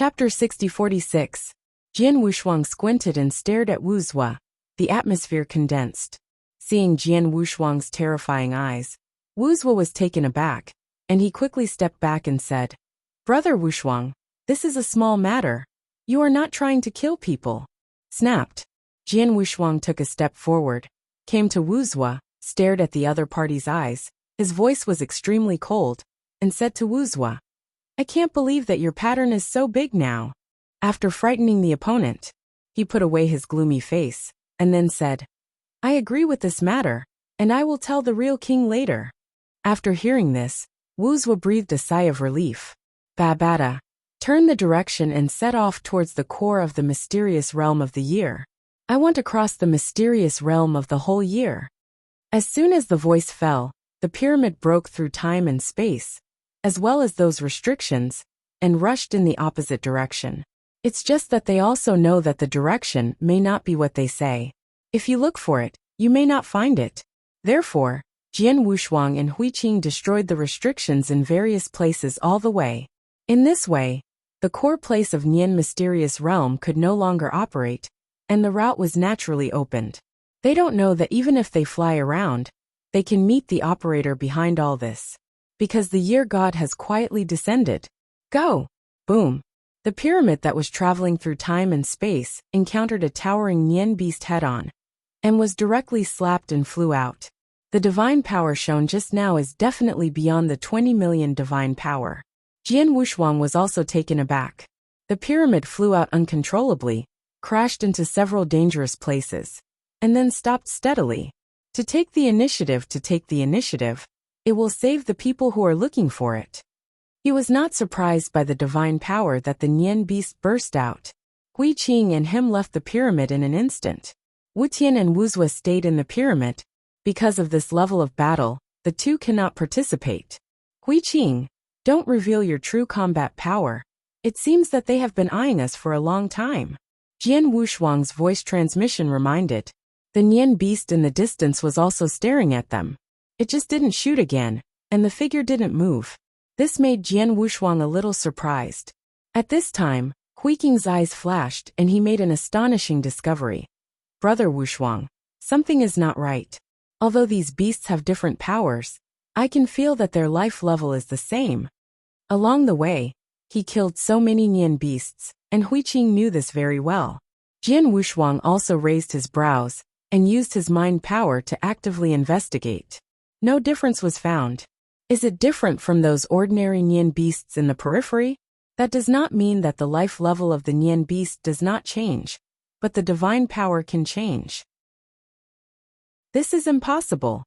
Chapter 6046. Jian Wushuang squinted and stared at Wuxia. The atmosphere condensed. Seeing Jian Wushuang's terrifying eyes, Wuxia was taken aback, and he quickly stepped back and said, "Brother Wushuang, this is a small matter. You are not trying to kill people." Snapped. Jian Wushuang took a step forward, came to Wuxia, stared at the other party's eyes. His voice was extremely cold, and said to Wuxia, "I can't believe that your pattern is so big now." After frightening the opponent, he put away his gloomy face, and then said, "I agree with this matter, and I will tell the real king later." After hearing this, Wuxia breathed a sigh of relief. Babada. Turn the direction and set off towards the core of the mysterious realm of the year. I want to cross the mysterious realm of the whole year. As soon as the voice fell, the pyramid broke through time and space, as well as those restrictions, and rushed in the opposite direction. It's just that they also know that the direction may not be what they say. If you look for it, you may not find it. Therefore, Jian Wushuang and Huiqing destroyed the restrictions in various places all the way. In this way, the core place of Nian mysterious realm could no longer operate, and the route was naturally opened. They don't know that even if they fly around, they can meet the operator behind all this. Because the year god has quietly descended. Go! Boom! The pyramid that was traveling through time and space encountered a towering Nian beast head-on, and was directly slapped and flew out. The divine power shown just now is definitely beyond the 20 million divine power. Jian Wushuang was also taken aback. The pyramid flew out uncontrollably, crashed into several dangerous places, and then stopped steadily. To take the initiative. It will save the people who are looking for it. He was not surprised by the divine power that the Nian beast burst out. Huiqing and him left the pyramid in an instant. Wutian and Wuxia stayed in the pyramid. Because of this level of battle, the two cannot participate. Huiqing, don't reveal your true combat power. It seems that they have been eyeing us for a long time. Jian Wushuang's voice transmission reminded. The Nian beast in the distance was also staring at them. It just didn't shoot again, and the figure didn't move. This made Jian Wushuang a little surprised. At this time, Huiqing's eyes flashed and he made an astonishing discovery. Brother Wushuang, something is not right. Although these beasts have different powers, I can feel that their life level is the same. Along the way, he killed so many Nian beasts, and Huiqing knew this very well. Jian Wushuang also raised his brows and used his mind power to actively investigate. No difference was found. Is it different from those ordinary Nian beasts in the periphery? That does not mean that the life level of the Nian beast does not change, but the divine power can change. This is impossible.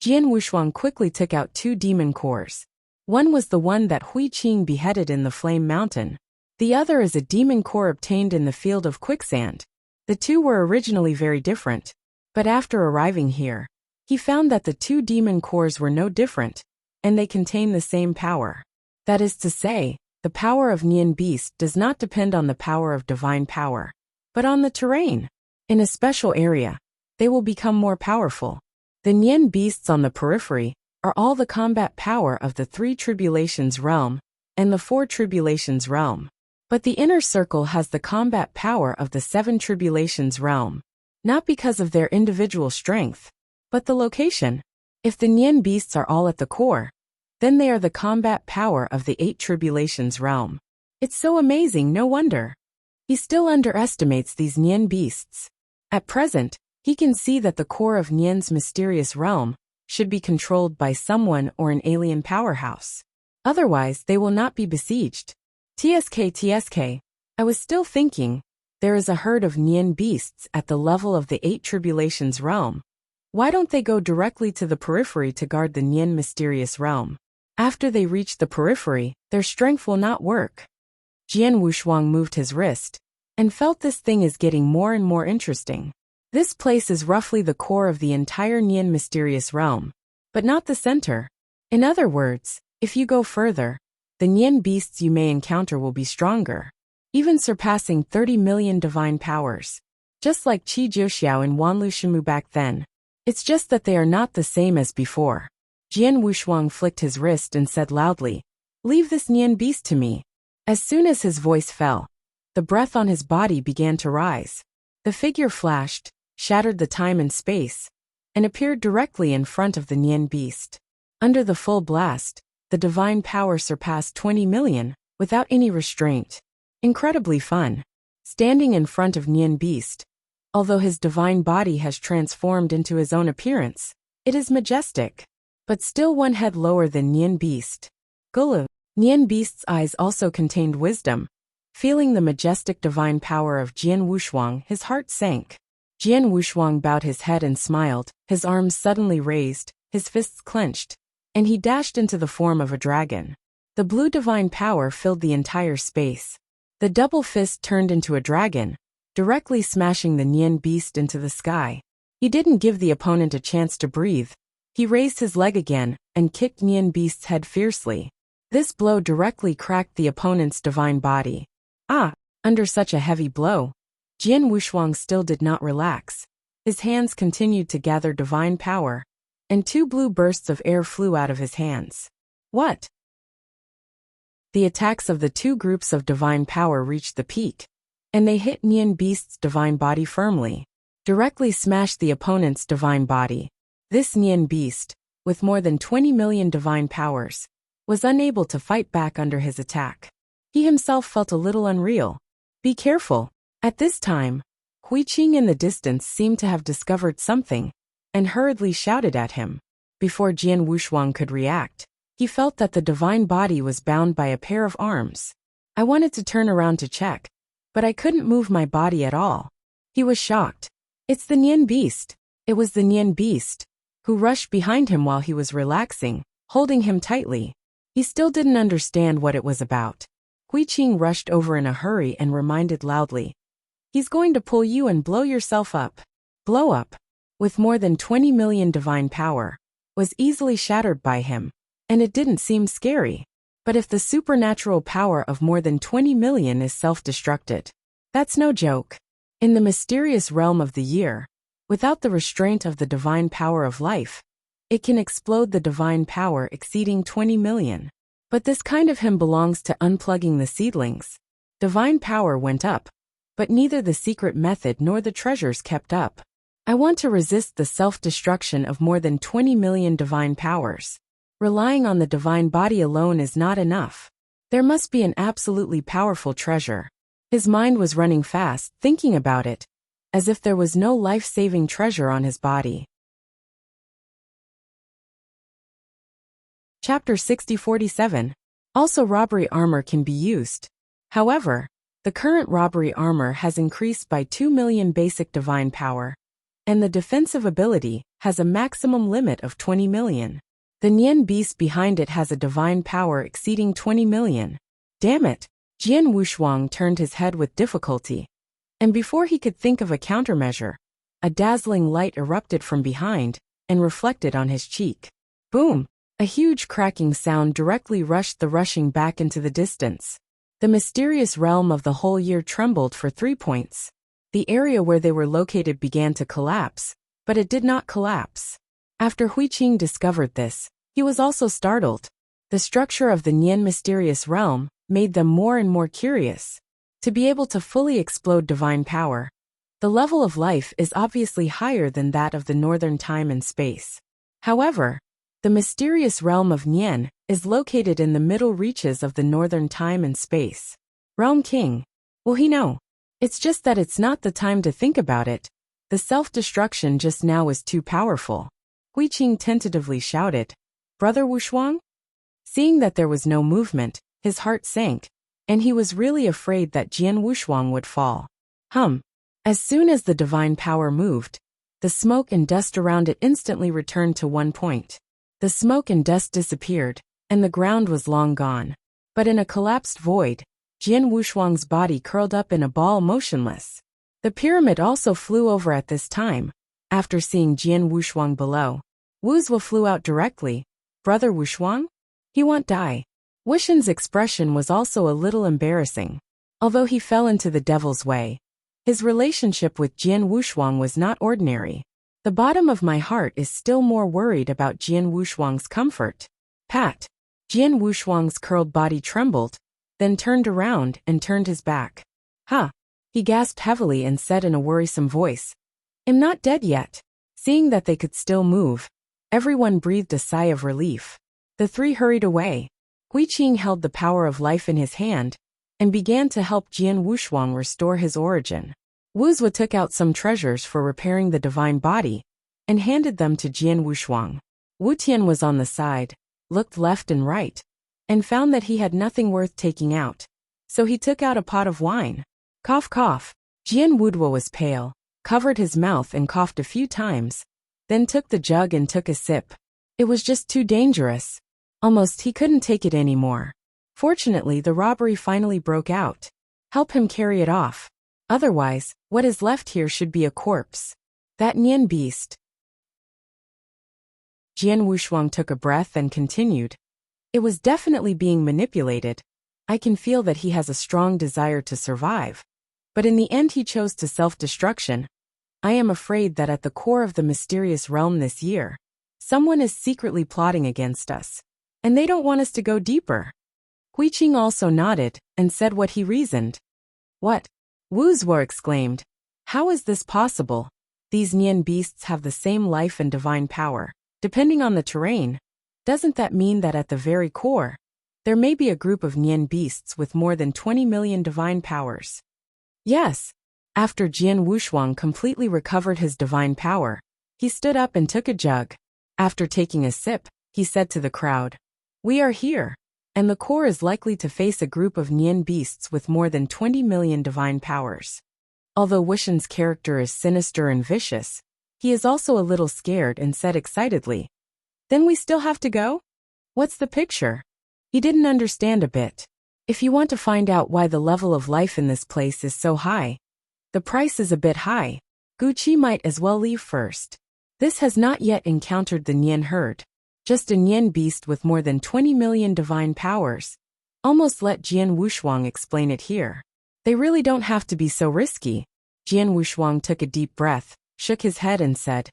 Jian Wushuang quickly took out 2 demon cores. One was the one that Huiqing beheaded in the Flame Mountain. The other is a demon core obtained in the field of quicksand. The two were originally very different, but after arriving here, he found that the 2 demon cores were no different, and they contain the same power. That is to say, the power of Nian beast does not depend on the power of divine power, but on the terrain. In a special area, they will become more powerful. The Nian beasts on the periphery are all the combat power of the 3 tribulations realm and the 4 tribulations realm. But the inner circle has the combat power of the 7 tribulations realm, not because of their individual strength, but the location. If the Nian beasts are all at the core, then they are the combat power of the 8 tribulations realm. It's so amazing, no wonder. He still underestimates these Nian beasts. At present, he can see that the core of Nian's mysterious realm should be controlled by someone or an alien powerhouse. Otherwise, they will not be besieged. TSK, I was still thinking, there is a herd of Nian beasts at the level of the 8 tribulations realm. Why don't they go directly to the periphery to guard the Nian mysterious realm? After they reach the periphery, their strength will not work. Jian Wushuang moved his wrist, and felt this thing is getting more and more interesting. This place is roughly the core of the entire Nian mysterious realm, but not the center. In other words, if you go further, the Nian beasts you may encounter will be stronger, even surpassing 30 million divine powers. Just like Qi Jiuxiao and Wanlu Shimu back then. It's just that they are not the same as before. Jian Wushuang flicked his wrist and said loudly, "Leave this Nian beast to me." As soon as his voice fell, the breath on his body began to rise. The figure flashed, shattered the time and space, and appeared directly in front of the Nian beast. Under the full blast, the divine power surpassed 20 million, without any restraint. Incredibly fun. Standing in front of Nian beast, although his divine body has transformed into his own appearance, it is majestic, but still one head lower than Nian beast. Gulu. Nian beast's eyes also contained wisdom. Feeling the majestic divine power of Jian Wushuang, his heart sank. Jian Wushuang bowed his head and smiled, his arms suddenly raised, his fists clenched, and he dashed into the form of a dragon. The blue divine power filled the entire space. The double fist turned into a dragon, directly smashing the Nian beast into the sky. He didn't give the opponent a chance to breathe. He raised his leg again and kicked Nian beast's head fiercely. This blow directly cracked the opponent's divine body. Under such a heavy blow, Jian Wushuang still did not relax. His hands continued to gather divine power, and two blue bursts of air flew out of his hands. What? The attacks of the two groups of divine power reached the peak, and they hit Nian beast's divine body firmly, directly smashed the opponent's divine body. This Nian beast, with more than 20 million divine powers, was unable to fight back under his attack. He himself felt a little unreal. Be careful. At this time, Huiqing in the distance seemed to have discovered something, and hurriedly shouted at him. Before Jian Wushuang could react, he felt that the divine body was bound by a pair of arms. I wanted to turn around to check, but I couldn't move my body at all. He was shocked. It's the Nian beast. It was the Nian beast, who rushed behind him while he was relaxing, holding him tightly. He still didn't understand what it was about. Huiqing rushed over in a hurry and reminded loudly, "He's going to pull you and blow yourself up." Blow up, with more than 20 million divine power, was easily shattered by him, and it didn't seem scary. But if the supernatural power of more than 20 million is self-destructed, that's no joke. In the mysterious realm of the year, without the restraint of the divine power of life, it can explode the divine power exceeding 20 million. But this kind of him belongs to unplugging the seedlings. Divine power went up, but neither the secret method nor the treasures kept up. I want to resist the self-destruction of more than 20 million divine powers. Relying on the divine body alone is not enough. There must be an absolutely powerful treasure. His mind was running fast, thinking about it, as if there was no life-saving treasure on his body. Chapter 6047. Also, robbery armor can be used. However, the current robbery armor has increased by 2 million basic divine power, and the defensive ability has a maximum limit of 20 million. The Nian beast behind it has a divine power exceeding 20 million. Damn it! Jian Wushuang turned his head with difficulty, and before he could think of a countermeasure, a dazzling light erupted from behind and reflected on his cheek. Boom! A huge cracking sound directly rushed the rushing back into the distance. The mysterious realm of the whole year trembled for 3 points. The area where they were located began to collapse, but it did not collapse. After Huiqing discovered this, he was also startled. The structure of the Nian mysterious realm made them more and more curious. To be able to fully explode divine power, the level of life is obviously higher than that of the northern time and space. However, the mysterious realm of Nian is located in the middle reaches of the northern time and space. Realm King. Will he know? It's just that it's not the time to think about it. The self-destruction just now is too powerful. Huiqing tentatively shouted, "Brother Wushuang?" Seeing that there was no movement, his heart sank, and he was really afraid that Jian Wushuang would fall. As soon as the divine power moved, the smoke and dust around it instantly returned to 1 point. The smoke and dust disappeared, and the ground was long gone. But in a collapsed void, Jian Wushuang's body curled up in a ball motionless. The pyramid also flew over at this time. After seeing Jian Wushuang below, Wuxia flew out directly. "Brother Wushuang? He won't die." Wushan's expression was also a little embarrassing. Although he fell into the devil's way, his relationship with Jian Wushuang was not ordinary. The bottom of my heart is still more worried about Jian Wushuang's comfort. Pat. Jian Wushuang's curled body trembled, then turned around and turned his back. Huh. He gasped heavily and said in a worrisome voice, "I'm not dead yet." Seeing that they could still move, everyone breathed a sigh of relief. The three hurried away. Hui Qing held the power of life in his hand and began to help Jian Wushuang restore his origin. Wuxia took out some treasures for repairing the divine body and handed them to Jian Wushuang. Wu Tian was on the side, looked left and right, and found that he had nothing worth taking out. So he took out a pot of wine. Cough cough. Jian Wuduo was pale, covered his mouth and coughed a few times, then took the jug and took a sip. It was just too dangerous. Almost he couldn't take it anymore. Fortunately, the robbery finally broke out. Help him carry it off. Otherwise, what is left here should be a corpse. That Nian beast. Jian Wushuang took a breath and continued. It was definitely being manipulated. I can feel that he has a strong desire to survive. But in the end he chose to self-destruction. I am afraid that at the core of the mysterious realm this year, someone is secretly plotting against us. And they don't want us to go deeper. Hui Qing also nodded and said what he reasoned. What? Wuxia exclaimed. How is this possible? These Nian beasts have the same life and divine power. Depending on the terrain, doesn't that mean that at the very core, there may be a group of Nian beasts with more than 20 million divine powers? Yes. After Jian Wushuang completely recovered his divine power, he stood up and took a jug. After taking a sip, he said to the crowd, "We are here, and the core is likely to face a group of Nian beasts with more than 20 million divine powers." Although Wuxian's character is sinister and vicious, he is also a little scared and said excitedly, "Then we still have to go? What's the picture?" He didn't understand a bit. If you want to find out why the level of life in this place is so high, the price is a bit high. Gucci might as well leave first. This has not yet encountered the Nian herd. Just a Nian beast with more than 20 million divine powers. Almost let Jian Wushuang explain it here. They really don't have to be so risky. Jian Wushuang took a deep breath, shook his head and said,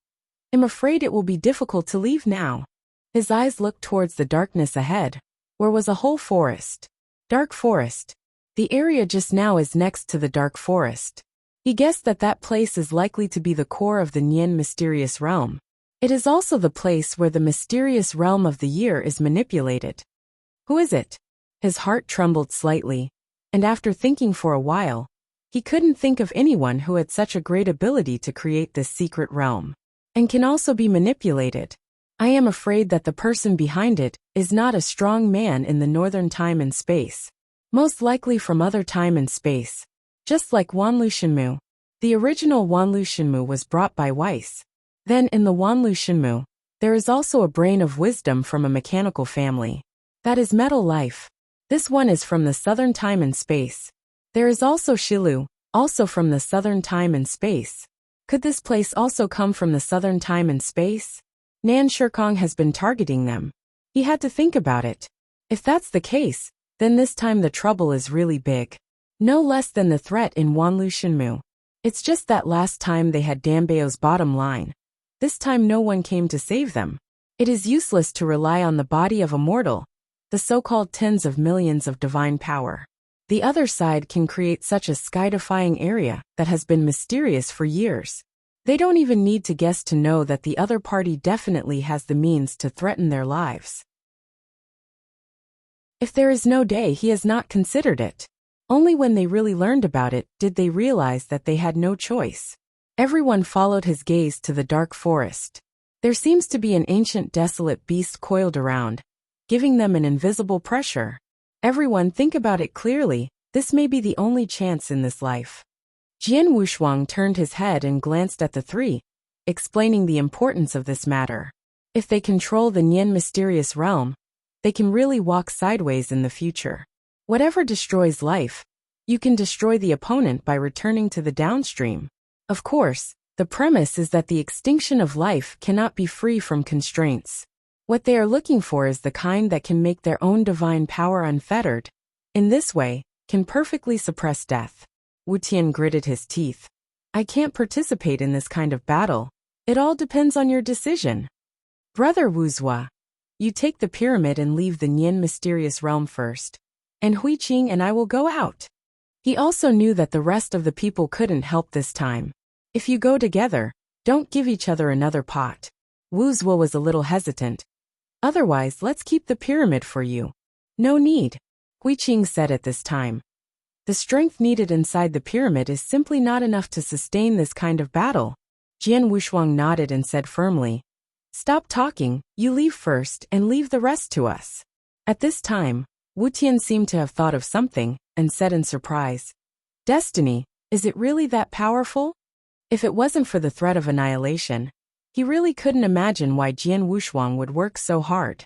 "I'm afraid it will be difficult to leave now." His eyes looked towards the darkness ahead, where was a whole forest. Dark forest. The area just now is next to the dark forest. He guessed that that place is likely to be the core of the Nian mysterious realm. It is also the place where the mysterious realm of the year is manipulated. Who is it? His heart trembled slightly, and after thinking for a while, he couldn't think of anyone who had such a great ability to create this secret realm, and can also be manipulated. I am afraid that the person behind it is not a strong man in the northern time and space. Most likely from other time and space. Just like Wanlu Shenmu. The original Wanlu Shenmu was brought by Weiss. Then in the Wanlu Shenmu, there is also a brain of wisdom from a mechanical family. That is metal life. This one is from the southern time and space. There is also Shilu, also from the southern time and space. Could this place also come from the southern time and space? Nan Shikong has been targeting them. He had to think about it. If that's the case, then this time the trouble is really big. No less than the threat in Wanlu Shenmu. It's just that last time they had Danbao's bottom line. This time no one came to save them. It is useless to rely on the body of a mortal, the so-called tens of millions of divine power. The other side can create such a sky-defying area that has been mysterious for years. They don't even need to guess to know that the other party definitely has the means to threaten their lives. If there is no day, he has not considered it. Only when they really learned about it did they realize that they had no choice. Everyone followed his gaze to the dark forest. There seems to be an ancient desolate beast coiled around, giving them an invisible pressure. Everyone think about it clearly, this may be the only chance in this life. Jian Wushuang turned his head and glanced at the three, explaining the importance of this matter. If they control the Nian mysterious realm, they can really walk sideways in the future. Whatever destroys life, you can destroy the opponent by returning to the downstream. Of course, the premise is that the extinction of life cannot be free from constraints. What they are looking for is the kind that can make their own divine power unfettered. In this way, can perfectly suppress death. Wu Tian gritted his teeth. I can't participate in this kind of battle. It all depends on your decision. Brother Wuxia, you take the pyramid and leave the Nian mysterious realm first. and Huiqing and I will go out. He also knew that the rest of the people couldn't help this time. If you go together, don't give each other another pot. Wu Zuo was a little hesitant. Otherwise, let's keep the pyramid for you. No need, Huiqing said at this time. The strength needed inside the pyramid is simply not enough to sustain this kind of battle. Jian Wushuang nodded and said firmly, Stop talking, you leave first and leave the rest to us. At this time, Wu Tian seemed to have thought of something and said in surprise, Destiny, is it really that powerful? If it wasn't for the threat of annihilation, he really couldn't imagine why Jian Wushuang would work so hard.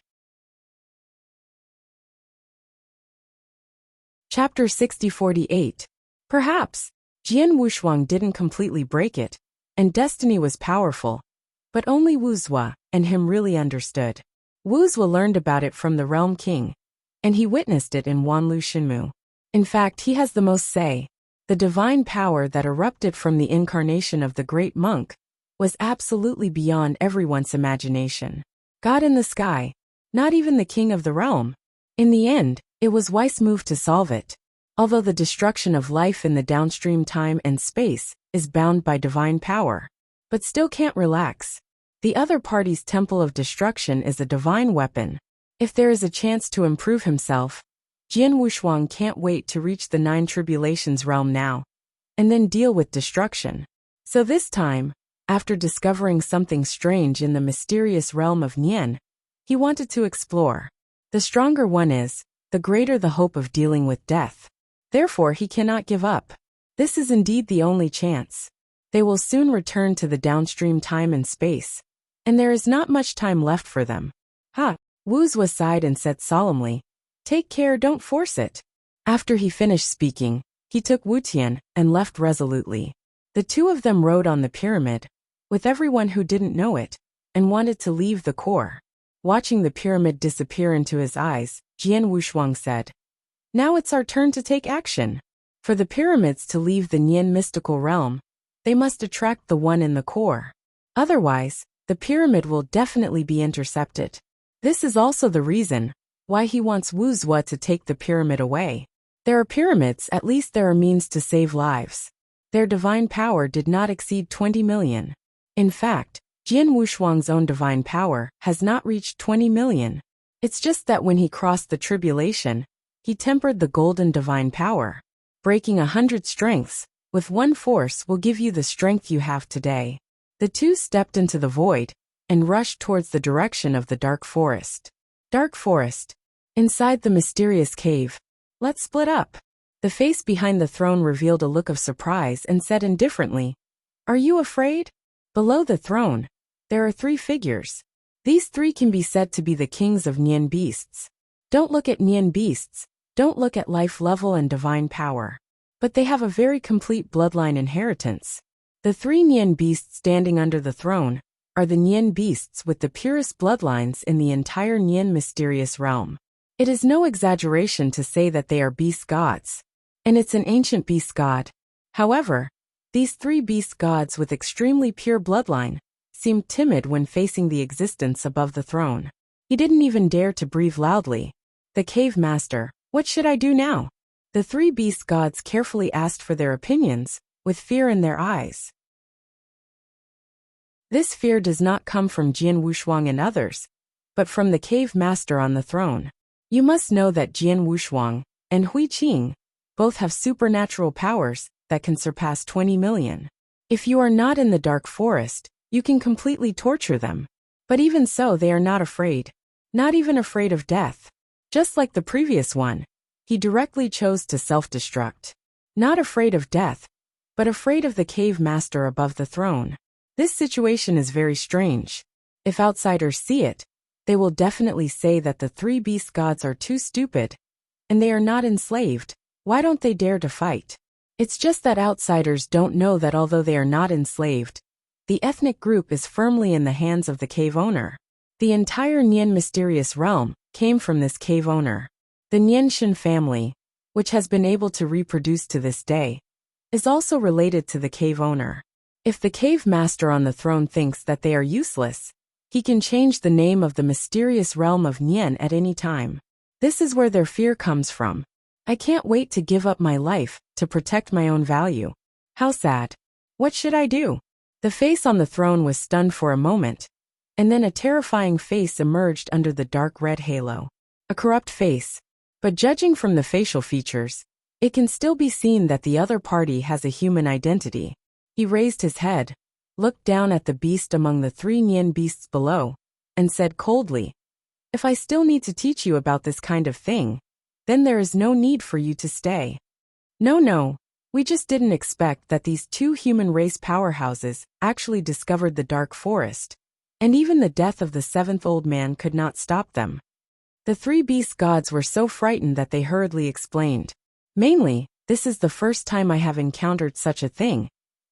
Chapter 60-48. Perhaps, Jian Wushuang didn't completely break it, and destiny was powerful, but only Wu Zuo and him really understood. Wu Zuo learned about it from the Realm King, and he witnessed it in Wanlu Shinmu. In fact, he has the most say. The divine power that erupted from the incarnation of the great monk was absolutely beyond everyone's imagination. God in the sky, not even the king of the realm. In the end, it was Wei's move to solve it. Although the destruction of life in the downstream time and space is bound by divine power, but still can't relax. The other party's temple of destruction is a divine weapon. If there is a chance to improve himself, Jian Wushuang can't wait to reach the Nine Tribulations realm now, and then deal with destruction. So this time, after discovering something strange in the mysterious realm of Nian, he wanted to explore. The stronger one is, the greater the hope of dealing with death. Therefore he cannot give up. This is indeed the only chance. They will soon return to the downstream time and space, and there is not much time left for them. Wu Zuo sighed and said solemnly, Take care, don't force it. After he finished speaking, he took Wu Tian and left resolutely. The two of them rode on the pyramid, with everyone who didn't know it, and wanted to leave the core. Watching the pyramid disappear into his eyes, Jian Wushuang said, Now it's our turn to take action. For the pyramids to leave the Nian mystical realm, they must attract the one in the core. Otherwise, the pyramid will definitely be intercepted. This is also the reason why he wants Wu Zuo to take the pyramid away. There are pyramids, at least there are means to save lives. Their divine power did not exceed 20 million. In fact, Jian Wushuang's own divine power has not reached 20 million. It's just that when he crossed the tribulation, he tempered the golden divine power. Breaking 100 strengths with one force will give you the strength you have today. The two stepped into the void and rushed towards the direction of the dark forest. Dark forest. Inside the mysterious cave. Let's split up. The face behind the throne revealed a look of surprise and said indifferently, Are you afraid? Below the throne, there are 3 figures. These 3 can be said to be the kings of Nian beasts. Don't look at Nian beasts, don't look at life level and divine power. But they have a very complete bloodline inheritance. The 3 Nian beasts standing under the throne are the Nian beasts with the purest bloodlines in the entire Nian mysterious realm. It is no exaggeration to say that they are beast gods, and it's an ancient beast god. However, these 3 beast gods with extremely pure bloodline seemed timid when facing the existence above the throne. He didn't even dare to breathe loudly. The cave master, what should I do now? The 3 beast gods carefully asked for their opinions, with fear in their eyes. This fear does not come from Jian Wushuang and others, but from the cave master on the throne. You must know that Jian Wushuang and Huiqing both have supernatural powers that can surpass 20 million. If you are not in the dark forest, you can completely torture them. But even so, they are not afraid. Not even afraid of death. Just like the previous one, he directly chose to self-destruct. Not afraid of death, but afraid of the cave master above the throne. This situation is very strange. If outsiders see it, they will definitely say that the 3 beast gods are too stupid, and they are not enslaved. Why don't they dare to fight? It's just that outsiders don't know that although they are not enslaved, the ethnic group is firmly in the hands of the cave owner. The entire Nian mysterious realm came from this cave owner. The Nianshan family, which has been able to reproduce to this day, is also related to the cave owner. If the cave master on the throne thinks that they are useless, he can change the name of the mysterious realm of Nian at any time. This is where their fear comes from. I can't wait to give up my life to protect my own value. How sad. What should I do? The face on the throne was stunned for a moment, and then a terrifying face emerged under the dark red halo. A corrupt face. But judging from the facial features, it can still be seen that the other party has a human identity. He raised his head, looked down at the beast among the 3 Nian beasts below, and said coldly, "If I still need to teach you about this kind of thing, then there is no need for you to stay. No, we just didn't expect that these 2 human race powerhouses actually discovered the dark forest, and even the death of the 7th old man could not stop them." The 3 beast gods were so frightened that they hurriedly explained, "Mainly, this is the first time I have encountered such a thing,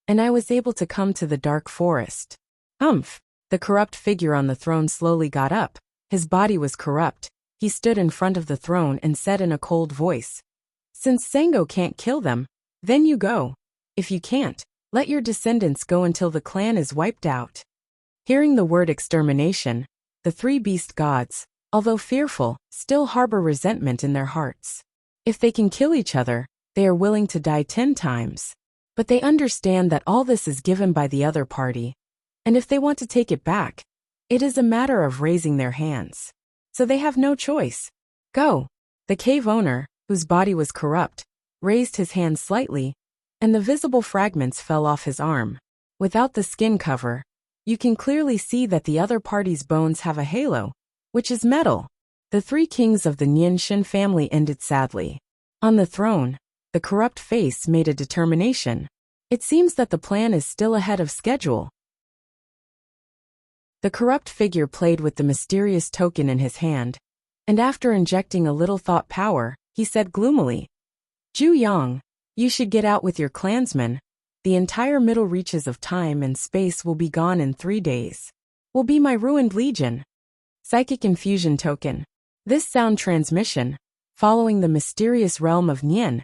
and I was able to come to the dark forest." Humph! The corrupt figure on the throne slowly got up. His body was corrupt. He stood in front of the throne and said in a cold voice, "Since Sango can't kill them, then you go. If you can't, let your descendants go until the clan is wiped out." Hearing the word extermination, the 3 beast gods, although fearful, still harbor resentment in their hearts. If they can kill each other, they are willing to die 10 times. But they understand that all this is given by the other party, and if they want to take it back, it is a matter of raising their hands. So they have no choice. Go. The cave owner, whose body was corrupt, raised his hand slightly, and the visible fragments fell off his arm. Without the skin cover, you can clearly see that the other party's bones have a halo, which is metal. The 3 kings of the Nian family ended sadly. On the throne, the corrupt face made a determination. It seems that the plan is still ahead of schedule. The corrupt figure played with the mysterious token in his hand, and after injecting a little thought power, he said gloomily, "Zhu Yang, you should get out with your clansmen. The entire middle reaches of time and space will be gone in 3 days. Will be my ruined legion." Psychic infusion token. This sound transmission, following the mysterious realm of Nian,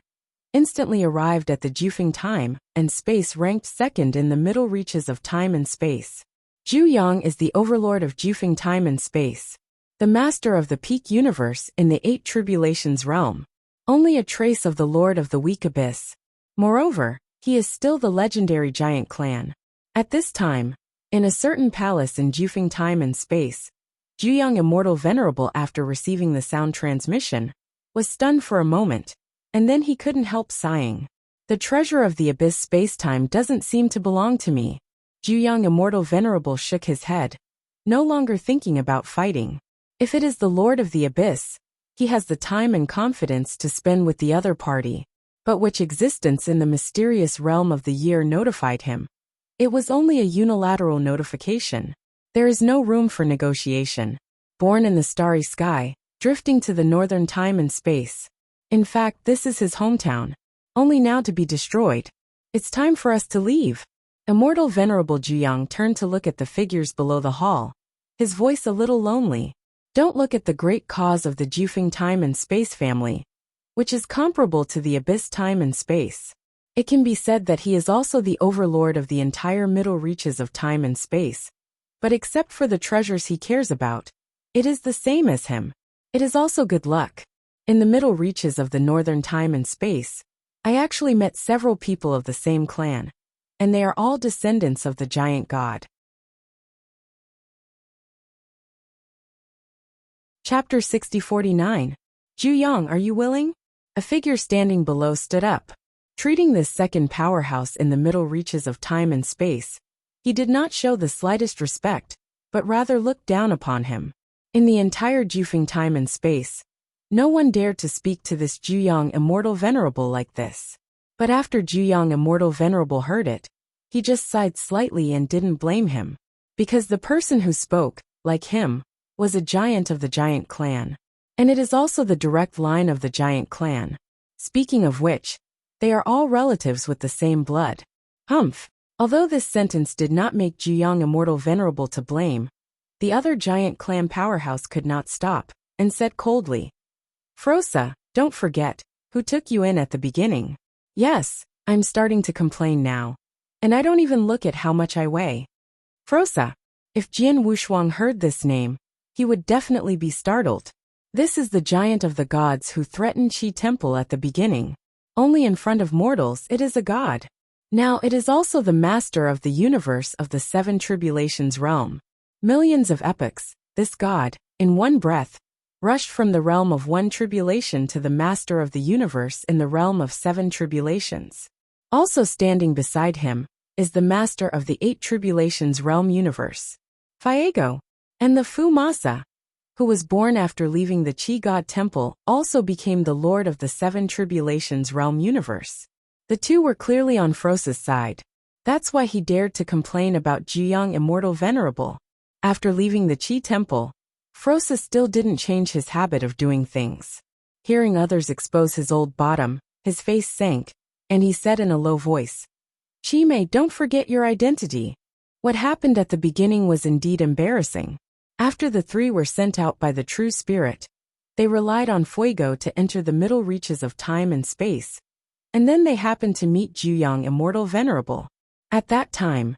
instantly arrived at the Jufeng time and space ranked second in the middle reaches of time and space. Zhu Yang is the overlord of Jufeng time and space, the master of the peak universe in the 8 tribulations realm, only a trace of the lord of the weak abyss. Moreover, he is still the legendary giant clan. At this time, in a certain palace in Jufeng time and space, Zhu Yang Immortal Venerable, after receiving the sound transmission, was stunned for a moment, and then he couldn't help sighing. "The treasure of the abyss space-time doesn't seem to belong to me." Zhu Yang Immortal Venerable shook his head, no longer thinking about fighting. If it is the Lord of the Abyss, he has the time and confidence to spend with the other party. But which existence in the mysterious realm of the year notified him? It was only a unilateral notification. There is no room for negotiation. Born in the starry sky, drifting to the northern time and space. In fact, this is his hometown, only now to be destroyed. It's time for us to leave. Immortal Venerable Zhu Yang turned to look at the figures below the hall, his voice a little lonely. Don't look at the great cause of the Jufeng time and space family, which is comparable to the abyss time and space. It can be said that he is also the overlord of the entire middle reaches of time and space. But except for the treasures he cares about, it is the same as him. It is also good luck. In the middle reaches of the northern time and space, I actually met several people of the same clan, and they are all descendants of the giant god. Chapter 6049. Zhu Yang, are you willing? A figure standing below stood up. Treating this second powerhouse in the middle reaches of time and space, he did not show the slightest respect, but rather looked down upon him. In the entire Jufeng time and space, no one dared to speak to this Zhu Yang Immortal Venerable like this. But after Zhu Yang Immortal Venerable heard it, he just sighed slightly and didn't blame him. Because the person who spoke, like him, was a giant of the giant clan. And it is also the direct line of the giant clan. Speaking of which, they are all relatives with the same blood. Humph. Although this sentence did not make Zhu Yang Immortal Venerable to blame, the other giant clan powerhouse could not stop, and said coldly, "Frosa, don't forget, who took you in at the beginning." "Yes, I'm starting to complain now. And I don't even look at how much I weigh." Frosa. If Jian Wuxuang heard this name, he would definitely be startled. This is the giant of the gods who threatened Qi Temple at the beginning. Only in front of mortals it is a god. Now it is also the master of the universe of the seven tribulations realm. Millions of epochs, this god, in one breath, rushed from the realm of one tribulation to the master of the universe in the realm of seven tribulations. Also standing beside him is the master of the eight tribulations realm universe, Fiego, and the Fu Masa, who was born after leaving the Qi God Temple, also became the lord of the seven tribulations realm universe. The two were clearly on Frosa's side. That's why he dared to complain about Juyang Immortal Venerable. After leaving the Qi Temple, Frosa still didn't change his habit of doing things. Hearing others expose his old bottom, his face sank, and he said in a low voice, "Qimei, don't forget your identity. What happened at the beginning was indeed embarrassing." After the three were sent out by the true spirit, they relied on Fuego to enter the middle reaches of time and space, and then they happened to meet Juyang Immortal Venerable. At that time,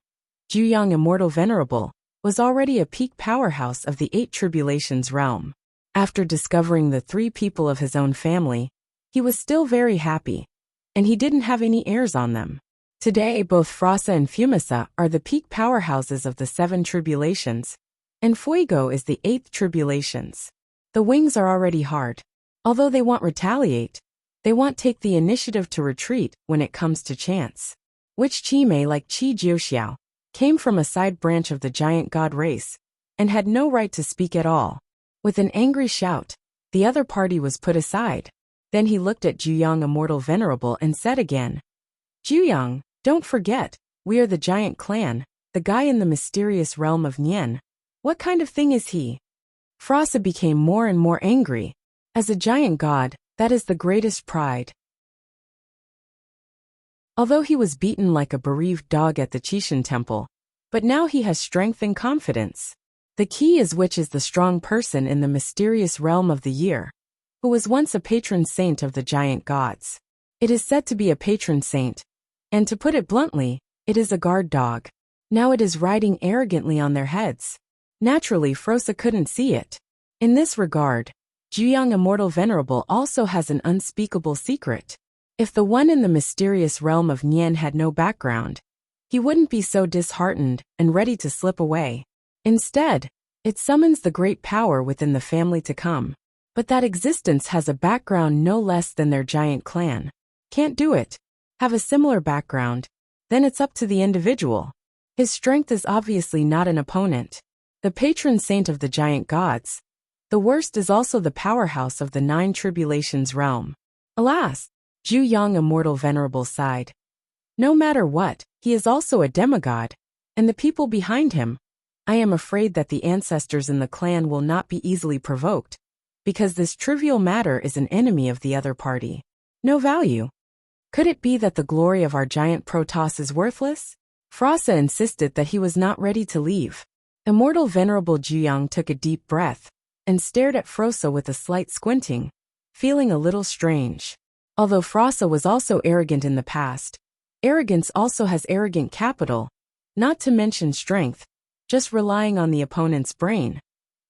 Juyang Immortal Venerable was already a peak powerhouse of the eight tribulations realm. After discovering the three people of his own family, he was still very happy, and he didn't have any heirs on them. Today both Frosa and Fumasa are the peak powerhouses of the seven tribulations, and Fuego is the eighth tribulations. The wings are already hard. Although they won't retaliate, they won't take the initiative to retreat when it comes to chance. Which Qimei, like Qi Jiuxiao, came from a side branch of the giant god race, and had no right to speak at all. With an angry shout, the other party was put aside. Then he looked at Juyang Immortal Venerable and said again, "Juyang, don't forget, we are the giant clan, the guy in the mysterious realm of Nian. What kind of thing is he?" Frosa became more and more angry. As a giant god, that is the greatest pride. Although he was beaten like a bereaved dog at the Qishan Temple, but now he has strength and confidence. The key is which is the strong person in the mysterious realm of the year, who was once a patron saint of the giant gods. It is said to be a patron saint, and to put it bluntly, it is a guard dog. Now it is riding arrogantly on their heads. Naturally, Frosa couldn't see it. In this regard, Juyang Immortal Venerable also has an unspeakable secret. If the one in the mysterious realm of Nian had no background, he wouldn't be so disheartened and ready to slip away. Instead, it summons the great power within the family to come. But that existence has a background no less than their giant clan. Can't do it. Have a similar background. Then it's up to the individual. His strength is obviously not an opponent. The patron saint of the giant gods. The worst is also the powerhouse of the nine tribulations realm. Alas, Juyang Immortal Venerable sighed. No matter what, he is also a demigod, and the people behind him. I am afraid that the ancestors in the clan will not be easily provoked, because this trivial matter is an enemy of the other party. No value. Could it be that the glory of our giant Protoss is worthless? Frosa insisted that he was not ready to leave. Immortal Venerable Juyang took a deep breath and stared at Frosa with a slight squinting, feeling a little strange. Although Frosa was also arrogant in the past, arrogance also has arrogant capital, not to mention strength, just relying on the opponent's brain.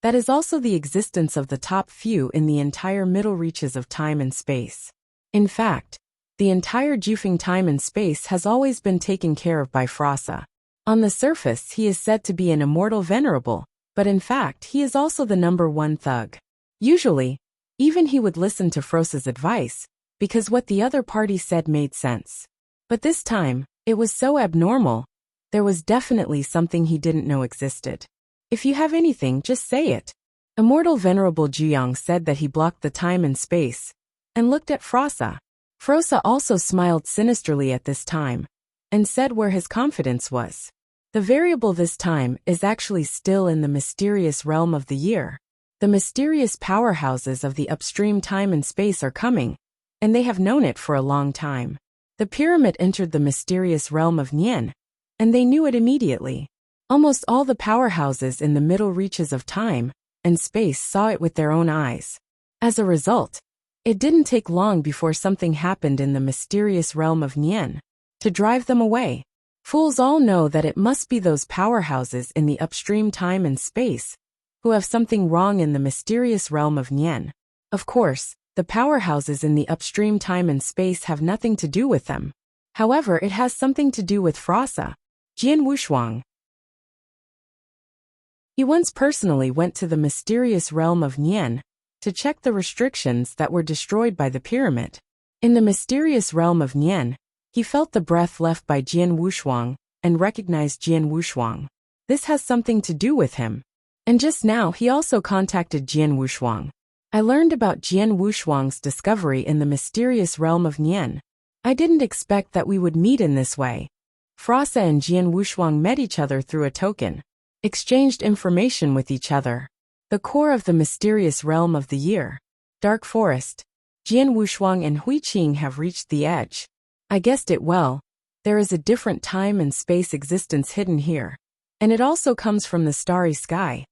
That is also the existence of the top few in the entire middle reaches of time and space. In fact, the entire Jufeng time and space has always been taken care of by Frosa. On the surface he is said to be an immortal venerable, but in fact he is also the number one thug. Usually, even he would listen to Frosa's advice, because what the other party said made sense. But this time, it was so abnormal. There was definitely something he didn't know existed. If you have anything, just say it. Immortal Venerable Juyang said that he blocked the time and space, and looked at Frosa. Frosa also smiled sinisterly at this time, and said where his confidence was. The variable this time is actually still in the mysterious realm of the year. The mysterious powerhouses of the upstream time and space are coming, and they have known it for a long time. The pyramid entered the mysterious realm of Nian, and they knew it immediately. Almost all the powerhouses in the middle reaches of time and space saw it with their own eyes. As a result, it didn't take long before something happened in the mysterious realm of Nian to drive them away. Fools all know that it must be those powerhouses in the upstream time and space who have something wrong in the mysterious realm of Nian. Of course, the powerhouses in the upstream time and space have nothing to do with them. However, it has something to do with Frossa, Jian Wushuang. He once personally went to the mysterious realm of Nian to check the restrictions that were destroyed by the pyramid. In the mysterious realm of Nian, he felt the breath left by Jian Wushuang and recognized Jian Wushuang. This has something to do with him. And just now he also contacted Jian Wushuang. I learned about Jian Wushuang's discovery in the mysterious realm of Nian. I didn't expect that we would meet in this way. Frossa and Jian Wushuang met each other through a token, exchanged information with each other. The core of the mysterious realm of the year, Dark Forest. Jian Wushuang and Hui Qing have reached the edge. I guessed it well. There is a different time and space existence hidden here. And it also comes from the starry sky.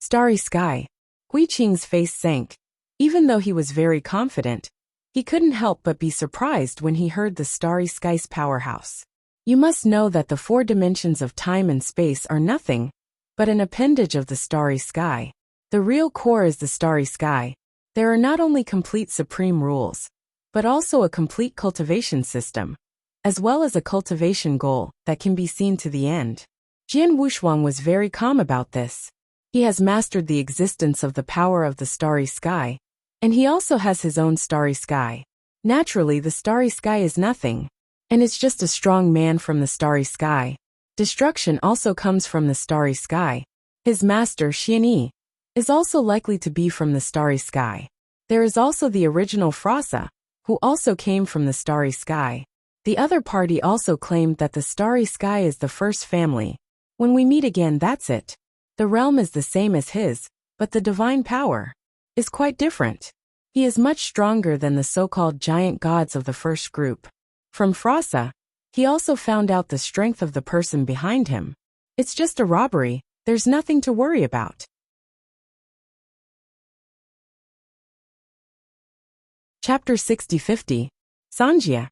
Starry sky. Hui Qing's face sank. Even though he was very confident, he couldn't help but be surprised when he heard the starry sky's powerhouse. You must know that the 4 dimensions of time and space are nothing but an appendage of the starry sky. The real core is the starry sky. There are not only complete supreme rules, but also a complete cultivation system, as well as a cultivation goal that can be seen to the end. Jian Wushuang was very calm about this. He has mastered the existence of the power of the starry sky, and he also has his own starry sky. Naturally, the starry sky is nothing, and it's just a strong man from the starry sky. Destruction also comes from the starry sky. His master, Xianyi, is also likely to be from the starry sky. There is also the original Frossa, who also came from the starry sky. The other party also claimed that the starry sky is the first family. When we meet again, that's it. The realm is the same as his, but the divine power is quite different. He is much stronger than the so-called giant gods of the first group. From Frossa, he also found out the strength of the person behind him. It's just a robbery, there's nothing to worry about. Chapter 60-50. Sanjia.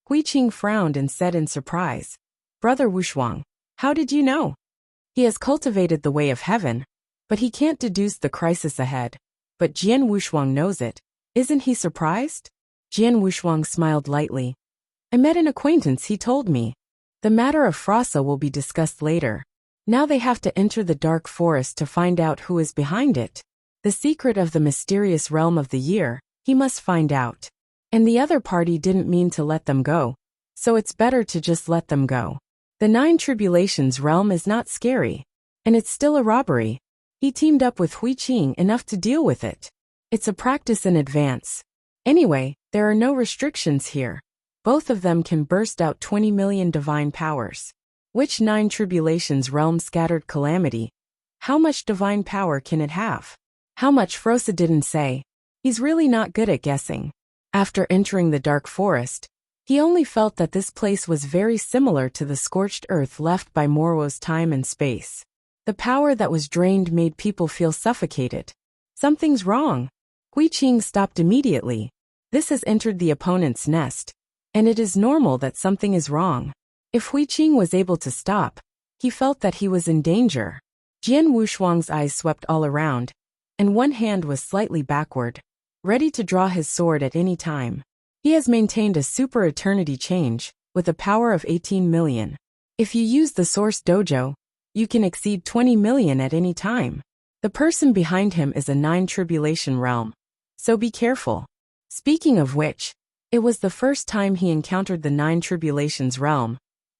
Hui Qing frowned and said in surprise, "Brother Wushuang, how did you know? He has cultivated the way of heaven, but he can't deduce the crisis ahead. But Jian Wushuang knows it. Isn't he surprised?" Jian Wushuang smiled lightly. "I met an acquaintance, he told me. The matter of Frossa will be discussed later. Now they have to enter the dark forest to find out who is behind it. The secret of the mysterious realm of the year, he must find out. And the other party didn't mean to let them go, so it's better to just let them go. The 9 Tribulations realm is not scary, and it's still a robbery. He teamed up with Hui Qing enough to deal with it. It's a practice in advance. Anyway, there are no restrictions here. Both of them can burst out 20 million divine powers. Which 9 Tribulations realm scattered calamity? How much divine power can it have? How much Frossa didn't say. He's really not good at guessing. After entering the dark forest, he only felt that this place was very similar to the scorched earth left by Morwo's time and space. The power that was drained made people feel suffocated. Something's wrong. Hui Qing stopped immediately. This has entered the opponent's nest, and it is normal that something is wrong. If Hui Qing was able to stop, he felt that he was in danger. Jian Wushuang's eyes swept all around, and one hand was slightly backward, ready to draw his sword at any time. He has maintained a super eternity change, with a power of 18 million. If you use the source dojo, you can exceed 20 million at any time. The person behind him is a 9 Tribulation realm, so be careful. Speaking of which, it was the first time he encountered the 9 Tribulations realm,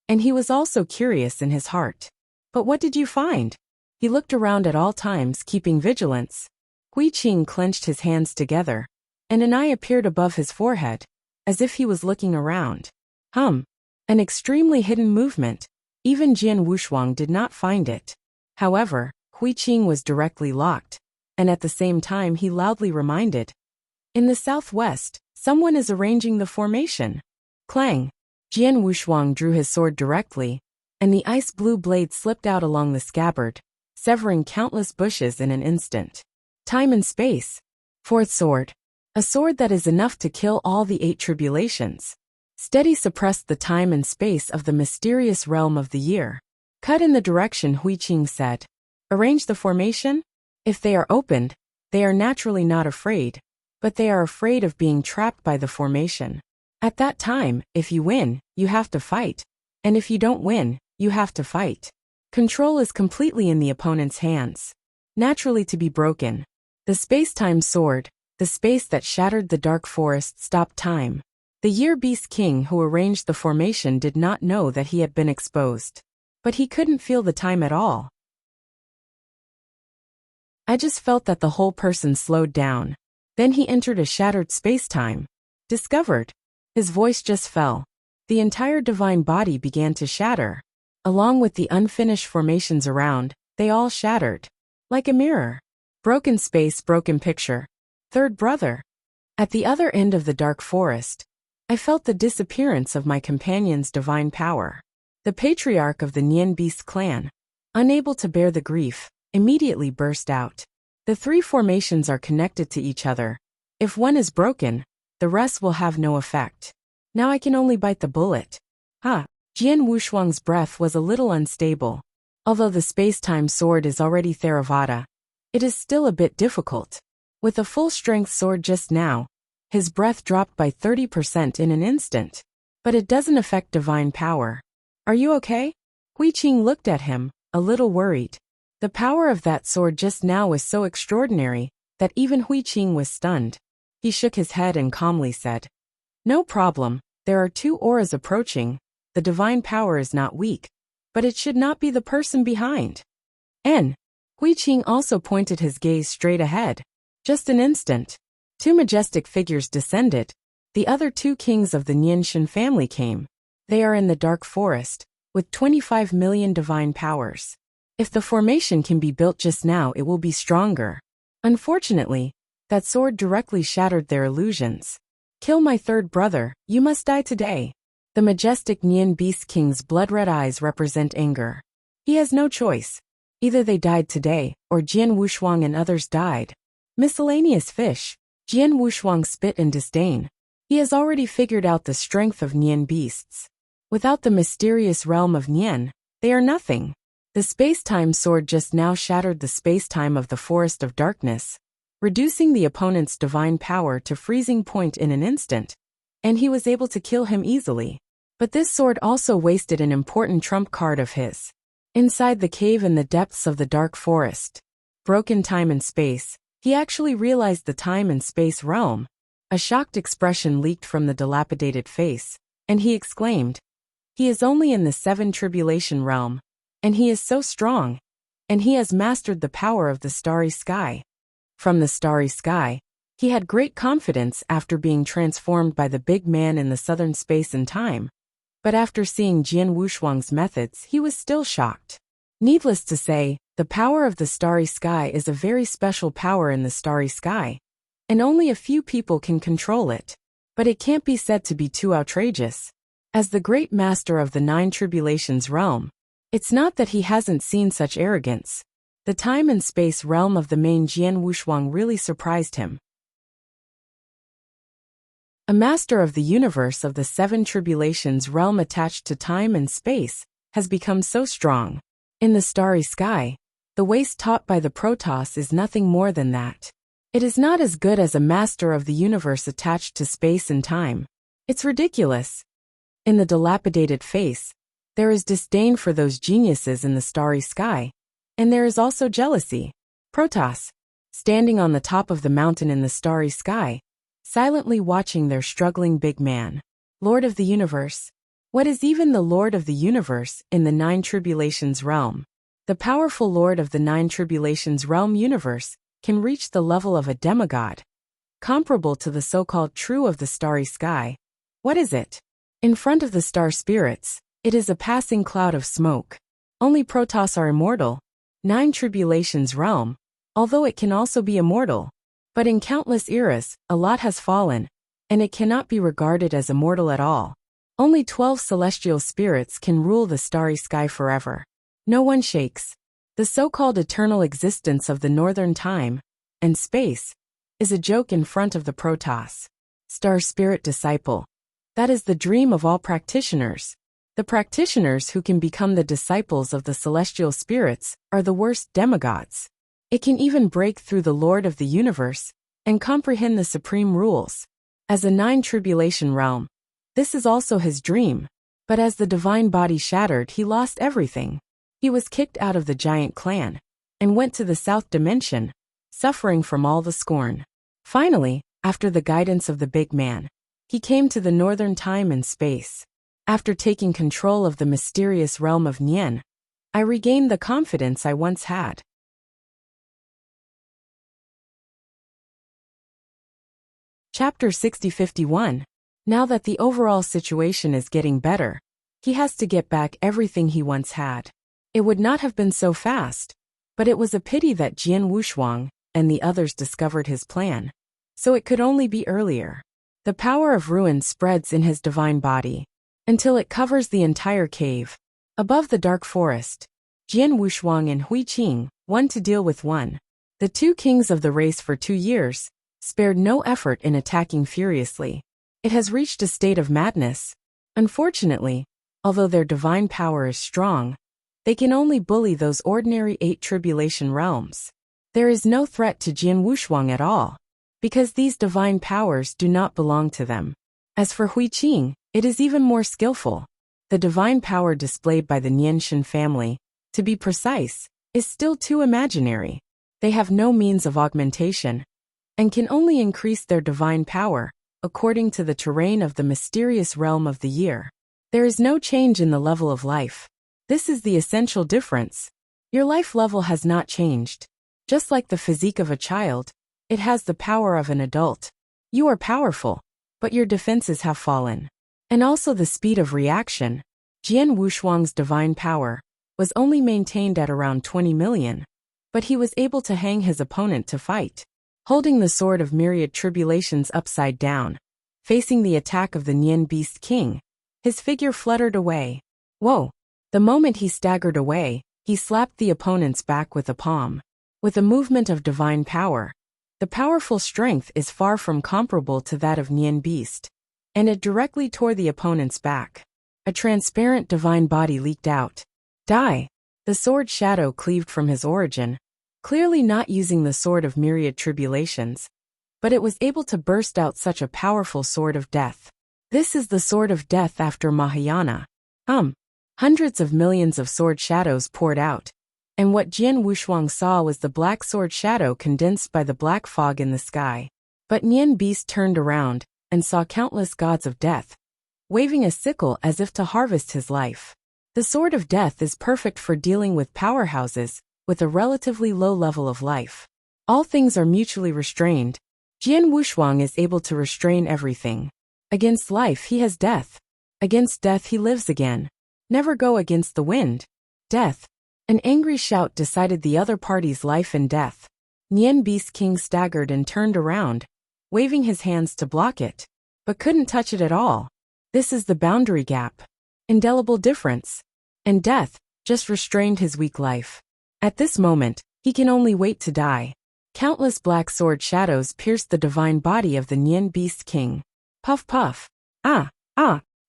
and he was also curious in his heart. But what did you find? He looked around at all times, keeping vigilance. Hui Qing clenched his hands together, and an eye appeared above his forehead, as if he was looking around. An extremely hidden movement. Even Jian Wushuang did not find it. However, Hui Qing was directly locked, and at the same time he loudly reminded. In the southwest, someone is arranging the formation. Clang! Jian Wushuang drew his sword directly, and the ice blue blade slipped out along the scabbard, severing countless bushes in an instant. Time and space. 4th sword. A sword that is enough to kill all the 8 tribulations. Steady suppressed the time and space of the mysterious realm of the year. Cut in the direction Hui Qing said. Arrange the formation? If they are opened, they are naturally not afraid, but they are afraid of being trapped by the formation. At that time, if you win, you have to fight. And if you don't win, you have to fight. Control is completely in the opponent's hands. Naturally to be broken. The space-time sword, the space that shattered the dark forest, stopped time. The Year Beast King who arranged the formation did not know that he had been exposed. But he couldn't feel the time at all. I just felt that the whole person slowed down. Then he entered a shattered space-time. Discovered. His voice just fell. The entire divine body began to shatter. Along with the unfinished formations around, they all shattered. Like a mirror. Broken space, broken picture. Third brother. At the other end of the dark forest, I felt the disappearance of my companion's divine power. The patriarch of the Nian Beast clan, unable to bear the grief, immediately burst out. The three formations are connected to each other. If one is broken, the rest will have no effect. Now I can only bite the bullet. Jian Wushuang's breath was a little unstable. Although the space-time sword is already Theravada, it is still a bit difficult. With a full-strength sword just now, his breath dropped by 30% in an instant. But it doesn't affect divine power. Are you okay? Hui Qing looked at him, a little worried. The power of that sword just now was so extraordinary that even Hui Qing was stunned. He shook his head and calmly said, "No problem, there are two auras approaching. The divine power is not weak, but it should not be the person behind." Hui Qing also pointed his gaze straight ahead. Just an instant. Two majestic figures descended. The other two kings of the Nianshan family came. They are in the dark forest, with 25 million divine powers. If the formation can be built just now, it will be stronger. Unfortunately, that sword directly shattered their illusions. "Kill my third brother, you must die today." The majestic Nian Beast King's blood-red eyes represent anger. He has no choice. Either they died today, or Jian Wushuang and others died. Miscellaneous fish. Jian Wushuang spit in disdain. He has already figured out the strength of Nian beasts. Without the mysterious realm of Nian, they are nothing. The space-time sword just now shattered the space-time of the Forest of Darkness, reducing the opponent's divine power to freezing point in an instant, and he was able to kill him easily. But this sword also wasted an important trump card of his. Inside the cave in the depths of the dark forest, broken time and space, he actually realized the time and space realm. A shocked expression leaked from the dilapidated face, and he exclaimed, "He is only in the 7 tribulation realm, and he is so strong, and he has mastered the power of the starry sky." From the starry sky, he had great confidence after being transformed by the big man in the southern space and time. But after seeing Jian Wushuang's methods, he was still shocked. Needless to say, the power of the starry sky is a very special power in the starry sky, and only a few people can control it. But it can't be said to be too outrageous. As the great master of the 9 tribulations realm, it's not that he hasn't seen such arrogance. The time and space realm of the main Jian Wushuang really surprised him. A master of the universe of the 7 tribulations realm attached to time and space has become so strong. In the starry sky, the waste taught by the Protoss is nothing more than that. It is not as good as a master of the universe attached to space and time. It's ridiculous. In the dilapidated face, there is disdain for those geniuses in the starry sky, and there is also jealousy. Protoss, standing on the top of the mountain in the starry sky, silently watching their struggling big man. Lord of the universe. What is even the Lord of the universe in the 9 tribulations realm? The powerful Lord of the 9 tribulations realm universe can reach the level of a demigod, comparable to the so-called true of the starry sky. What is it? In front of the star spirits, it is a passing cloud of smoke. Only Protoss are immortal. 9 tribulations realm, although it can also be immortal. But in countless eras, a lot has fallen, and it cannot be regarded as immortal at all. Only 12 celestial spirits can rule the starry sky forever. No one shakes. The so-called eternal existence of the northern time and space is a joke in front of the Protoss. Star spirit disciple. That is the dream of all practitioners. The practitioners who can become the disciples of the celestial spirits are the worst demigods. It can even break through the Lord of the universe and comprehend the supreme rules. As a nine-tribulation realm, this is also his dream. But as the divine body shattered, he lost everything. He was kicked out of the giant clan and went to the south dimension, suffering from all the scorn. Finally, after the guidance of the big man, he came to the northern time and space. After taking control of the mysterious realm of Nian, I regained the confidence I once had. Chapter 60-51. Now that the overall situation is getting better, he has to get back everything he once had. It would not have been so fast, but it was a pity that Jian Wushuang and the others discovered his plan, so it could only be earlier. The power of ruin spreads in his divine body until it covers the entire cave. Above the dark forest, Jian Wushuang and Hui Qing, one to deal with one. The two kings of the race for 2 years, spared no effort in attacking furiously. It has reached a state of madness. Unfortunately, although their divine power is strong, they can only bully those ordinary 8 tribulation realms. There is no threat to Jian Wushuang at all, because these divine powers do not belong to them. As for Hui Qing, it is even more skillful. The divine power displayed by the Nianshan family, to be precise, is still too imaginary. They have no means of augmentation, and can only increase their divine power according to the terrain of the mysterious realm of the year. There is no change in the level of life. This is the essential difference. Your life level has not changed. Just like the physique of a child, it has the power of an adult. You are powerful, but your defenses have fallen. And also the speed of reaction. Jian Wushuang's divine power was only maintained at around 20 million, but he was able to hang his opponent to fight. Holding the sword of myriad tribulations upside down, facing the attack of the Nian Beast King, his figure fluttered away. Whoa! The moment he staggered away, he slapped the opponent's back with a palm. With a movement of divine power, the powerful strength is far from comparable to that of Nian Beast, and it directly tore the opponent's back. A transparent divine body leaked out. Die! The sword shadow cleaved from his origin, clearly not using the sword of myriad tribulations, but it was able to burst out such a powerful sword of death. This is the sword of death after Mahayana. Hundreds of millions of sword shadows poured out, and what Jian Wushuang saw was the black sword shadow condensed by the black fog in the sky. But Nian Beast turned around and saw countless gods of death, waving a sickle as if to harvest his life. The sword of death is perfect for dealing with powerhouses with a relatively low level of life. All things are mutually restrained. Jian Wushuang is able to restrain everything. Against life he has death. Against death he lives again. Never go against the wind. Death. An angry shout decided the other party's life and death. Nian Beast King staggered and turned around, waving his hands to block it, but couldn't touch it at all. This is the boundary gap. Indelible difference. And death just restrained his weak life. At this moment, he can only wait to die. Countless black sword shadows pierced the divine body of the Nian Beast King. Puff puff.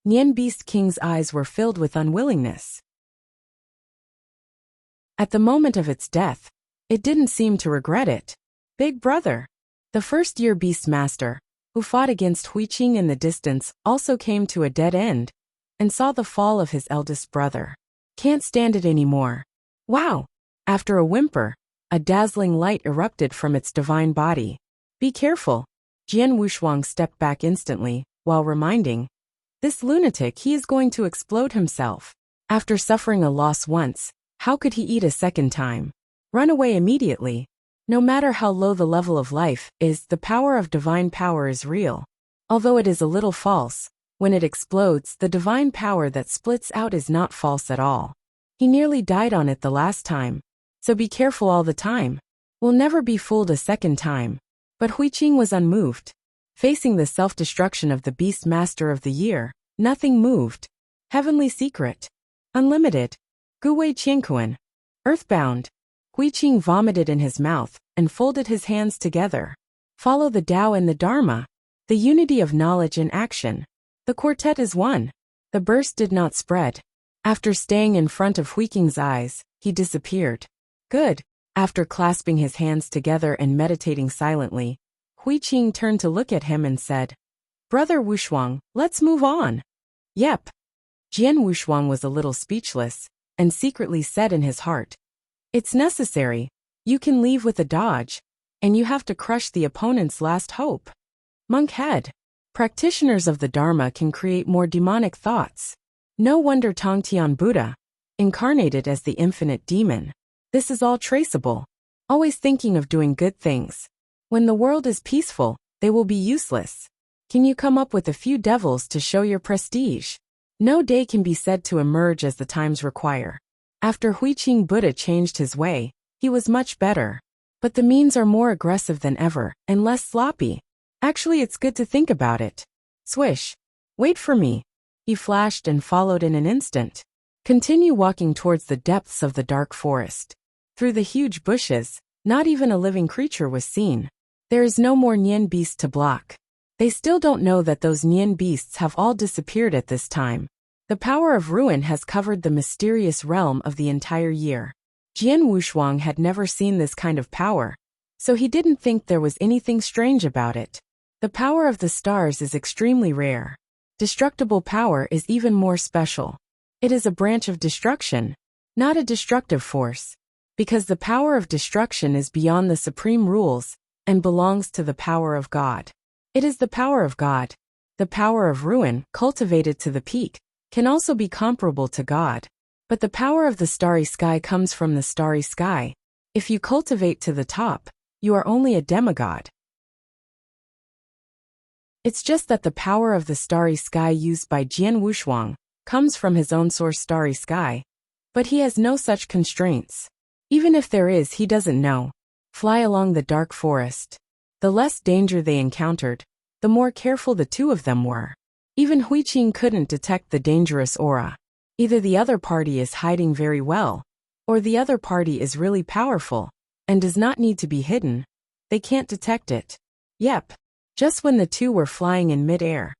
Nian Beast King's eyes were filled with unwillingness. At the moment of its death, it didn't seem to regret it. Big brother. The first-year Beastmaster, who fought against Hui Qing in the distance, also came to a dead end, and saw the fall of his eldest brother. Can't stand it anymore. Wow! After a whimper, a dazzling light erupted from its divine body. Be careful. Jian Wushuang stepped back instantly, while reminding, this lunatic, he is going to explode himself. After suffering a loss once, how could he eat a second time? Run away immediately. No matter how low the level of life is, the power of divine power is real. Although it is a little false, when it explodes, the divine power that splits out is not false at all. He nearly died on it the last time, so be careful all the time. We'll never be fooled a second time. But Hui Qing was unmoved. Facing the self-destruction of the Beast Master of the Year, nothing moved. Heavenly Secret. Unlimited. Guwei Qiankuan. Earthbound. Hui Qing vomited in his mouth and folded his hands together. Follow the Tao and the Dharma. The unity of knowledge and action. The quartet is one. The burst did not spread. After staying in front of Hui Qing's eyes, he disappeared. Good. After clasping his hands together and meditating silently, Huiqing turned to look at him and said, "Brother Wushuang, let's move on." "Yep." Jian Wushuang was a little speechless, and secretly said in his heart, "It's necessary. You can leave with a dodge, and you have to crush the opponent's last hope." Monk head. Practitioners of the Dharma can create more demonic thoughts. No wonder Tongtian Buddha, incarnated as the infinite demon. This is all traceable. Always thinking of doing good things. When the world is peaceful, they will be useless. Can you come up with a few devils to show your prestige? No day can be said to emerge as the times require. After Huiqing Buddha changed his way, he was much better. But the means are more aggressive than ever, and less sloppy. Actually, it's good to think about it. Swish. Wait for me. He flashed and followed in an instant. Continue walking towards the depths of the dark forest. Through the huge bushes, not even a living creature was seen. There is no more Nian beast to block. They still don't know that those Nian beasts have all disappeared at this time. The power of ruin has covered the mysterious realm of the entire year. Jian Wushuang had never seen this kind of power, so he didn't think there was anything strange about it. The power of the stars is extremely rare. Destructible power is even more special. It is a branch of destruction, not a destructive force, because the power of destruction is beyond the supreme rules and belongs to the power of God. It is the power of God. The power of ruin, cultivated to the peak, can also be comparable to God. But the power of the starry sky comes from the starry sky. If you cultivate to the top, you are only a demigod. It's just that the power of the starry sky used by Jian Wushuang comes from his own source starry sky. But he has no such constraints. Even if there is, he doesn't know. Fly along the dark forest. The less danger they encountered, the more careful the two of them were. Even Huiqing couldn't detect the dangerous aura. Either the other party is hiding very well, or the other party is really powerful, and does not need to be hidden. They can't detect it. Yep. Just when the two were flying in mid-air,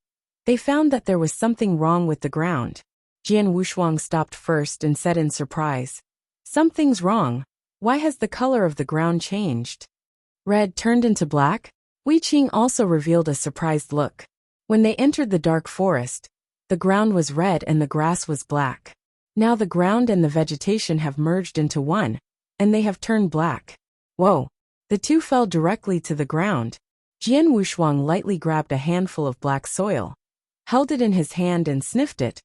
they found that there was something wrong with the ground. Jian Wushuang stopped first and said in surprise, "Something's wrong. Why has the color of the ground changed? Red turned into black?" Huiqing also revealed a surprised look. When they entered the dark forest, the ground was red and the grass was black. Now the ground and the vegetation have merged into one, and they have turned black. Whoa! The two fell directly to the ground. Jian Wushuang lightly grabbed a handful of black soil, held it in his hand and sniffed it.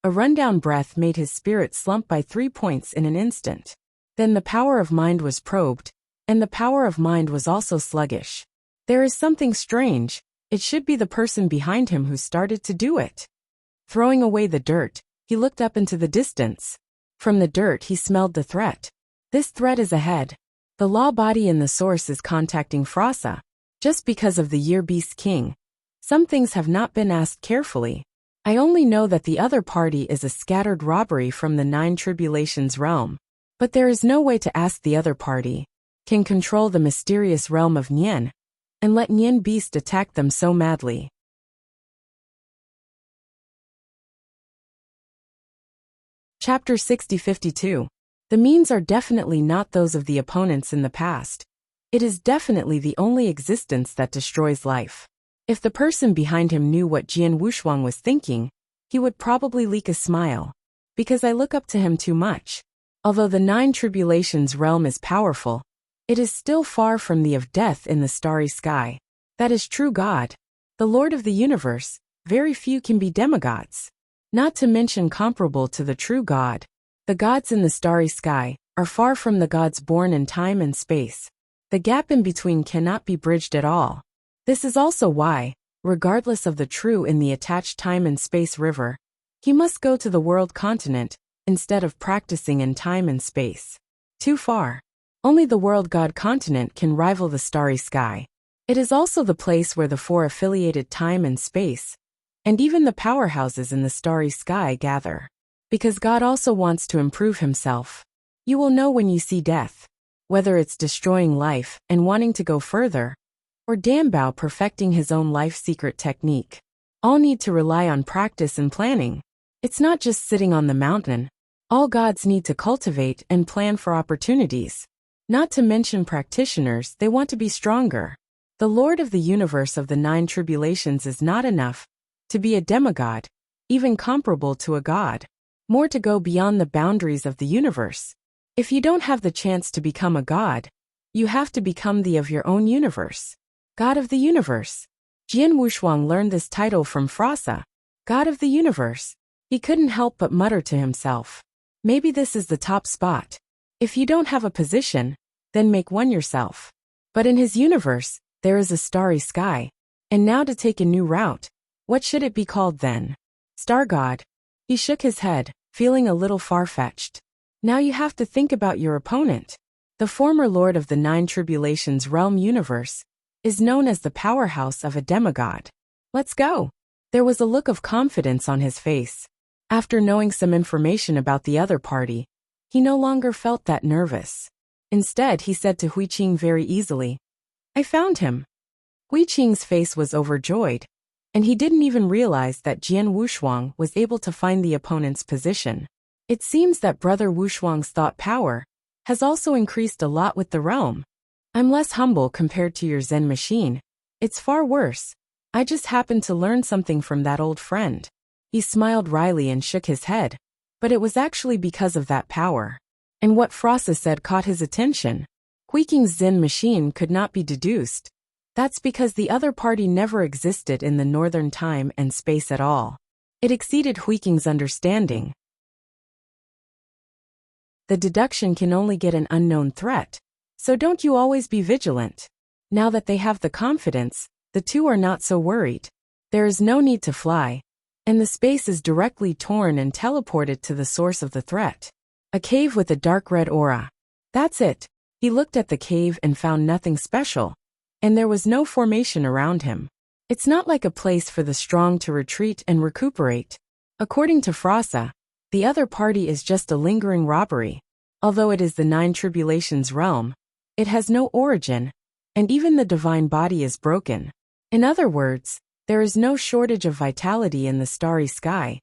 A rundown breath made his spirit slump by 3 points in an instant. Then the power of mind was probed, and the power of mind was also sluggish. There is something strange. It should be the person behind him who started to do it. Throwing away the dirt, he looked up into the distance. From the dirt he smelled the threat. This threat is ahead. The law body in the source is contacting Frasa. Just because of the Year Beast King, some things have not been asked carefully. I only know that the other party is a scattered robbery from the 9 Tribulations realm. But there is no way to ask the other party. Can control the mysterious realm of Nian, and let Nian Beast attack them so madly. Chapter 60-52. The means are definitely not those of the opponents in the past. It is definitely the only existence that destroys life. If the person behind him knew what Jian Wushuang was thinking, he would probably leak a smile. Because I look up to him too much. Although the 9 Tribulations realm is powerful, it is still far from the of death in the starry sky. That is true God. The Lord of the universe, very few can be demigods. Not to mention comparable to the true God. The gods in the starry sky are far from the gods born in time and space. The gap in between cannot be bridged at all. This is also why, regardless of the true in the attached time and space river, he must go to the world continent, instead of practicing in time and space. Too far. Only the world god continent can rival the starry sky. It is also the place where the 4 affiliated time and space, and even the powerhouses in the starry sky gather. Because God also wants to improve himself. You will know when you see death. Whether it's destroying life and wanting to go further, or Dambao perfecting his own life secret technique. All need to rely on practice and planning. It's not just sitting on the mountain. All gods need to cultivate and plan for opportunities. Not to mention practitioners, they want to be stronger. The Lord of the universe of the nine tribulations is not enough to be a demigod, even comparable to a god. More to go beyond the boundaries of the universe. If you don't have the chance to become a god, you have to become the of your own universe. God of the universe. Jian Wushuang learned this title from Frasa, God of the universe. He couldn't help but mutter to himself. Maybe this is the top spot. If you don't have a position, then make one yourself. But in his universe, there is a starry sky. And now to take a new route. What should it be called then? Star God. He shook his head, feeling a little far-fetched. Now you have to think about your opponent. The former lord of the nine tribulations realm universe is known as the powerhouse of a demigod. Let's go. There was a look of confidence on his face. After knowing some information about the other party, he no longer felt that nervous. Instead, he said to Hui Qing very easily, I found him. Hui Qing's face was overjoyed, and he didn't even realize that Jian Wushuang was able to find the opponent's position. It seems that Brother Wushuang's thought power has also increased a lot with the realm. I'm less humble compared to your Zen machine. It's far worse. I just happened to learn something from that old friend. He smiled wryly and shook his head, but it was actually because of that power. And what Frasa said caught his attention. Hui Qing's Zen machine could not be deduced. That's because the other party never existed in the northern time and space at all. It exceeded Hui Qing's understanding. The deduction can only get an unknown threat, so don't you always be vigilant. Now that they have the confidence, the two are not so worried. There is no need to fly, and the space is directly torn and teleported to the source of the threat. A cave with a dark red aura. That's it. He looked at the cave and found nothing special, and there was no formation around him. It's not like a place for the strong to retreat and recuperate. According to Frasa, the other party is just a lingering robbery. Although it is the nine tribulations realm, it has no origin, and even the divine body is broken. In other words, there is no shortage of vitality in the starry sky,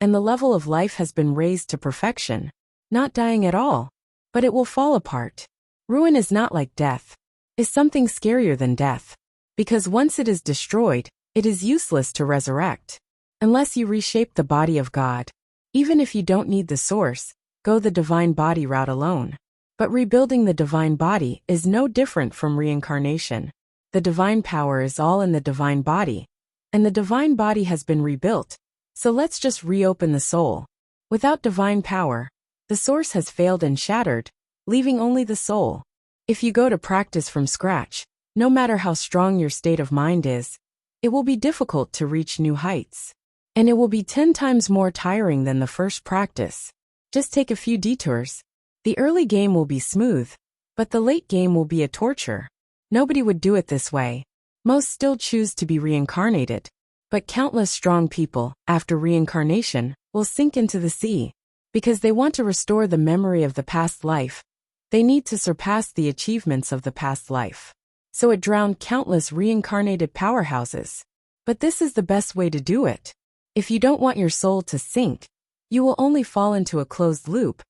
and the level of life has been raised to perfection, not dying at all, but it will fall apart. Ruin is not like death. Is something scarier than death, because once it is destroyed, it is useless to resurrect. Unless you reshape the body of God. Even if you don't need the source, go the divine body route alone. But rebuilding the divine body is no different from reincarnation. The divine power is all in the divine body, and the divine body has been rebuilt, so let's just reopen the soul. Without divine power, the source has failed and shattered, leaving only the soul. If you go to practice from scratch, no matter how strong your state of mind is, it will be difficult to reach new heights. And it will be 10 times more tiring than the first practice. Just take a few detours. The early game will be smooth, but the late game will be a torture. Nobody would do it this way. Most still choose to be reincarnated. But countless strong people, after reincarnation, will sink into the sea. Because they want to restore the memory of the past life. They need to surpass the achievements of the past life. So it drowned countless reincarnated powerhouses. But this is the best way to do it. If you don't want your soul to sink, you will only fall into a closed loop.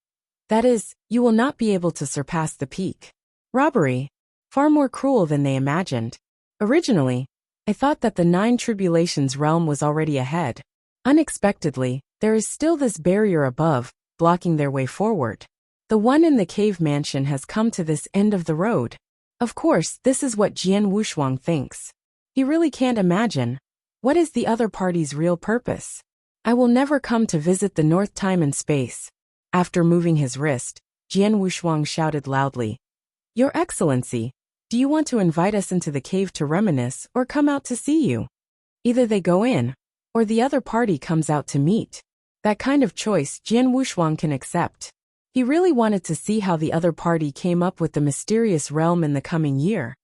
That is, you will not be able to surpass the peak. Robbery. Far more cruel than they imagined. Originally, I thought that the nine tribulations realm was already ahead. Unexpectedly, there is still this barrier above, blocking their way forward. The one in the cave mansion has come to this end of the road. Of course, this is what Jian Wushuang thinks. He really can't imagine. What is the other party's real purpose? I will never come to visit the North Time and Space. After moving his wrist, Jian Wushuang shouted loudly. Your Excellency, do you want to invite us into the cave to reminisce or come out to see you? Either they go in, or the other party comes out to meet. That kind of choice Jian Wushuang can accept. He really wanted to see how the other party came up with the mysterious realm in the coming year,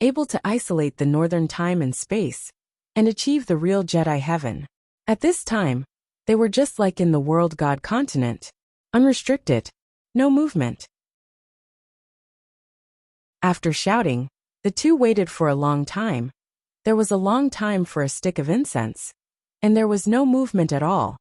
able to isolate the northern time and space, and achieve the real Jedi heaven. At this time, they were just like in the world god continent. Unrestricted. No movement. After shouting, the two waited for a long time. There was a long time for a stick of incense, and there was no movement at all,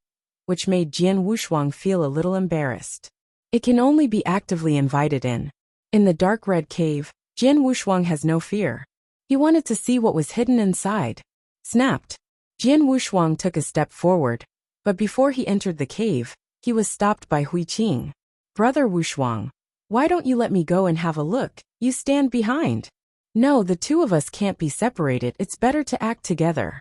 which made Jian Wushuang feel a little embarrassed. It can only be actively invited in. In the dark red cave, Jian Wushuang has no fear. He wanted to see what was hidden inside. Snapped. Jian Wushuang took a step forward, but before he entered the cave, he was stopped by Hui Qing. Brother Wushuang, why don't you let me go and have a look? You stand behind. No, the two of us can't be separated. It's better to act together.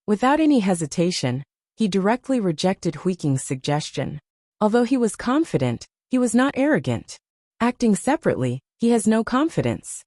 Without any hesitation, he directly rejected Hui Qing's suggestion. Although he was confident, he was not arrogant. Acting separately, he has no confidence.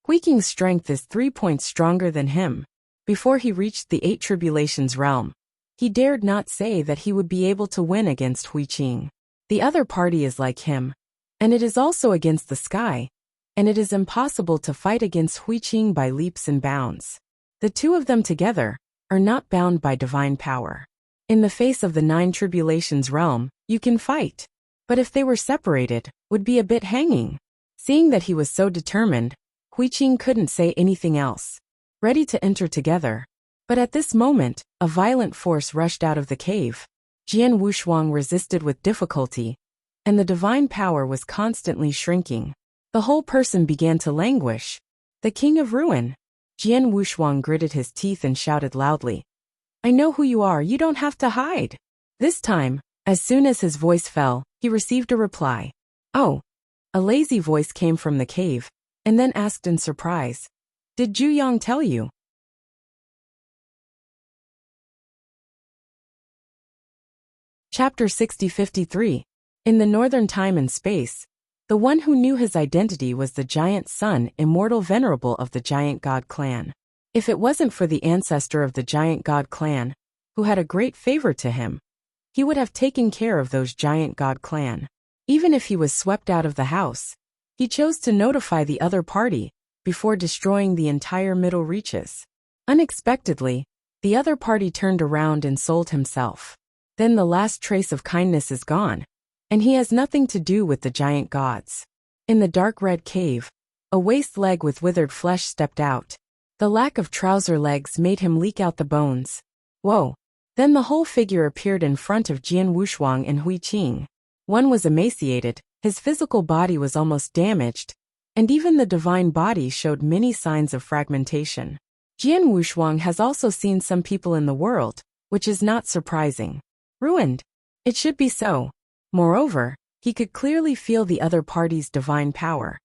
Hui Qing's strength is 3 points stronger than him. Before he reached the 8 Tribulations realm, he dared not say that he would be able to win against Hui Qing. The other party is like him, and it is also against the sky, and it is impossible to fight against Hui Qing by leaps and bounds. The two of them together are not bound by divine power. In the face of the 9 Tribulations realm, you can fight. But if they were separated, would be a bit hanging. Seeing that he was so determined, Hui Qing couldn't say anything else. Ready to enter together. But at this moment, a violent force rushed out of the cave. Jian Wushuang resisted with difficulty, and the divine power was constantly shrinking. The whole person began to languish. The King of Ruin. Jian Wushuang gritted his teeth and shouted loudly. I know who you are, you don't have to hide. This time, as soon as his voice fell, he received a reply. Oh. A lazy voice came from the cave, and then asked in surprise. Did Zhu Yang tell you? Chapter 60-53. In the northern time and space, the one who knew his identity was the giant son, immortal venerable of the giant god clan. If it wasn't for the ancestor of the giant god clan, who had a great favor to him, he would have taken care of those giant god clan. Even if he was swept out of the house, he chose to notify the other party before destroying the entire Middle Reaches. Unexpectedly, the other party turned around and sold himself. Then the last trace of kindness is gone, and he has nothing to do with the giant gods. In the dark red cave, a waist leg with withered flesh stepped out. The lack of trouser legs made him leak out the bones. Whoa! Then the whole figure appeared in front of Jian Wushuang and Hui Qing. One was emaciated, his physical body was almost damaged, and even the divine body showed many signs of fragmentation. Jian Wushuang has also seen some people in the world, which is not surprising. Ruined. It should be so. Moreover, he could clearly feel the other party's divine power.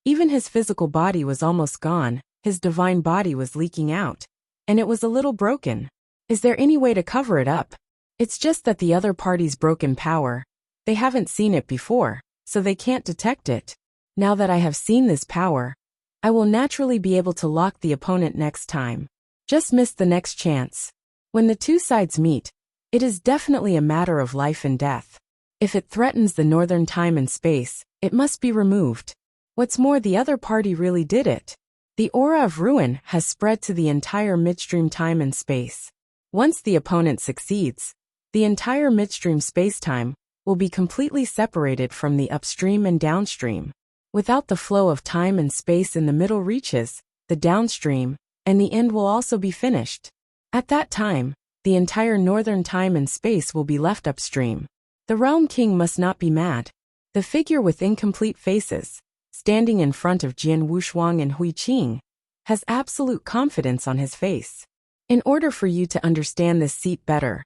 Even his physical body was almost gone, his divine body was leaking out, and it was a little broken. Is there any way to cover it up? It's just that the other party's broken power, they haven't seen it before, so they can't detect it. Now that I have seen this power, I will naturally be able to lock the opponent next time. Just miss the next chance. When the two sides meet, it is definitely a matter of life and death. If it threatens the northern time and space, it must be removed. What's more, the other party really did it. The aura of ruin has spread to the entire midstream time and space. Once the opponent succeeds, the entire midstream space-time will be completely separated from the upstream and downstream. Without the flow of time and space in the middle reaches, the downstream, and the end will also be finished. At that time, the entire northern time and space will be left upstream. The Realm King must not be mad. The figure with incomplete faces, standing in front of Jian Wushuang and Hui Qing, has absolute confidence on his face. In order for you to understand this seat better,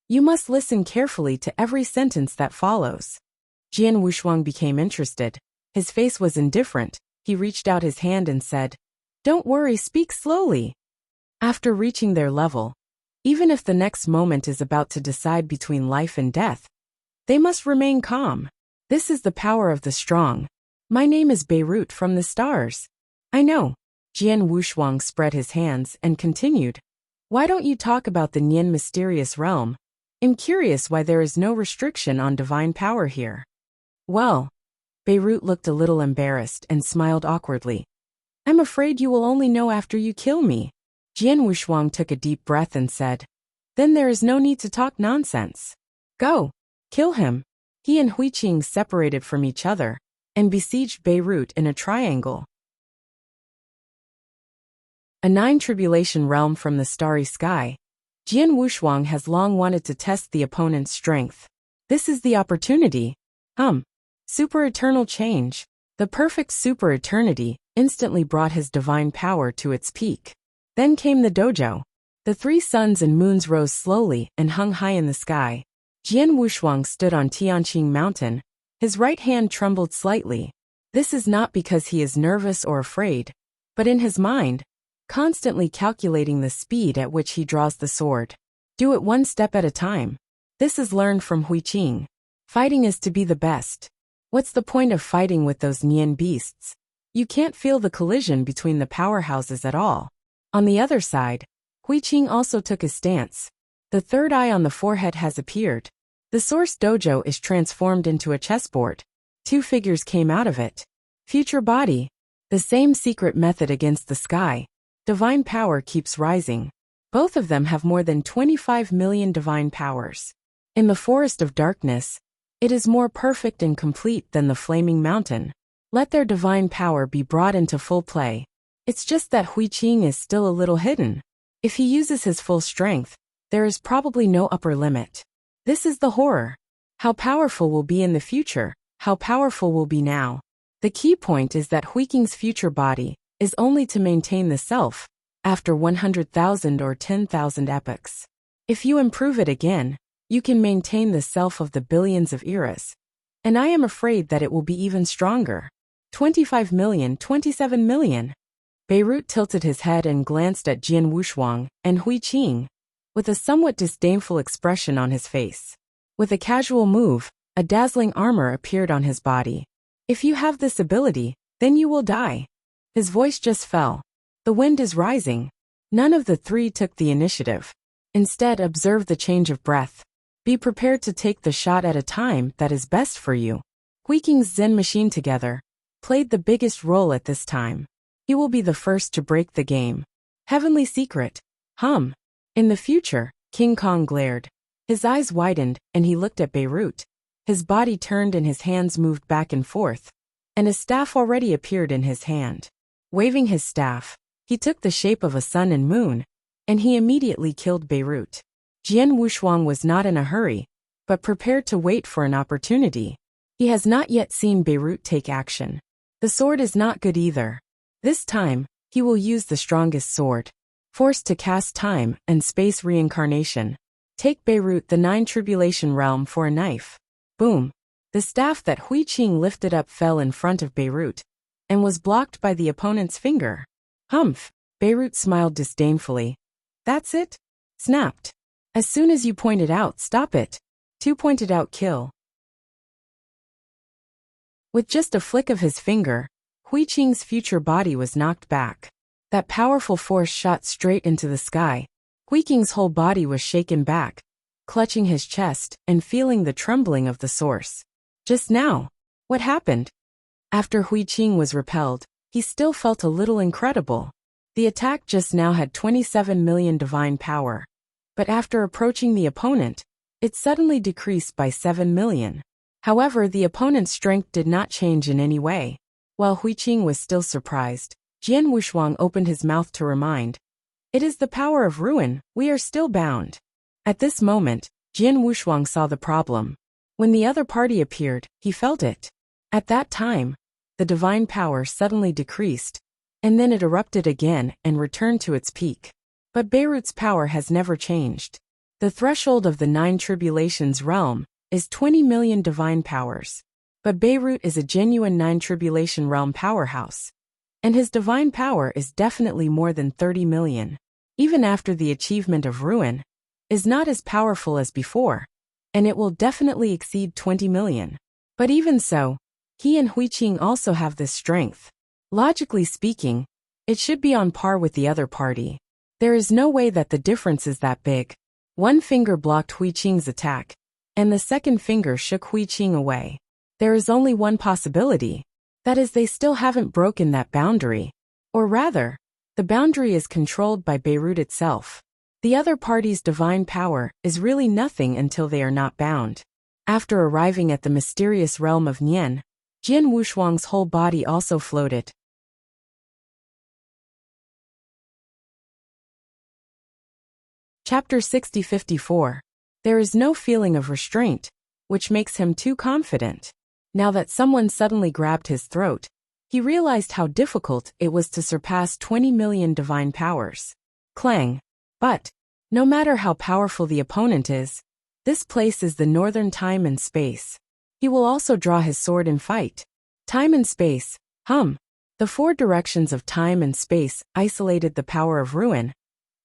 you must listen carefully to every sentence that follows. Jian Wushuang became interested. His face was indifferent. He reached out his hand and said, "Don't worry, speak slowly." After reaching their level, even if the next moment is about to decide between life and death, they must remain calm. This is the power of the strong. My name is Beirut from the stars. I know. Jian Wushuang spread his hands and continued. Why don't you talk about the Nian mysterious realm? I'm curious why there is no restriction on divine power here. Well, Beirut looked a little embarrassed and smiled awkwardly. I'm afraid you will only know after you kill me. Jian Wushuang took a deep breath and said, Then there is no need to talk nonsense. Go. Kill him. He and Hui Qing separated from each other and besieged Beirut in a triangle. A 9 Tribulation realm from the starry sky. Jian Wushuang has long wanted to test the opponent's strength. This is the opportunity. Super eternal change. The perfect super eternity instantly brought his divine power to its peak. Then came the dojo. The three suns and moons rose slowly and hung high in the sky. Jian Wushuang stood on Tianqing Mountain. His right hand trembled slightly. This is not because he is nervous or afraid, but in his mind, constantly calculating the speed at which he draws the sword. Do it one step at a time. This is learned from Huiqing. Fighting is to be the best. What's the point of fighting with those Nian beasts? You can't feel the collision between the powerhouses at all. On the other side, Huiqing also took his stance. The third eye on the forehead has appeared. The Source Dojo is transformed into a chessboard. Two figures came out of it. Future body. The same secret method against the sky. Divine power keeps rising. Both of them have more than 25 million divine powers. In the forest of darkness, it is more perfect and complete than the flaming mountain. Let their divine power be brought into full play. It's just that Huiqing is still a little hidden. If he uses his full strength, there is probably no upper limit. This is the horror. How powerful will be in the future, how powerful will be now. The key point is that Huiqing's future body is only to maintain the self after 100,000 or 10,000 epochs. If you improve it again, you can maintain the self of the billions of eras. And I am afraid that it will be even stronger. 25 million, 27 million. Beirut tilted his head and glanced at Jian Wushuang and Huiqing, with a somewhat disdainful expression on his face. With a casual move, a dazzling armor appeared on his body. If you have this ability, then you will die. His voice just fell. The wind is rising. None of the three took the initiative. Instead, observe the change of breath. Be prepared to take the shot at a time that is best for you. Huiqing's Zen machine together played the biggest role at this time. He will be the first to break the game. Heavenly secret. Hum. In the future, King Kong glared. His eyes widened, and he looked at Beirut. His body turned and his hands moved back and forth, and a staff already appeared in his hand. Waving his staff, he took the shape of a sun and moon, and he immediately killed Beirut. Jian Wushuang was not in a hurry, but prepared to wait for an opportunity. He has not yet seen Beirut take action. The sword is not good either. This time, he will use the strongest sword. Forced to cast time and space reincarnation. Take Beirut the 9 tribulation realm for a knife. Boom. The staff that Huiqing lifted up fell in front of Beirut, and was blocked by the opponent's finger. Humph. Beirut smiled disdainfully. That's it? Snapped. As soon as you pointed out, stop it. 2 pointed out kill. With just a flick of his finger, Huiqing's future body was knocked back. That powerful force shot straight into the sky. Huiqing's whole body was shaken back, clutching his chest and feeling the trembling of the source. Just now, what happened? After Huiqing was repelled, he still felt a little incredible. The attack just now had 27 million divine power. But after approaching the opponent, it suddenly decreased by 7 million. However, the opponent's strength did not change in any way. While Huiqing was still surprised, Jian Wushuang opened his mouth to remind. It is the power of ruin, we are still bound. At this moment, Jian Wushuang saw the problem. When the other party appeared, he felt it. At that time, the divine power suddenly decreased, and then it erupted again and returned to its peak. But Beirut's power has never changed. The threshold of the 9 tribulations realm is 20 million divine powers. But Beirut is a genuine 9 tribulation realm powerhouse. And his divine power is definitely more than 30 million. Even after the achievement of ruin, is not as powerful as before, and it will definitely exceed 20 million. But even so, he and Huiqing also have this strength. Logically speaking, it should be on par with the other party. There is no way that the difference is that big. One finger blocked Huiqing's attack, and the second finger shook Huiqing away. There is only one possibility. That is, they still haven't broken that boundary. Or rather, the boundary is controlled by Beirut itself. The other party's divine power is really nothing until they are not bound. After arriving at the mysterious realm of Nian, Jian Wushuang's whole body also floated. Chapter 60-54. There is no feeling of restraint, which makes him too confident. Now that someone suddenly grabbed his throat, he realized how difficult it was to surpass 20 million divine powers. Clang. But, no matter how powerful the opponent is, this place is the northern time and space. He will also draw his sword and fight. Time and space. The four directions of time and space isolated the power of ruin,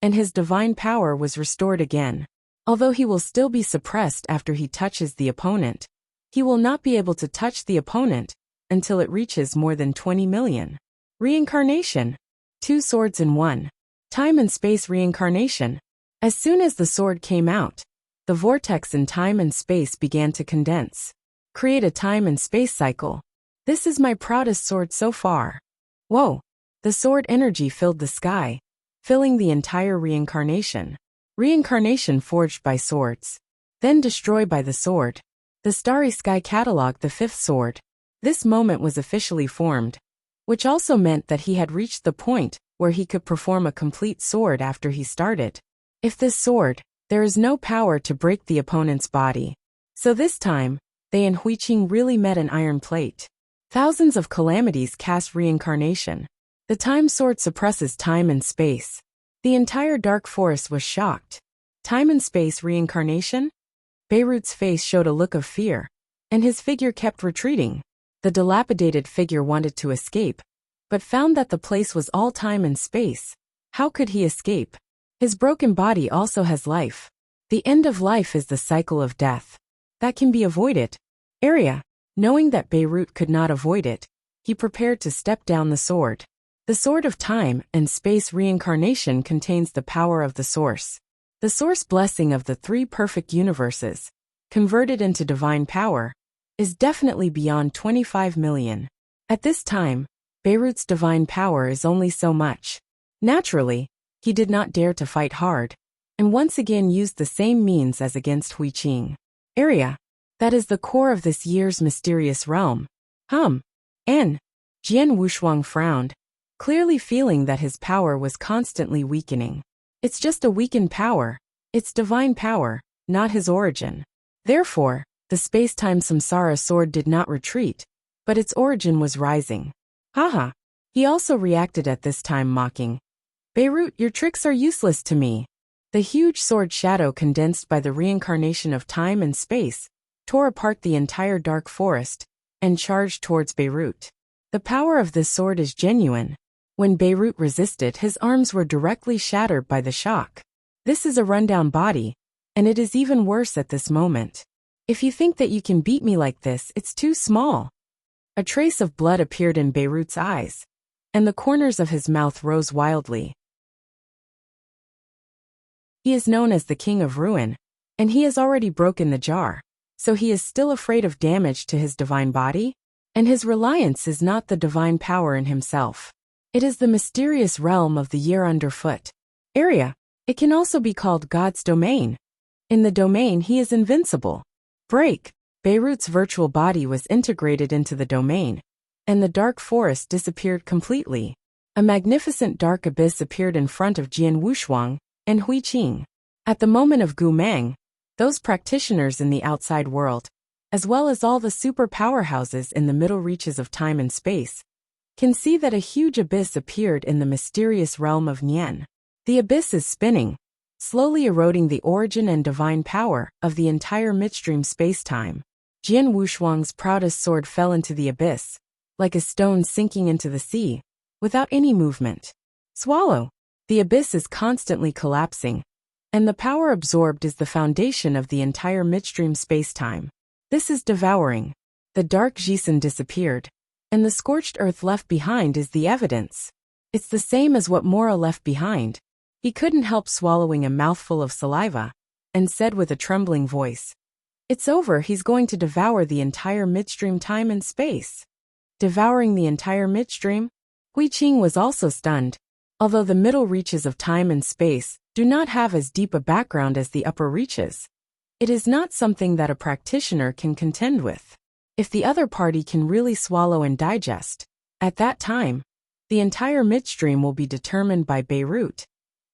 and his divine power was restored again. Although he will still be suppressed after he touches the opponent, he will not be able to touch the opponent until it reaches more than 20 million. Reincarnation. 2 swords in 1. Time and space reincarnation. As soon as the sword came out, the vortex in time and space began to condense. Create a time and space cycle. This is my proudest sword so far. Whoa! The sword energy filled the sky, filling the entire reincarnation. Reincarnation forged by swords. Then destroyed by the sword. The starry sky cataloged the 5th sword. This moment was officially formed, which also meant that he had reached the point where he could perform a complete sword after he started. If this sword, there is no power to break the opponent's body. So this time, they and Huiqing really met an iron plate. Thousands of calamities cast reincarnation. The time sword suppresses time and space. The entire dark forest was shocked. Time and space reincarnation? Beirut's face showed a look of fear, and his figure kept retreating. The dilapidated figure wanted to escape, but found that the place was all time and space. How could he escape? His broken body also has life. The end of life is the cycle of death. That can be avoided. Area. Knowing that Beirut could not avoid it, he prepared to step down the sword. The sword of time and space reincarnation contains the power of the source. The source blessing of the 3 perfect universes, converted into divine power, is definitely beyond 25 million. At this time, Beirut's divine power is only so much. Naturally, he did not dare to fight hard, and once again used the same means as against Huiqing. Area. That is the core of this year's mysterious realm. Jian Wuxia frowned, clearly feeling that his power was constantly weakening. It's just a weakened power. It's divine power, not his origin. Therefore, the space-time samsara sword did not retreat, but its origin was rising. Haha. He also reacted at this time mocking. Beirut, your tricks are useless to me. The huge sword shadow condensed by the reincarnation of time and space tore apart the entire dark forest and charged towards Beirut. The power of this sword is genuine. When Beirut resisted, his arms were directly shattered by the shock. This is a rundown body, and it is even worse at this moment. If you think that you can beat me like this, it's too small. A trace of blood appeared in Beirut's eyes, and the corners of his mouth rose wildly. He is known as the King of Ruin, and he has already broken the jar. So he is still afraid of damage to his divine body? And his reliance is not the divine power in himself. It is the mysterious realm of the year underfoot. Area. It can also be called God's domain. In the domain he is invincible. Break. Beirut's virtual body was integrated into the domain, and the dark forest disappeared completely. A magnificent dark abyss appeared in front of Jian Wuxia and Huiqing. At the moment of Gu Meng, those practitioners in the outside world, as well as all the super powerhouses in the middle reaches of time and space, can see that a huge abyss appeared in the mysterious realm of Nian. The abyss is spinning, slowly eroding the origin and divine power of the entire midstream space-time. Jian Wuxiang's proudest sword fell into the abyss, like a stone sinking into the sea, without any movement. Swallow. The abyss is constantly collapsing, and the power absorbed is the foundation of the entire midstream space-time. This is devouring. The dark Jisen disappeared, and the scorched earth left behind is the evidence. It's the same as what Mora left behind. He couldn't help swallowing a mouthful of saliva, and said with a trembling voice, "It's over, he's going to devour the entire midstream time and space." Devouring the entire midstream? Huiqing was also stunned. Although the middle reaches of time and space do not have as deep a background as the upper reaches, it is not something that a practitioner can contend with. If the other party can really swallow and digest, at that time, the entire midstream will be determined by Beirut,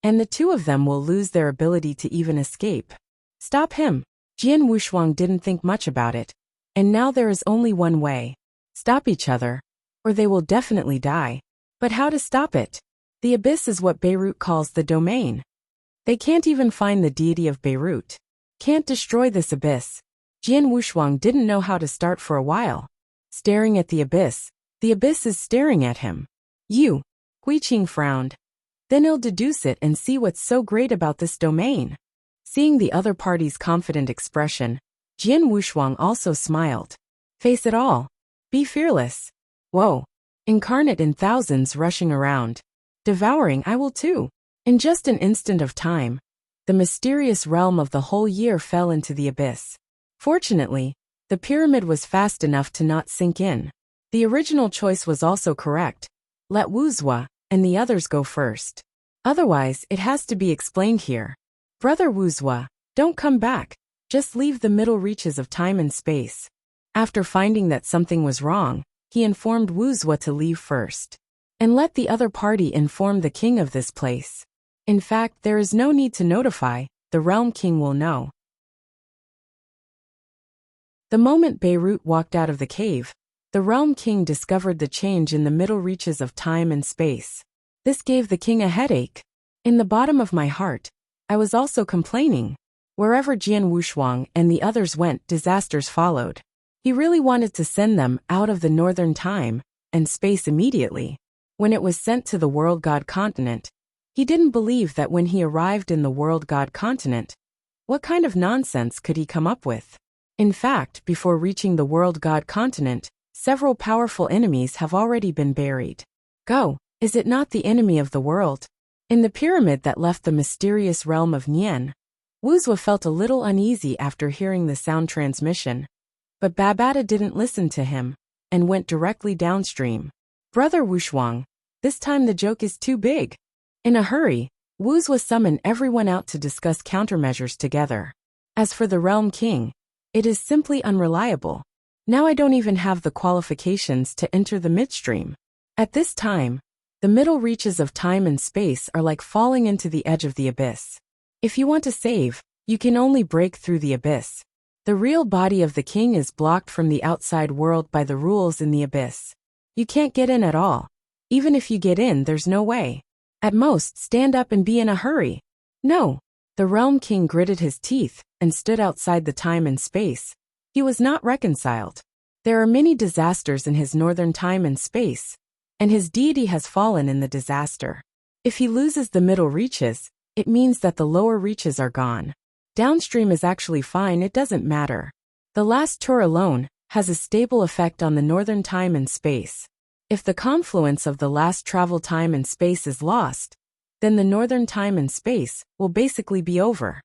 and the two of them will lose their ability to even escape. Stop him. Jian Wuxia didn't think much about it, and now there is only one way. Stop each other, or they will definitely die. But how to stop it? The abyss is what Beirut calls the domain. They can't even find the deity of Beirut. Can't destroy this abyss. Jian Wushuang didn't know how to start for a while. Staring at the abyss is staring at him. You. Huiqing frowned. Then he'll deduce it and see what's so great about this domain. Seeing the other party's confident expression, Jian Wushuang also smiled. Face it all. Be fearless. Whoa. Incarnate in thousands rushing around. Devouring I will too. In just an instant of time, the mysterious realm of the whole year fell into the abyss. Fortunately, the pyramid was fast enough to not sink in. The original choice was also correct. Let Wuxia and the others go first. Otherwise, it has to be explained here. Brother Wuxia, don't come back. Just leave the middle reaches of time and space. After finding that something was wrong, he informed Wuxia to leave first. And let the other party inform the king of this place. In fact, there is no need to notify, the realm king will know. The moment Beirut walked out of the cave, the realm king discovered the change in the middle reaches of time and space. This gave the king a headache. In the bottom of my heart, I was also complaining. Wherever Jian Wushuang and the others went, disasters followed. He really wanted to send them out of the northern time and space immediately. When it was sent to the world god continent, he didn't believe that when he arrived in the world god continent, what kind of nonsense could he come up with? In fact, before reaching the world god continent, several powerful enemies have already been buried. Go, is it not the enemy of the world? In the pyramid that left the mysterious realm of Nian, Wuxia felt a little uneasy after hearing the sound transmission. But Babata didn't listen to him, and went directly downstream. Brother Wushuang, this time the joke is too big. In a hurry, Wuxia summoned everyone out to discuss countermeasures together. As for the realm king, it is simply unreliable. Now I don't even have the qualifications to enter the midstream. At this time, the middle reaches of time and space are like falling into the edge of the abyss. If you want to save, you can only break through the abyss. The real body of the king is blocked from the outside world by the rules in the abyss. You can't get in at all. Even if you get in, there's no way. At most, stand up and be in a hurry. No. The realm king gritted his teeth and stood outside the time and space. He was not reconciled. There are many disasters in his northern time and space, and his deity has fallen in the disaster. If he loses the middle reaches, it means that the lower reaches are gone. Downstream is actually fine, it doesn't matter. The last tour alone has a stable effect on the northern time and space. If the confluence of the last travel time and space is lost, then the northern time and space will basically be over.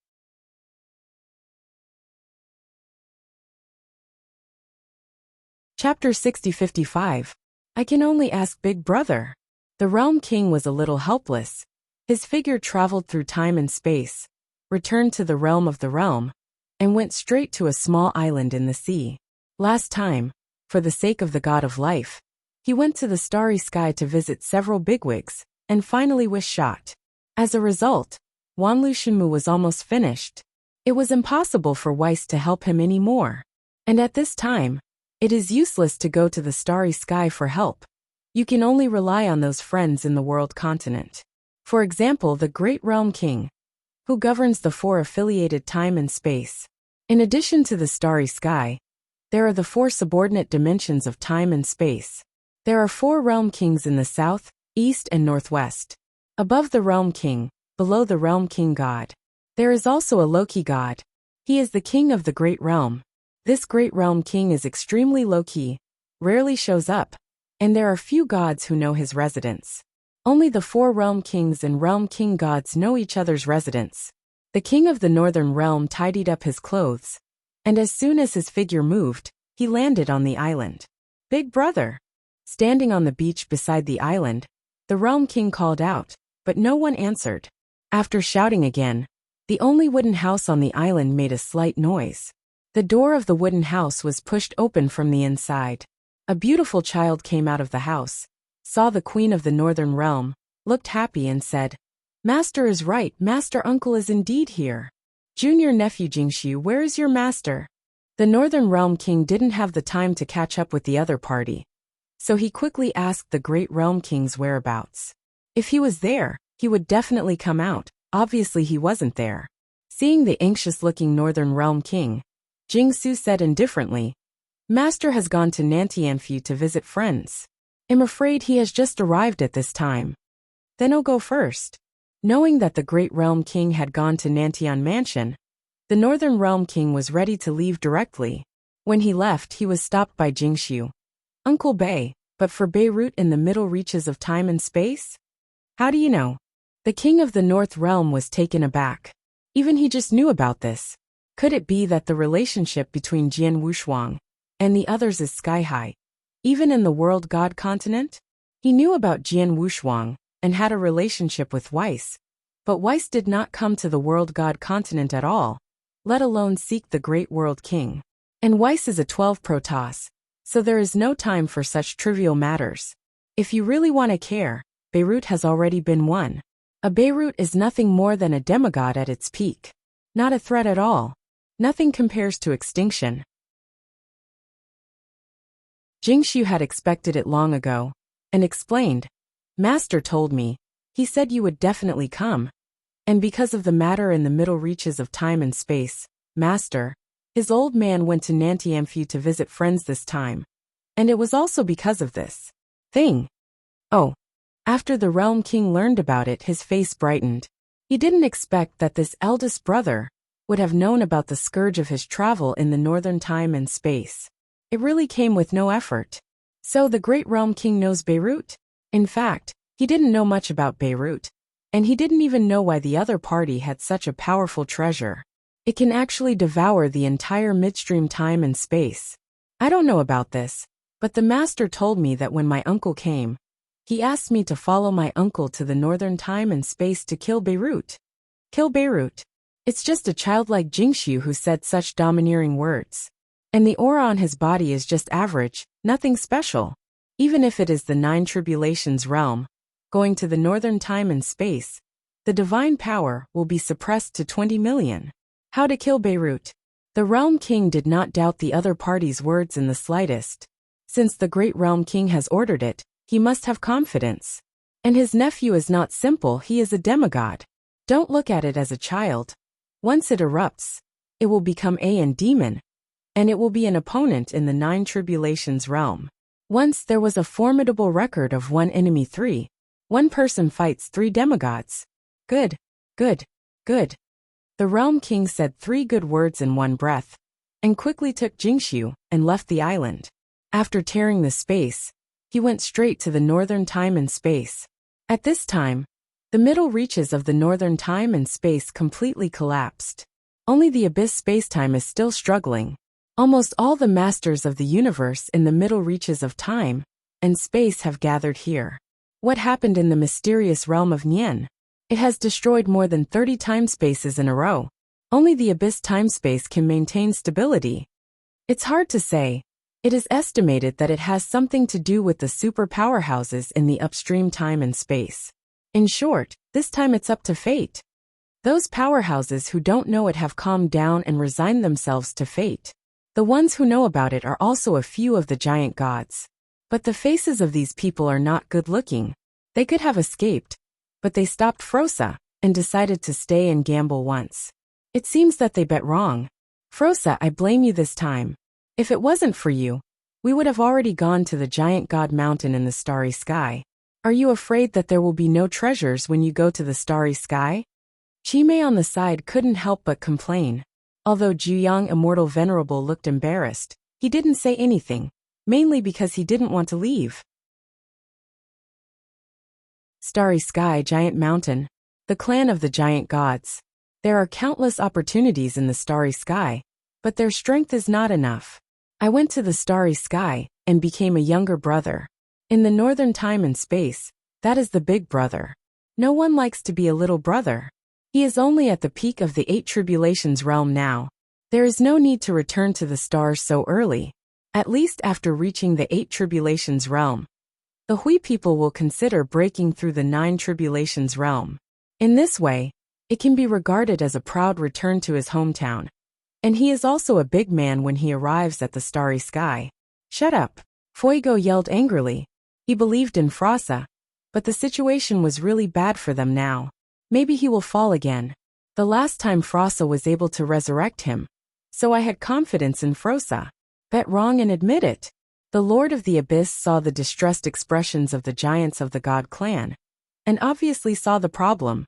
Chapter 60-55. I can only ask Big Brother. The realm king was a little helpless. His figure traveled through time and space, returned to the realm of the realm, and went straight to a small island in the sea. Last time, for the sake of the god of life, he went to the starry sky to visit several bigwigs, and finally was shot. As a result, Wanlu Shenmu was almost finished. It was impossible for Weiss to help him anymore. And at this time, it is useless to go to the starry sky for help. You can only rely on those friends in the world continent. For example, the great realm king, who governs the 4 affiliated time and space. In addition to the starry sky, there are the 4 subordinate dimensions of time and space. There are 4 realm kings in the south, east and northwest. Above the realm king, below the realm king god. There is also a low-key god. He is the king of the great realm. This great realm king is extremely low-key, rarely shows up, and there are few gods who know his residence. Only the 4 realm kings and realm king gods know each other's residence. The king of the northern realm tidied up his clothes, and as soon as his figure moved, he landed on the island. Big Brother. Standing on the beach beside the island, the realm king called out, but no one answered. After shouting again, the only wooden house on the island made a slight noise. The door of the wooden house was pushed open from the inside. A beautiful child came out of the house, saw the queen of the northern realm, looked happy and said, "Master is right, master uncle is indeed here. Junior nephew Jingxi, where is your master?" The northern realm king didn't have the time to catch up with the other party, so he quickly asked the great realm king's whereabouts. If he was there, he would definitely come out. Obviously he wasn't there. Seeing the anxious-looking Northern Realm King, Jingsu said indifferently, Master has gone to Nantianfu to visit friends. I'm afraid he has just arrived at this time. Then I'll go first. Knowing that the Great Realm King had gone to Nantian Mansion, the Northern Realm King was ready to leave directly. When he left, he was stopped by Jingxiu. Uncle Bei, but for Beirut in the middle reaches of time and space? How do you know? The King of the North Realm was taken aback. Even he just knew about this. Could it be that the relationship between Jian Wushuang and the others is sky-high? Even in the world god continent? He knew about Jian Wushuang and had a relationship with Weiss, but Weiss did not come to the world god continent at all, let alone seek the great world king. And Weiss is a 12 Protoss, so there is no time for such trivial matters. If you really want to care, Beirut has already been won. A Beirut is nothing more than a demigod at its peak. Not a threat at all. Nothing compares to extinction. Jingxiu had expected it long ago, and explained, Master told me, he said you would definitely come. And because of the matter in the middle reaches of time and space, Master, his old man went to Nantianfu to visit friends this time. And it was also because of this thing. Oh. After the Realm King learned about it, his face brightened. He didn't expect that this eldest brother would have known about the scourge of his travel in the northern time and space. It really came with no effort. So the Great Realm King knows Beirut? In fact, he didn't know much about Beirut. And he didn't even know why the other party had such a powerful treasure. It can actually devour the entire midstream time and space. I don't know about this, but the master told me that when my uncle came, he asked me to follow my uncle to the northern time and space to kill Beirut. Kill Beirut. It's just a childlike Jingxiu who said such domineering words. And the aura on his body is just average, nothing special. Even if it is the 9 Tribulations realm, going to the northern time and space, the divine power will be suppressed to 20 million. How to kill Beirut? The Realm King did not doubt the other party's words in the slightest. Since the Great Realm King has ordered it, he must have confidence. And his nephew is not simple, he is a demigod. Don't look at it as a child. Once it erupts, it will become an demon. And it will be an opponent in the 9 Tribulations realm. Once there was a formidable record of 1 enemy 3. One person fights 3 demigods. Good, good, good. The Realm King said 3 good words in one breath, and quickly took Jingxiu and left the island. After tearing the space, he went straight to the northern time and space. At this time, the middle reaches of the northern time and space completely collapsed. Only the abyss spacetime is still struggling. Almost all the masters of the universe in the middle reaches of time and space have gathered here. What happened in the mysterious realm of Nian? It has destroyed more than 30 time spaces in a row. Only the abyss time space can maintain stability. It's hard to say. It is estimated that it has something to do with the super powerhouses in the upstream time and space. In short, this time it's up to fate. Those powerhouses who don't know it have calmed down and resigned themselves to fate. The ones who know about it are also a few of the giant gods. But the faces of these people are not good looking. They could have escaped, but they stopped Frosa and decided to stay and gamble once. It seems that they bet wrong. Frosa, I blame you this time. If it wasn't for you, we would have already gone to the giant god mountain in the starry sky. Are you afraid that there will be no treasures when you go to the starry sky? Chimei on the side couldn't help but complain. Although Juyang Immortal Venerable looked embarrassed, he didn't say anything, mainly because he didn't want to leave. Starry Sky, Giant Mountain, the clan of the giant gods. There are countless opportunities in the starry sky, but their strength is not enough. I went to the starry sky and became a younger brother. In the northern time and space, that is the big brother. No one likes to be a little brother. He is only at the peak of the 8 Tribulations realm now. There is no need to return to the stars so early. At least after reaching the 8 Tribulations realm, the Hui people will consider breaking through the 9 Tribulations realm. In this way, it can be regarded as a proud return to his hometown. And he is also a big man when he arrives at the starry sky. Shut up! Fuego yelled angrily. He believed in Frosa. But the situation was really bad for them now. Maybe he will fall again. The last time Frossa was able to resurrect him. So I had confidence in Frossa. Bet wrong and admit it. The Lord of the Abyss saw the distressed expressions of the giants of the God clan, and obviously saw the problem,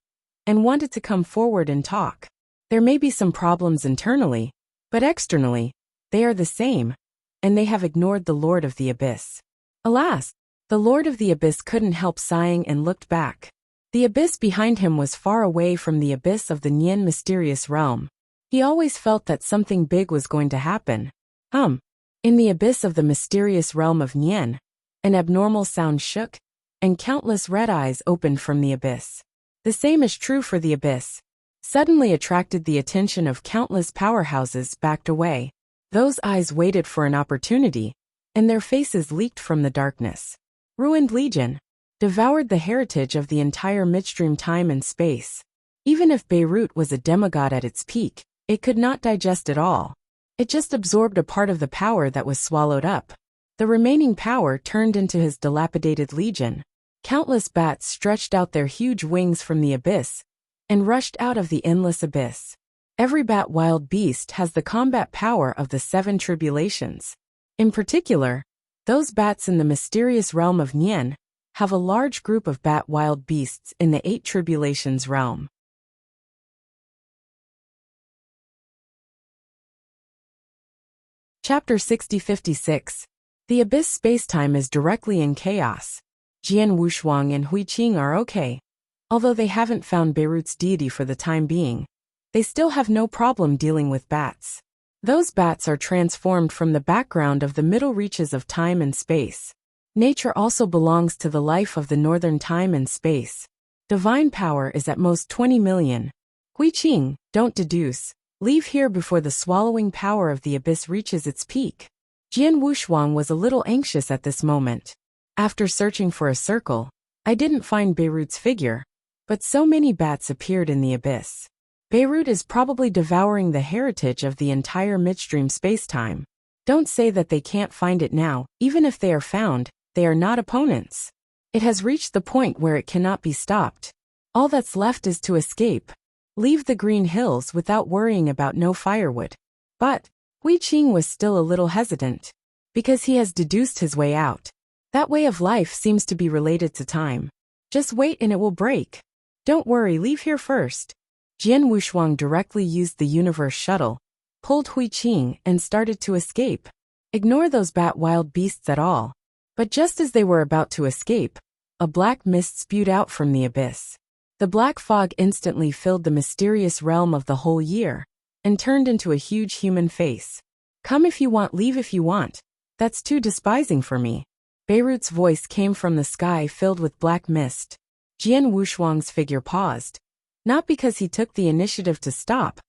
and wanted to come forward and talk. There may be some problems internally, but externally, they are the same, and they have ignored the Lord of the Abyss. Alas, the Lord of the Abyss couldn't help sighing and looked back. The abyss behind him was far away from the abyss of the Nian mysterious realm. He always felt that something big was going to happen. In the abyss of the mysterious realm of Nian, an abnormal sound shook, and countless red eyes opened from the abyss. The same is true for the abyss. Suddenly attracted the attention of countless powerhouses backed away. Those eyes waited for an opportunity, and their faces leaked from the darkness. Ruined Legion devoured the heritage of the entire midstream time and space. Even if Beirut was a demigod at its peak, it could not digest it all. It just absorbed a part of the power that was swallowed up. The remaining power turned into his dilapidated legion. Countless bats stretched out their huge wings from the abyss and rushed out of the endless abyss. Every bat wild beast has the combat power of the 7 tribulations. In particular, those bats in the mysterious realm of Nian have a large group of bat wild beasts in the 8 tribulations realm. Chapter 6056. The Abyss Spacetime is directly in chaos. Jian Wushuang and Hui Qing are okay. Although they haven't found Beirut's deity for the time being, they still have no problem dealing with bats. Those bats are transformed from the background of the middle reaches of time and space. Nature also belongs to the life of the northern time and space. Divine power is at most 20 million. Hui Qing, don't deduce. Leave here before the swallowing power of the abyss reaches its peak. Jian Wushuang was a little anxious at this moment. After searching for a circle, I didn't find Beirut's figure, but so many bats appeared in the abyss. Beirut is probably devouring the heritage of the entire midstream spacetime. Don't say that they can't find it now. Even if they are found, they are not opponents. It has reached the point where it cannot be stopped. All that's left is to escape. Leave the green hills without worrying about no firewood. But Hui Qing was still a little hesitant, because he has deduced his way out. That way of life seems to be related to time. Just wait and it will break. Don't worry, leave here first. Jian Wushuang directly used the universe shuttle, pulled Hui Qing and started to escape. Ignore those bat wild beasts at all. But just as they were about to escape, a black mist spewed out from the abyss. The black fog instantly filled the mysterious realm of the whole year, and turned into a huge human face. Come if you want, leave if you want. That's too despising for me. Beirut's voice came from the sky filled with black mist. Jian Wushuang's figure paused, not because he took the initiative to stop,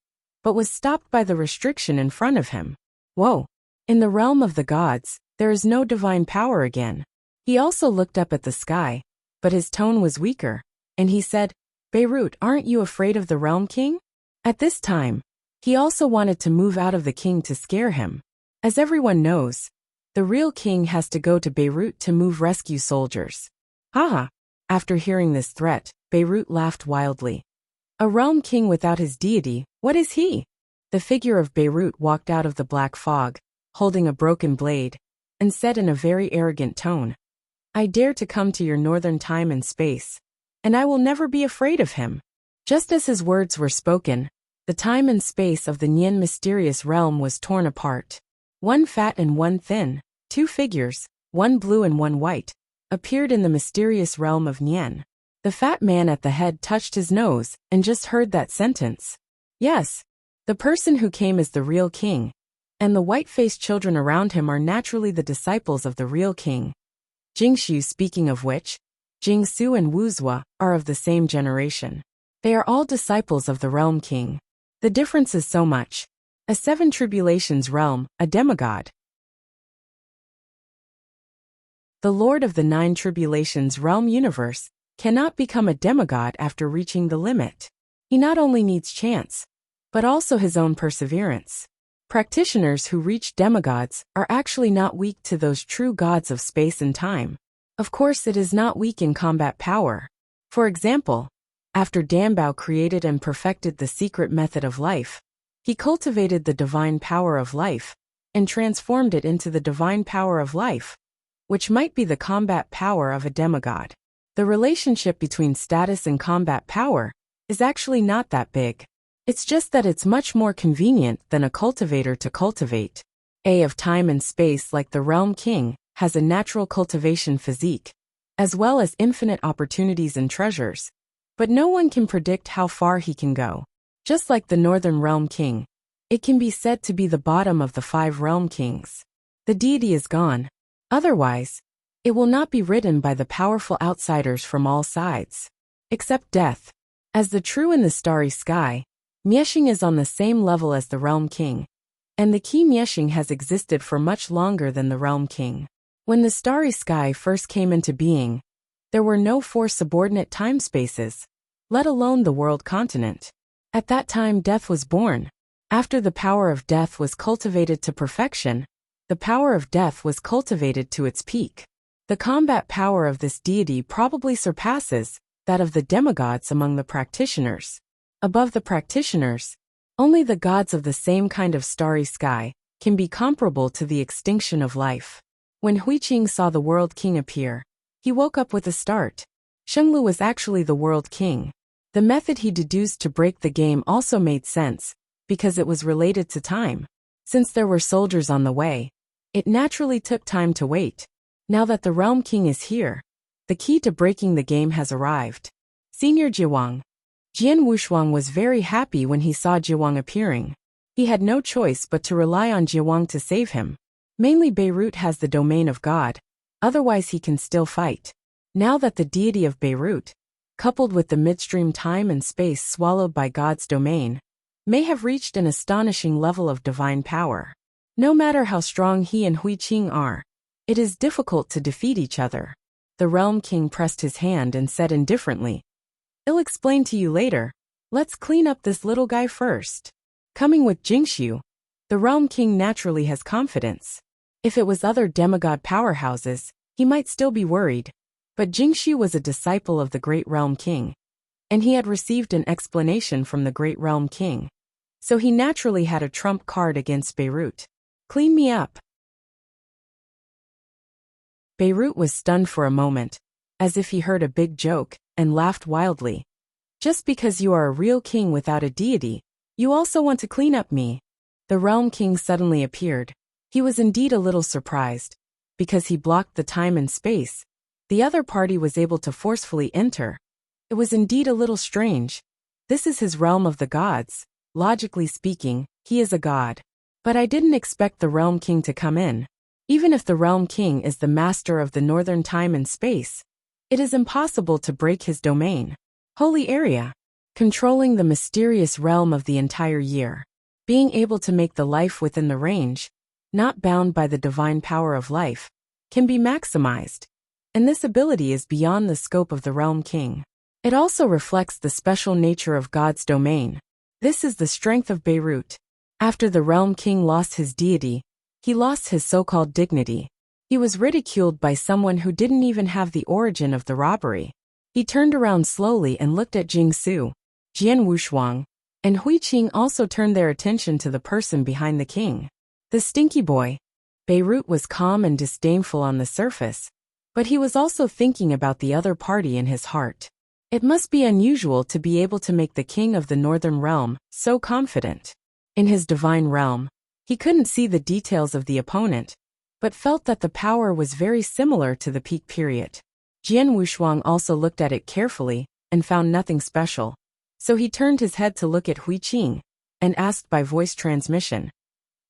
but was stopped by the restriction in front of him. Whoa! In the realm of the gods, there is no divine power again. He also looked up at the sky, but his tone was weaker, and he said, Beirut, aren't you afraid of the realm king? At this time, he also wanted to move out of the king to scare him. As everyone knows, the real king has to go to Beirut to move rescue soldiers. Haha! After hearing this threat, Beirut laughed wildly. A realm king without his deity, what is he? The figure of Beirut walked out of the black fog, holding a broken blade, and said in a very arrogant tone, I dare to come to your northern time and space, and I will never be afraid of him. Just as his words were spoken, the time and space of the Nian mysterious realm was torn apart. One fat and one thin, 2 figures, one blue and one white, appeared in the mysterious realm of Nian. The fat man at the head touched his nose and just heard that sentence. Yes, the person who came is the real king, and the white-faced children around him are naturally the disciples of the real king. Jingshu, speaking of which, Jingsu and Wuxia are of the same generation. They are all disciples of the realm king. The difference is so much. A 7 tribulations realm, a demigod. The lord of the 9 tribulations realm universe cannot become a demigod after reaching the limit. He not only needs chance, but also his own perseverance. Practitioners who reach demigods are actually not weak to those true gods of space and time. Of course, it is not weak in combat power. For example, after Danbao created and perfected the secret method of life, he cultivated the divine power of life and transformed it into the divine power of life, which might be the combat power of a demigod. The relationship between status and combat power is actually not that big. It's just that it's much more convenient than a cultivator to cultivate. A of time and space, like the Realm King, has a natural cultivation physique, as well as infinite opportunities and treasures. But no one can predict how far he can go. Just like the Northern Realm King, it can be said to be the bottom of the 5 Realm Kings. The deity is gone. Otherwise, it will not be ridden by the powerful outsiders from all sides. Except death. As the true in the starry sky, Miexing is on the same level as the Realm King. And the key Miexing has existed for much longer than the Realm King. When the starry sky first came into being, there were no 4 subordinate time spaces, let alone the world continent. At that time, death was born. After the power of death was cultivated to perfection, the power of death was cultivated to its peak. The combat power of this deity probably surpasses that of the demigods among the practitioners. Above the practitioners, only the gods of the same kind of starry sky can be comparable to the extinction of life. When Huiqing saw the World King appear, he woke up with a start. Shenglu was actually the World King. The method he deduced to break the game also made sense, because it was related to time. Since there were soldiers on the way, it naturally took time to wait. Now that the Realm King is here, the key to breaking the game has arrived. Senior Jiwang. Jian Wushuang was very happy when he saw Jiwang appearing. He had no choice but to rely on Jiwang to save him. Mainly Beirut has the domain of God, otherwise he can still fight. Now that the deity of Beirut, coupled with the midstream time and space swallowed by God's domain, may have reached an astonishing level of divine power. No matter how strong he and Huiqing are, it is difficult to defeat each other. The Realm King pressed his hand and said indifferently, "I'll explain to you later. Let's clean up this little guy first." Coming with Jingxiu, the Realm King naturally has confidence. If it was other demigod powerhouses, he might still be worried. But Jingxiu was a disciple of the Great Realm King, and he had received an explanation from the Great Realm King. So he naturally had a trump card against Beirut. "Clean me up." Beirut was stunned for a moment, as if he heard a big joke, and laughed wildly. "Just because you are a real king without a deity, you also want to clean up me?" The Realm King suddenly appeared. He was indeed a little surprised. Because he blocked the time and space, the other party was able to forcefully enter. It was indeed a little strange. This is his realm of the gods. Logically speaking, he is a god. But I didn't expect the Realm King to come in. Even if the Realm King is the master of the northern time and space, it is impossible to break his domain. Holy area. Controlling the mysterious realm of the entire year. Being able to make the life within the range, not bound by the divine power of life, can be maximized. And this ability is beyond the scope of the Realm King. It also reflects the special nature of God's domain. This is the strength of Beirut. After the Realm King lost his deity, he lost his so-called dignity. He was ridiculed by someone who didn't even have the origin of the robbery. He turned around slowly and looked at Jingsu, Jian Wushuang, and Huiqing also turned their attention to the person behind the king. The stinky boy. Beirut was calm and disdainful on the surface, but he was also thinking about the other party in his heart. It must be unusual to be able to make the king of the northern realm so confident. In his divine realm, he couldn't see the details of the opponent, but felt that the power was very similar to the peak period. Jian Wushuang also looked at it carefully and found nothing special. So he turned his head to look at Huiqing and asked by voice transmission,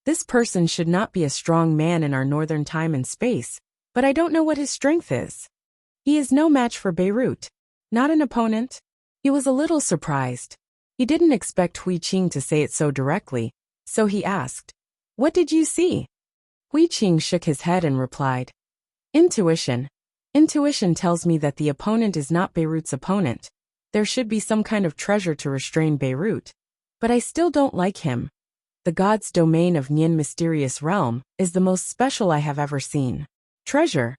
"This person should not be a strong man in our northern time and space, but I don't know what his strength is." "He is no match for Beirut. Not an opponent." He was a little surprised. He didn't expect Huiqing to say it so directly, so he asked, "What did you see?" Huiqing shook his head and replied, "Intuition. Intuition tells me that the opponent is not Beirut's opponent. There should be some kind of treasure to restrain Beirut. But I still don't like him. The god's domain of Nian mysterious realm is the most special I have ever seen." "Treasure?"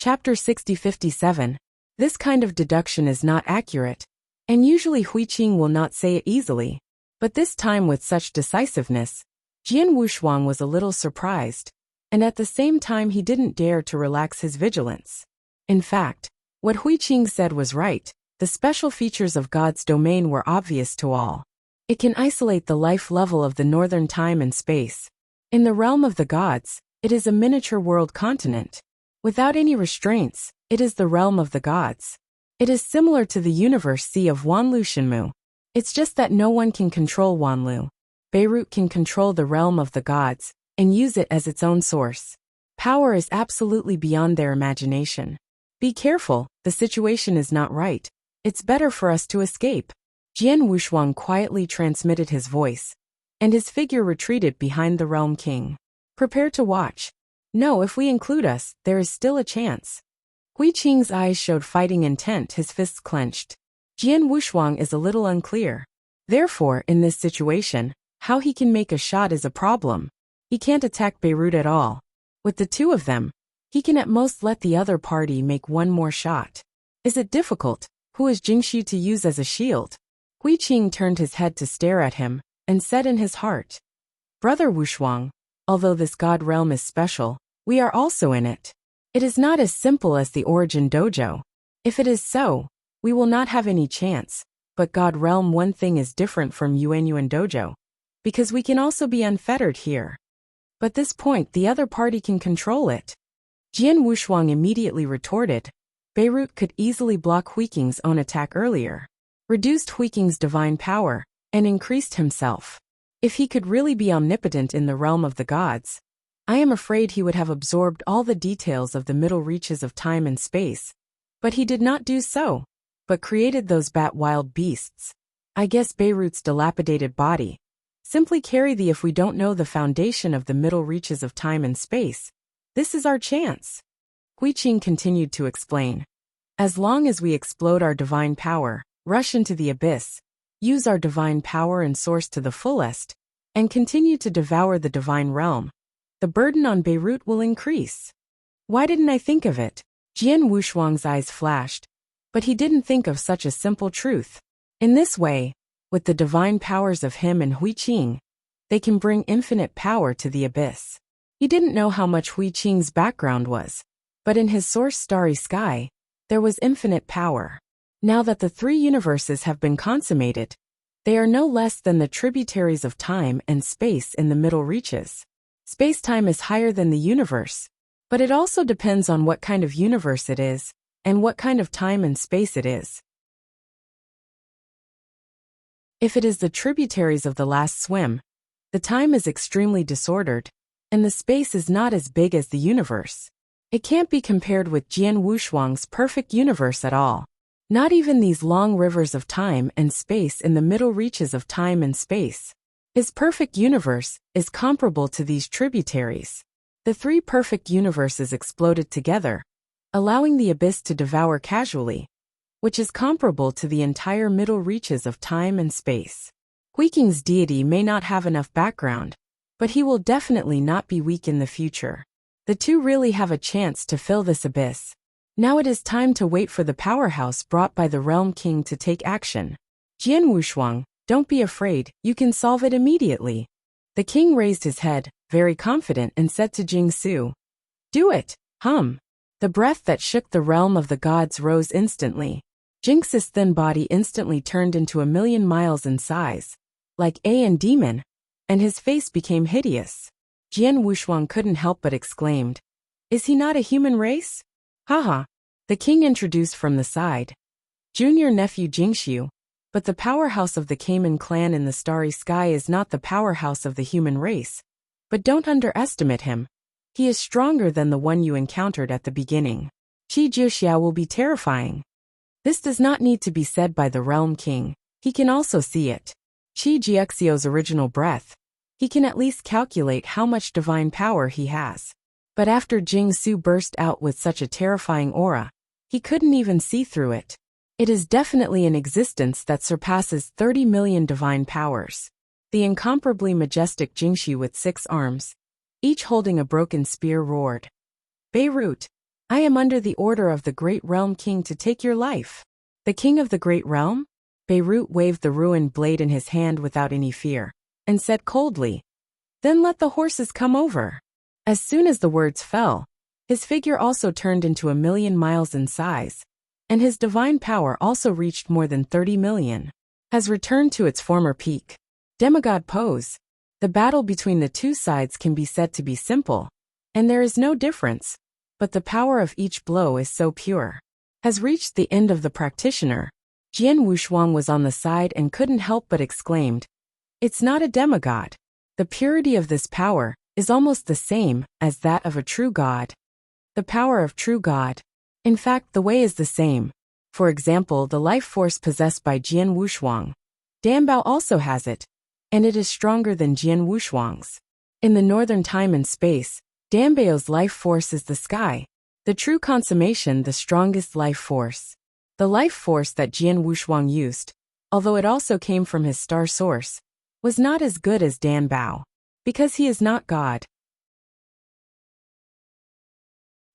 Chapter 6057. This kind of deduction is not accurate, and usually Huiqing will not say it easily. But this time with such decisiveness, Jian Wushuang was a little surprised, and at the same time he didn't dare to relax his vigilance. In fact, what Huiqing said was right. The special features of God's domain were obvious to all. It can isolate the life level of the northern time and space. In the realm of the gods, it is a miniature world continent. Without any restraints, it is the realm of the gods. It is similar to the universe sea of Wanlu Shenmu. It's just that no one can control Wanlu. Beirut can control the realm of the gods and use it as its own source. Power is absolutely beyond their imagination. Be careful, the situation is not right. It's better for us to escape. Jian Wushuang quietly transmitted his voice, and his figure retreated behind the realm king. Prepare to watch. No, if we include us, there is still a chance. Huiqing's eyes showed fighting intent, his fists clenched. Jian Wushuang is a little unclear. Therefore, in this situation, how he can make a shot is a problem. He can't attack Beirut at all. With the two of them, he can at most let the other party make one more shot. Is it difficult? Who is Jingxu to use as a shield? Huiqing turned his head to stare at him, and said in his heart, Brother Wushuang, although this god realm is special, we are also in it. It is not as simple as the origin dojo. If it is so, we will not have any chance, but God realm one thing is different from Yuanyuan dojo, because we can also be unfettered here. But this point the other party can control it. Jian Wushuang immediately retorted, Beirut could easily block Huiqing's own attack earlier, reduced Huiqing's divine power, and increased himself. If he could really be omnipotent in the realm of the gods, I am afraid he would have absorbed all the details of the middle reaches of time and space. But he did not do so, but created those bat wild beasts. I guess Beirut's dilapidated body. Simply carry the if we don't know the foundation of the middle reaches of time and space. This is our chance. Huiqing continued to explain. As long as we explode our divine power, rush into the abyss, use our divine power and source to the fullest, and continue to devour the divine realm, the burden on Beirut will increase. Why didn't I think of it? Jian Wushuang's eyes flashed, but he didn't think of such a simple truth. In this way, with the divine powers of him and Huiqing, they can bring infinite power to the abyss. He didn't know how much Huiqing's background was, but in his source starry sky, there was infinite power. Now that the three universes have been consummated, they are no less than the tributaries of time and space in the middle reaches. Space-time is higher than the universe, but it also depends on what kind of universe it is, and what kind of time and space it is. If it is the tributaries of the last swim, the time is extremely disordered, and the space is not as big as the universe. It can't be compared with Jian Wushuang's perfect universe at all. Not even these long rivers of time and space in the middle reaches of time and space. His perfect universe is comparable to these tributaries. The three perfect universes exploded together, allowing the abyss to devour casually, which is comparable to the entire middle reaches of time and space. Huiqing's deity may not have enough background, but he will definitely not be weak in the future. The two really have a chance to fill this abyss. Now it is time to wait for the powerhouse brought by the Realm King to take action. Jian Wushuang, don't be afraid, you can solve it immediately. The king raised his head, very confident, and said to Jingsu, Do it, hum. The breath that shook the realm of the gods rose instantly. Jinx's thin body instantly turned into 1,000,000 miles in size, like a demon, and his face became hideous. Jian Wushuang couldn't help but exclaimed, Is he not a human race? Haha. The king introduced from the side. Junior nephew Jingxu, but the powerhouse of the Cayman clan in the starry sky is not the powerhouse of the human race. But don't underestimate him. He is stronger than the one you encountered at the beginning. Qi Jiuxia will be terrifying. This does not need to be said by the Realm King. He can also see it. Qi Jiuxia's original breath. He can at least calculate how much divine power he has. But after Jingsu burst out with such a terrifying aura, he couldn't even see through it. It is definitely an existence that surpasses 30 million divine powers. The incomparably majestic Jingxu with 6 arms, each holding a broken spear, roared. Beirut, I am under the order of the Great Realm King to take your life. The King of the Great Realm? Beirut waved the ruined blade in his hand without any fear, and said coldly, "Then let the horses come over." As soon as the words fell, his figure also turned into 1,000,000 miles in size, and his divine power also reached more than 30 million. Has returned to its former peak. Demigod pose. The battle between the two sides can be said to be simple, and there is no difference, but the power of each blow is so pure. Has reached the end of the practitioner. Jian Wushuang was on the side and couldn't help but exclaimed, "It's not a demigod. The purity of this power is almost the same as that of a true god." The power of true god. In fact, the way is the same. For example, the life force possessed by Jian Wushuang. Danbao also has it, and it is stronger than Jian Wushuang's. In the northern time and space, Danbao's life force is the sky. The true consummation, the strongest life force. The life force that Jian Wushuang used, although it also came from his star source, was not as good as Danbao, because he is not God.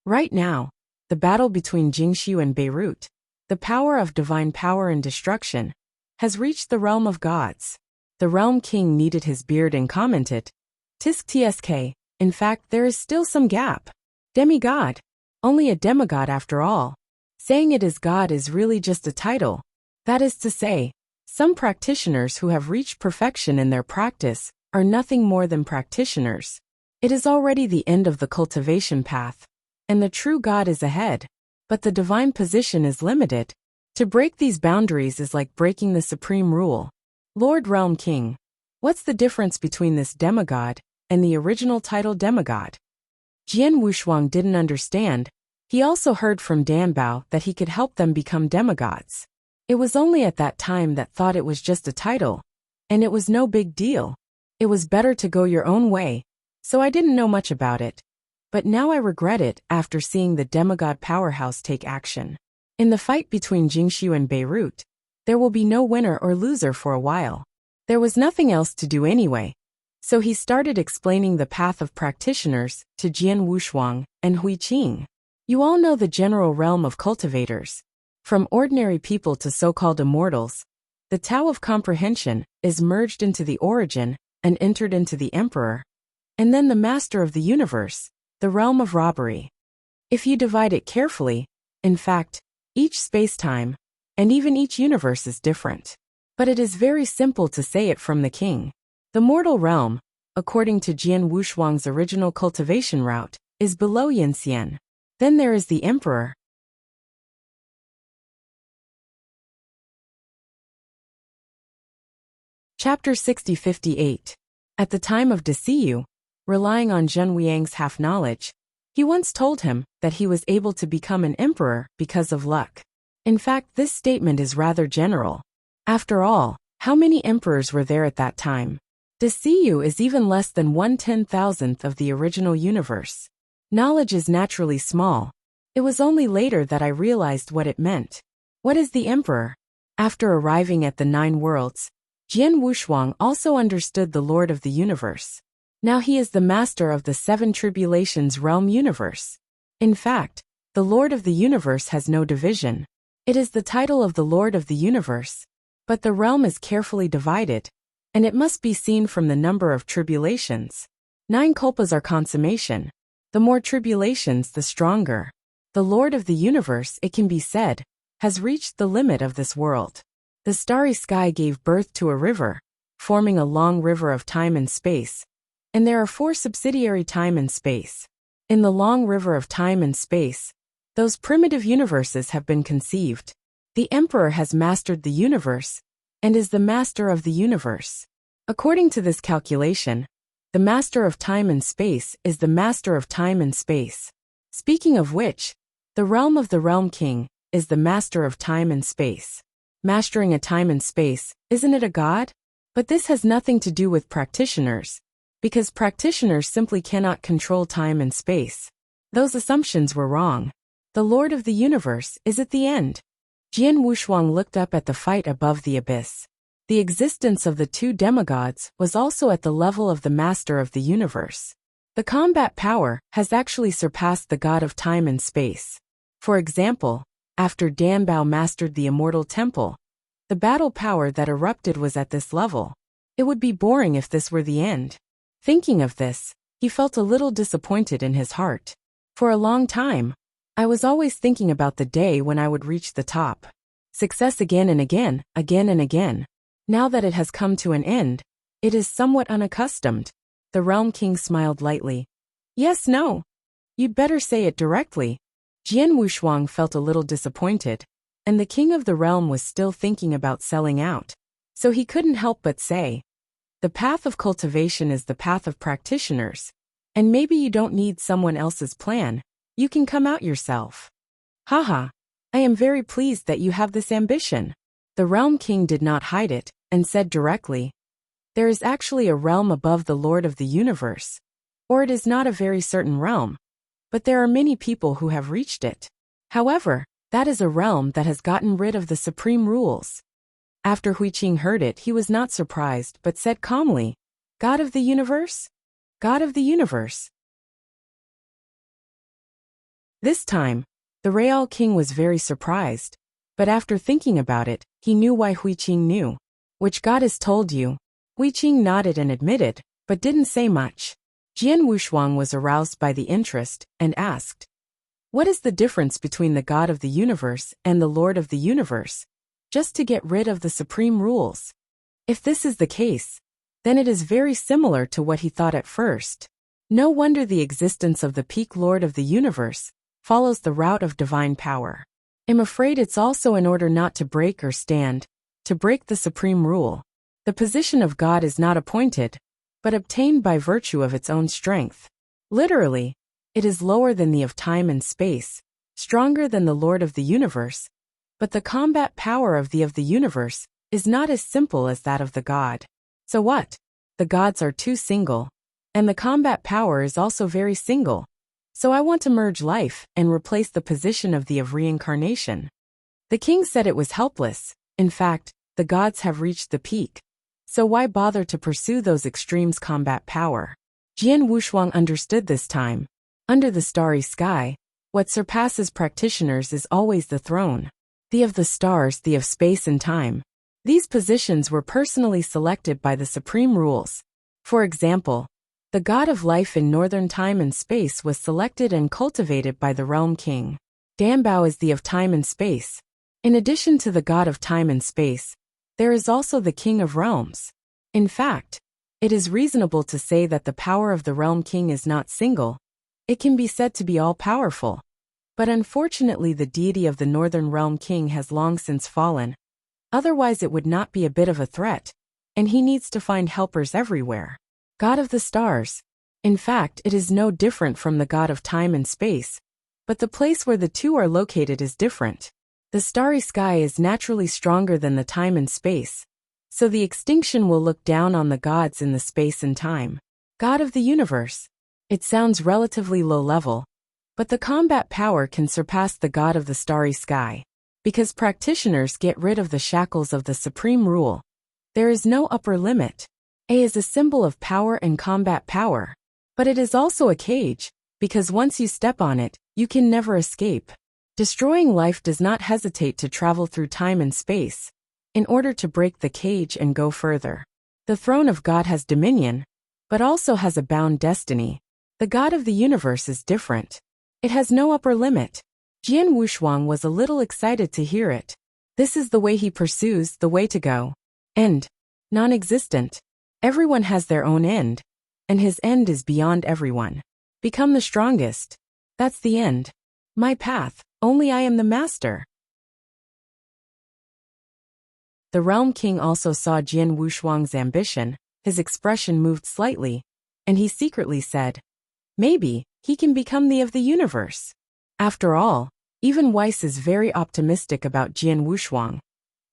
Right now, the battle between Jingxiu and Beirut, the power of divine power and destruction, has reached the realm of gods. The realm king kneaded his beard and commented, "Tisk tsk, in fact there is still some gap. Demigod. Only a demigod after all. Saying it is God is really just a title. That is to say, some practitioners who have reached perfection in their practice are nothing more than practitioners. It is already the end of the cultivation path, and the true God is ahead, but the divine position is limited. To break these boundaries is like breaking the supreme rule. Lord Realm King. What's the difference between this demigod and the original title demigod?" Jian Wushuang didn't understand. He also heard from Danbao that he could help them become demigods. It was only at that time that thought it was just a title, and it was no big deal. It was better to go your own way, so I didn't know much about it. But now I regret it after seeing the demigod powerhouse take action. In the fight between Jingxiu and Beirut, there will be no winner or loser for a while. There was nothing else to do anyway. So he started explaining the path of practitioners to Jian Wushuang and Hui Qing. You all know the general realm of cultivators. From ordinary people to so-called immortals, the Tao of comprehension is merged into the origin and entered into the emperor, and then the master of the universe, the realm of robbery. If you divide it carefully, in fact, each space-time, and even each universe is different. But it is very simple to say it from the king. The mortal realm, according to Jian Wushuang's original cultivation route, is below Yinxian. Then there is the emperor. Chapter 6058. At the time of Desiyu, relying on Zhen Weiyang's half-knowledge, he once told him that he was able to become an emperor because of luck. In fact, this statement is rather general. After all, how many emperors were there at that time? Desiyu is even less than 1/10,000th of the original universe. Knowledge is naturally small. It was only later that I realized what it meant. What is the emperor? After arriving at the 9 worlds, Jian Wushuang also understood the Lord of the universe. Now he is the master of the 7 tribulations realm universe. In fact, the Lord of the universe has no division. It is the title of the Lord of the universe, but the realm is carefully divided, and it must be seen from the number of tribulations. 9 kalpas are consummation. The more tribulations, the stronger. The Lord of the universe, it can be said, has reached the limit of this world. The starry sky gave birth to a river, forming a long river of time and space, and there are 4 subsidiary time and space. In the long river of time and space, those primitive universes have been conceived. The emperor has mastered the universe, and is the master of the universe. According to this calculation, the master of time and space is the master of time and space. Speaking of which, the realm of the realm king is the master of time and space. Mastering a time and space, isn't it a god? But this has nothing to do with practitioners, because practitioners simply cannot control time and space. Those assumptions were wrong. The Lord of the universe is at the end. Jian Wushuang looked up at the fight above the abyss. The existence of the 2 demigods was also at the level of the master of the universe. The combat power has actually surpassed the god of time and space. For example, after Danbao mastered the immortal temple, the battle power that erupted was at this level. It would be boring if this were the end. Thinking of this, he felt a little disappointed in his heart. For a long time, I was always thinking about the day when I would reach the top. Success again and again, again and again. Now that it has come to an end, it is somewhat unaccustomed. The Realm King smiled lightly. Yes, no. You'd better say it directly. Jian Wushuang felt a little disappointed, and the king of the realm was still thinking about selling out. So he couldn't help but say, the path of cultivation is the path of practitioners, and maybe you don't need someone else's plan, you can come out yourself. Haha, I am very pleased that you have this ambition. The Realm King did not hide it, and said directly, there is actually a realm above the Lord of the Universe, or it is not a very certain realm, but there are many people who have reached it. However, that is a realm that has gotten rid of the supreme rules. After Huiqing heard it, he was not surprised but said calmly, God of the Universe? God of the Universe. This time, the Real King was very surprised, but after thinking about it, he knew why Huiqing knew. Which god has told you? Huiqing nodded and admitted, but didn't say much. Jian Wushuang was aroused by the interest, and asked, what is the difference between the God of the Universe and the Lord of the Universe? Just to get rid of the supreme rules. If this is the case, then it is very similar to what he thought at first. No wonder the existence of the peak Lord of the Universe follows the route of divine power. I'm afraid it's also in order not to break or stand, to break the supreme rule. The position of God is not appointed, but obtained by virtue of its own strength. Literally, it is lower than the of time and space, stronger than the Lord of the Universe, but the combat power of the universe is not as simple as that of the God. So what? The gods are too single, and the combat power is also very single. So I want to merge life and replace the position of the of reincarnation. The king said it was helpless. In fact, the gods have reached the peak. So why bother to pursue those extremes combat power? Jian Wushuang understood this time. Under the starry sky, what surpasses practitioners is always the throne. The of the stars, the of space and time. These positions were personally selected by the supreme rules. For example, the god of life in northern time and space was selected and cultivated by the Realm King. Danbao is the of time and space. In addition to the god of time and space, there is also the King of Realms. In fact, it is reasonable to say that the power of the Realm King is not single. It can be said to be all-powerful. But unfortunately the deity of the Northern Realm King has long since fallen. Otherwise it would not be a bit of a threat, and he needs to find helpers everywhere. God of the stars. In fact, it is no different from the god of time and space, but the place where the two are located is different. The starry sky is naturally stronger than the time and space, so the extinction will look down on the gods in the space and time. God of the universe. It sounds relatively low level, but the combat power can surpass the god of the starry sky. Because practitioners get rid of the shackles of the supreme rule. There is no upper limit. A is a symbol of power and combat power. But it is also a cage, because once you step on it, you can never escape. Destroying life does not hesitate to travel through time and space, in order to break the cage and go further. The throne of God has dominion, but also has a bound destiny. The God of the universe is different. It has no upper limit. Jian Wushuang was a little excited to hear it. This is the way he pursues, the way to go. End. Non-existent. Everyone has their own end, and his end is beyond everyone. Become the strongest. That's the end. My path, only I am the master. The Realm King also saw Jian Wushuang's ambition. His expression moved slightly, and he secretly said, maybe he can become the of the universe. After all, even Weiss is very optimistic about Jian Wushuang,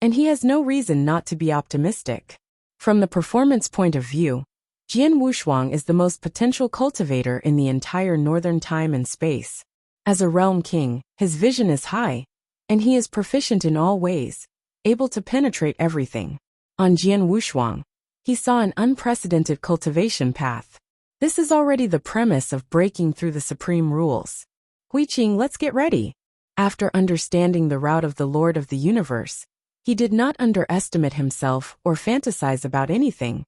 and he has no reason not to be optimistic. From the performance point of view, Jian Wushuang is the most potential cultivator in the entire northern time and space. As a Realm King, his vision is high, and he is proficient in all ways, able to penetrate everything. On Jian Wushuang, he saw an unprecedented cultivation path. This is already the premise of breaking through the supreme rules. Huiqing, let's get ready. After understanding the route of the Lord of the Universe, he did not underestimate himself or fantasize about anything,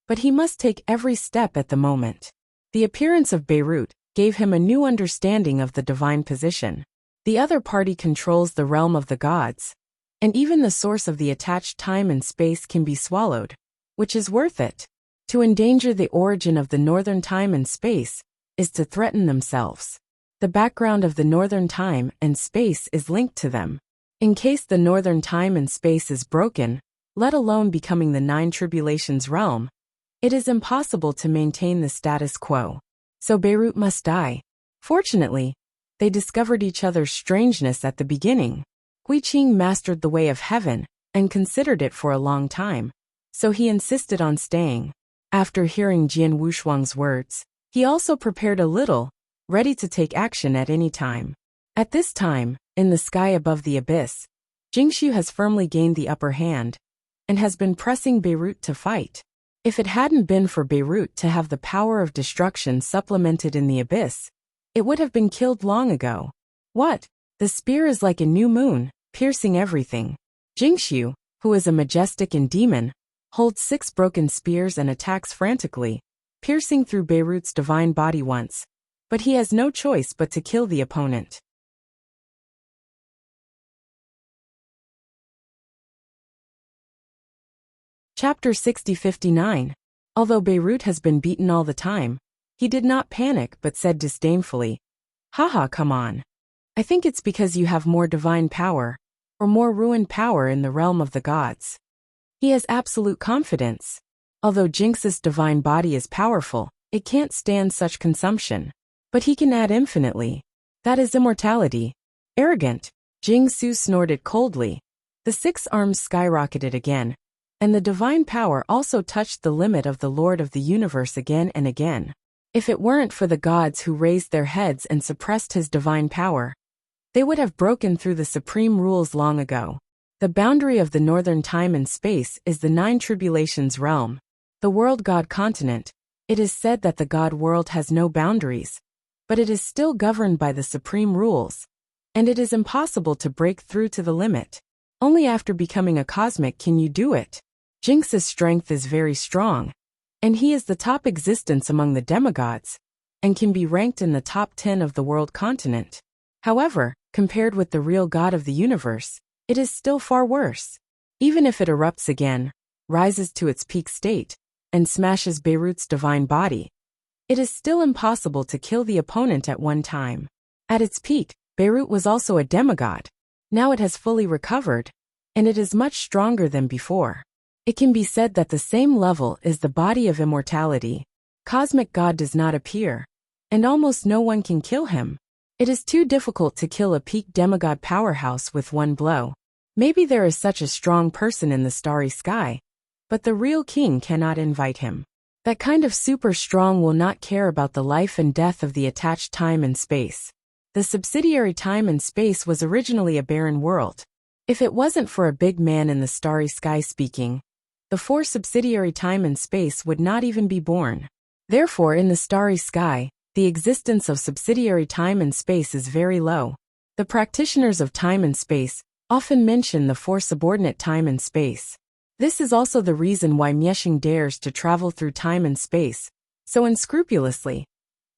but he must take every step at the moment. The appearance of Beirut gave him a new understanding of the divine position. The other party controls the realm of the gods, and even the source of the attached time and space can be swallowed, which is worth it. To endanger the origin of the northern time and space is to threaten themselves. The background of the northern time and space is linked to them. In case the northern time and space is broken, let alone becoming the nine tribulations realm, it is impossible to maintain the status quo. So Beirut must die. Fortunately, they discovered each other's strangeness at the beginning. Huiqing mastered the way of heaven and considered it for a long time, so he insisted on staying. After hearing Jian Wushuang's words, he also prepared a little, ready to take action at any time. At this time, in the sky above the abyss, Jingxu has firmly gained the upper hand and has been pressing Beirut to fight. If it hadn't been for Beirut to have the power of destruction supplemented in the abyss, it would have been killed long ago. What? The spear is like a new moon, piercing everything. Jingxu, who is a majestic and demon, holds 6 broken spears and attacks frantically, piercing through Beirut's divine body once, but he has no choice but to kill the opponent. Chapter 60-59. Although Beirut has been beaten all the time, he did not panic but said disdainfully, "Haha, come on. I think it's because you have more divine power, or more ruined power in the realm of the gods." He has absolute confidence. Although Jinx's divine body is powerful, it can't stand such consumption. But he can add infinitely. That is immortality. Arrogant. Jingxu snorted coldly. The 6 arms skyrocketed again, and the divine power also touched the limit of the Lord of the Universe again and again. If it weren't for the gods who raised their heads and suppressed his divine power, they would have broken through the supreme rules long ago. The boundary of the northern time and space is the 9 tribulations realm, the world god continent. It is said that the god world has no boundaries, but it is still governed by the supreme rules, and it is impossible to break through to the limit. Only after becoming a cosmic can you do it. Jinx's strength is very strong, and he is the top existence among the demigods, and can be ranked in the top 10 of the world continent. However, compared with the real god of the universe, it is still far worse. Even if it erupts again, rises to its peak state, and smashes Beirut's divine body, it is still impossible to kill the opponent at one time. At its peak, Beirut was also a demigod. Now it has fully recovered, and it is much stronger than before. It can be said that the same level is the body of immortality. Cosmic God does not appear, and almost no one can kill him. It is too difficult to kill a peak demigod powerhouse with one blow. Maybe there is such a strong person in the starry sky, but the real king cannot invite him. That kind of super strong will not care about the life and death of the attached time and space. The subsidiary time and space was originally a barren world. If it wasn't for a big man in the starry sky speaking, the 4 subsidiary time and space would not even be born. Therefore, in the starry sky, the existence of subsidiary time and space is very low. The practitioners of time and space often mention the 4 subordinate time and space. This is also the reason why Miexing dares to travel through time and space so unscrupulously,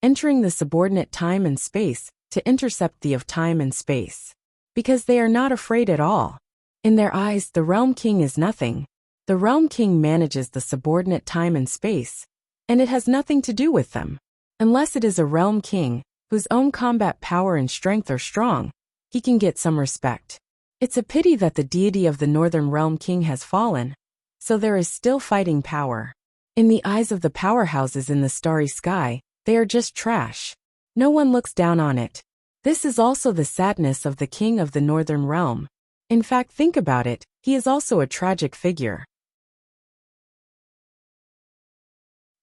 entering the subordinate time and space to intercept the of time and space. Because they are not afraid at all. In their eyes, the Realm King is nothing. The Realm King manages the subordinate time and space, and it has nothing to do with them. Unless it is a Realm King, whose own combat power and strength are strong, he can get some respect. It's a pity that the deity of the Northern Realm King has fallen, so there is still fighting power. In the eyes of the powerhouses in the starry sky, they are just trash. No one looks down on it. This is also the sadness of the King of the Northern Realm. In fact, think about it, he is also a tragic figure.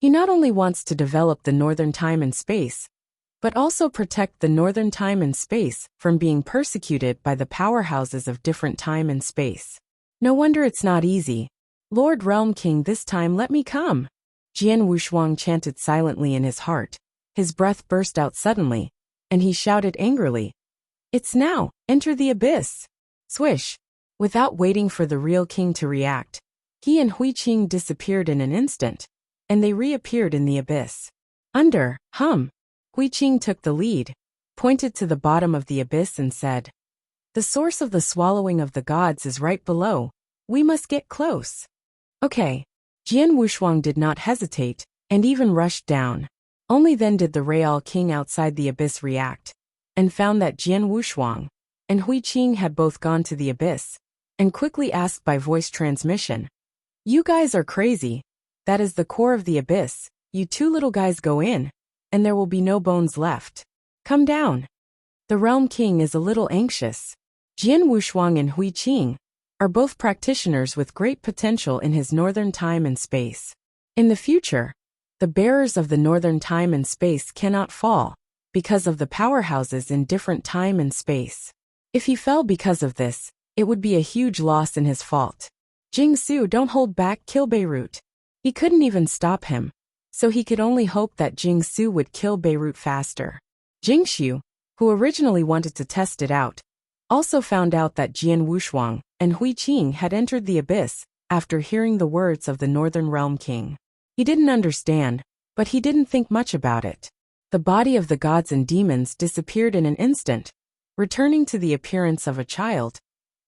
He not only wants to develop the northern time and space, but also protect the northern time and space from being persecuted by the powerhouses of different time and space. No wonder it's not easy. Lord Realm King, this time let me come. Jian Wushuang chanted silently in his heart. His breath burst out suddenly, and he shouted angrily, "It's now! Enter the abyss!" Swish! Without waiting for the real king to react, he and Hui Qing disappeared in an instant, and they reappeared in the abyss. Hui Qing took the lead, pointed to the bottom of the abyss and said, "The source of the swallowing of the gods is right below. We must get close." Okay. Jian Wushuang did not hesitate, and even rushed down. Only then did the Real King outside the abyss react, and found that Jian Wushuang and Hui Qing had both gone to the abyss, and quickly asked by voice transmission, "You guys are crazy. That is the core of the abyss. You two little guys go in, and there will be no bones left. Come down." The Realm King is a little anxious. Jian Wushuang and Hui Qing are both practitioners with great potential in his northern time and space. In the future, the bearers of the northern time and space cannot fall because of the powerhouses in different time and space. If he fell because of this, it would be a huge loss in his fault. Jingsu, don't hold back, kill Beirut. He couldn't even stop him, so he could only hope that Jingsu would kill Beirut faster. Jingxiu, who originally wanted to test it out, also found out that Jian Wushuang and Hui Qing had entered the abyss after hearing the words of the Northern Realm King. He didn't understand, but he didn't think much about it. The body of the gods and demons disappeared in an instant, returning to the appearance of a child,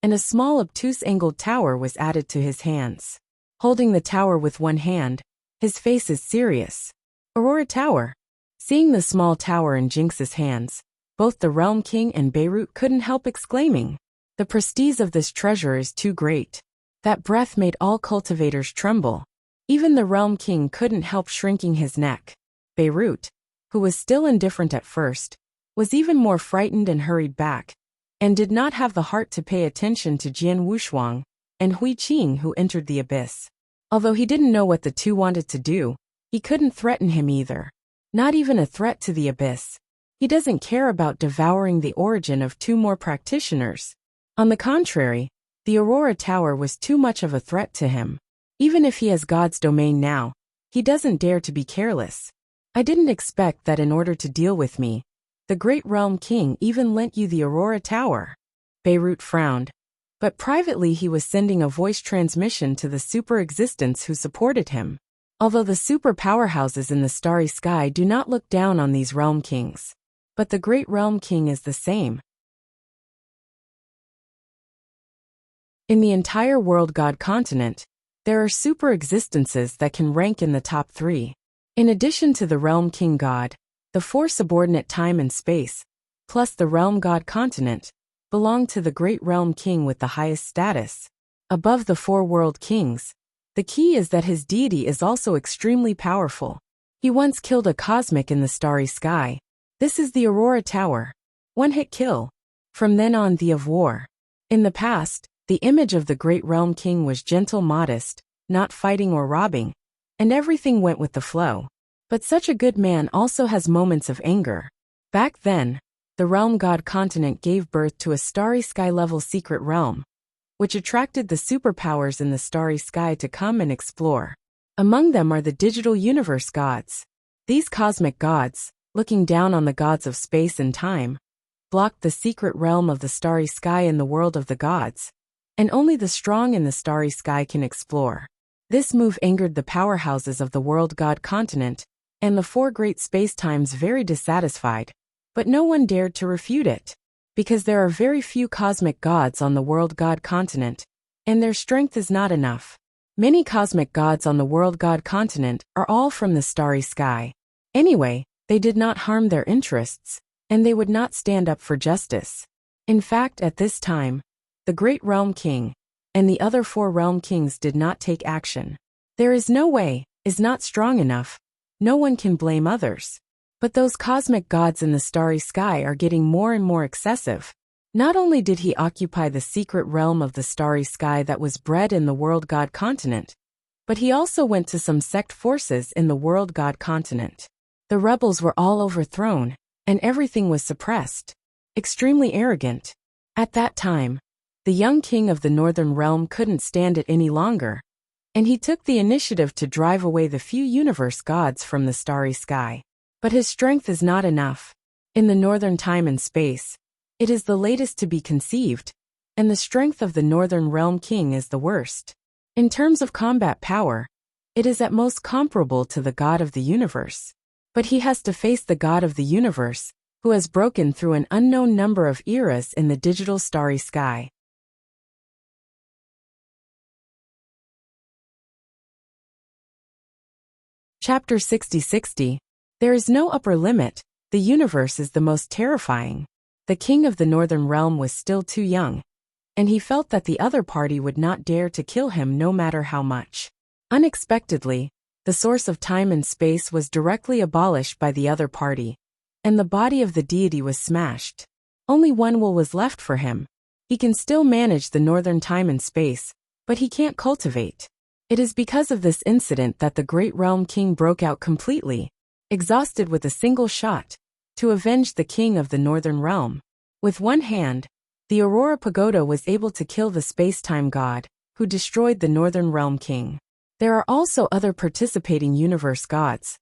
and a small obtuse angled tower was added to his hands. Holding the tower with one hand, his face is serious. Aurora Tower. Seeing the small tower in Jinx's hands, both the Realm King and Beirut couldn't help exclaiming, "The prestige of this treasure is too great." That breath made all cultivators tremble. Even the Realm King couldn't help shrinking his neck. Beirut, who was still indifferent at first, was even more frightened and hurried back, and did not have the heart to pay attention to Jian Wushuang and Hui Qing who entered the abyss. Although he didn't know what the two wanted to do, he couldn't threaten him either. Not even a threat to the abyss. He doesn't care about devouring the origin of two more practitioners. On the contrary, the Aurora Tower was too much of a threat to him. Even if he has God's domain now, he doesn't dare to be careless. I didn't expect that in order to deal with me, the great Realm King even lent you the Aurora Tower. Beirut frowned, but privately he was sending a voice transmission to the super existence who supported him. Although the super powerhouses in the starry sky do not look down on these Realm Kings, but the great Realm King is the same. In the entire world god continent, there are super existences that can rank in the top 3. In addition to the Realm King God, the 4 subordinate time and space, plus the Realm God continent, belong to the great Realm King with the highest status. Above the 4 world kings, the key is that his deity is also extremely powerful. He once killed a cosmic in the starry sky. This is the Aurora Tower. One-hit kill. From then on, the of war. In the past, the image of the great Realm King was gentle, modest, not fighting or robbing, and everything went with the flow. But such a good man also has moments of anger. Back then, the Realm God continent gave birth to a starry sky-level secret realm, which attracted the superpowers in the starry sky to come and explore. Among them are the digital universe gods. These cosmic gods, looking down on the gods of space and time, blocked the secret realm of the starry sky in the world of the gods, and only the strong in the starry sky can explore. This move angered the powerhouses of the world god continent, and the 4 great spacetimes very dissatisfied, but no one dared to refute it, because there are very few cosmic gods on the world god continent, and their strength is not enough. Many cosmic gods on the world god continent are all from the starry sky. Anyway, they did not harm their interests, and they would not stand up for justice. In fact, at this time, the great Realm King and the other 4 Realm Kings did not take action. There is no way, is not strong enough. No one can blame others. But those cosmic gods in the starry sky are getting more and more excessive. Not only did he occupy the secret realm of the starry sky that was bred in the world god continent, but he also went to some sect forces in the world god continent. The rebels were all overthrown, and everything was suppressed. Extremely arrogant. At that time, the young king of the northern realm couldn't stand it any longer, and he took the initiative to drive away the few universe gods from the starry sky. But his strength is not enough. In the northern time and space, it is the latest to be conceived, and the strength of the Northern Realm King is the worst. In terms of combat power, it is at most comparable to the God of the universe. But he has to face the God of the universe, who has broken through an unknown number of eras in the digital starry sky. Chapter 60. There is no upper limit, the universe is the most terrifying. The king of the Northern Realm was still too young, and he felt that the other party would not dare to kill him no matter how much. Unexpectedly, the source of time and space was directly abolished by the other party, and the body of the deity was smashed. Only one will was left for him. He can still manage the northern time and space, but he can't cultivate. It is because of this incident that the great realm king broke out completely, exhausted with a single shot, to avenge the king of the northern realm. With one hand, the Aurora Pagoda was able to kill the space-time god, who destroyed the northern realm king. There are also other participating universe gods,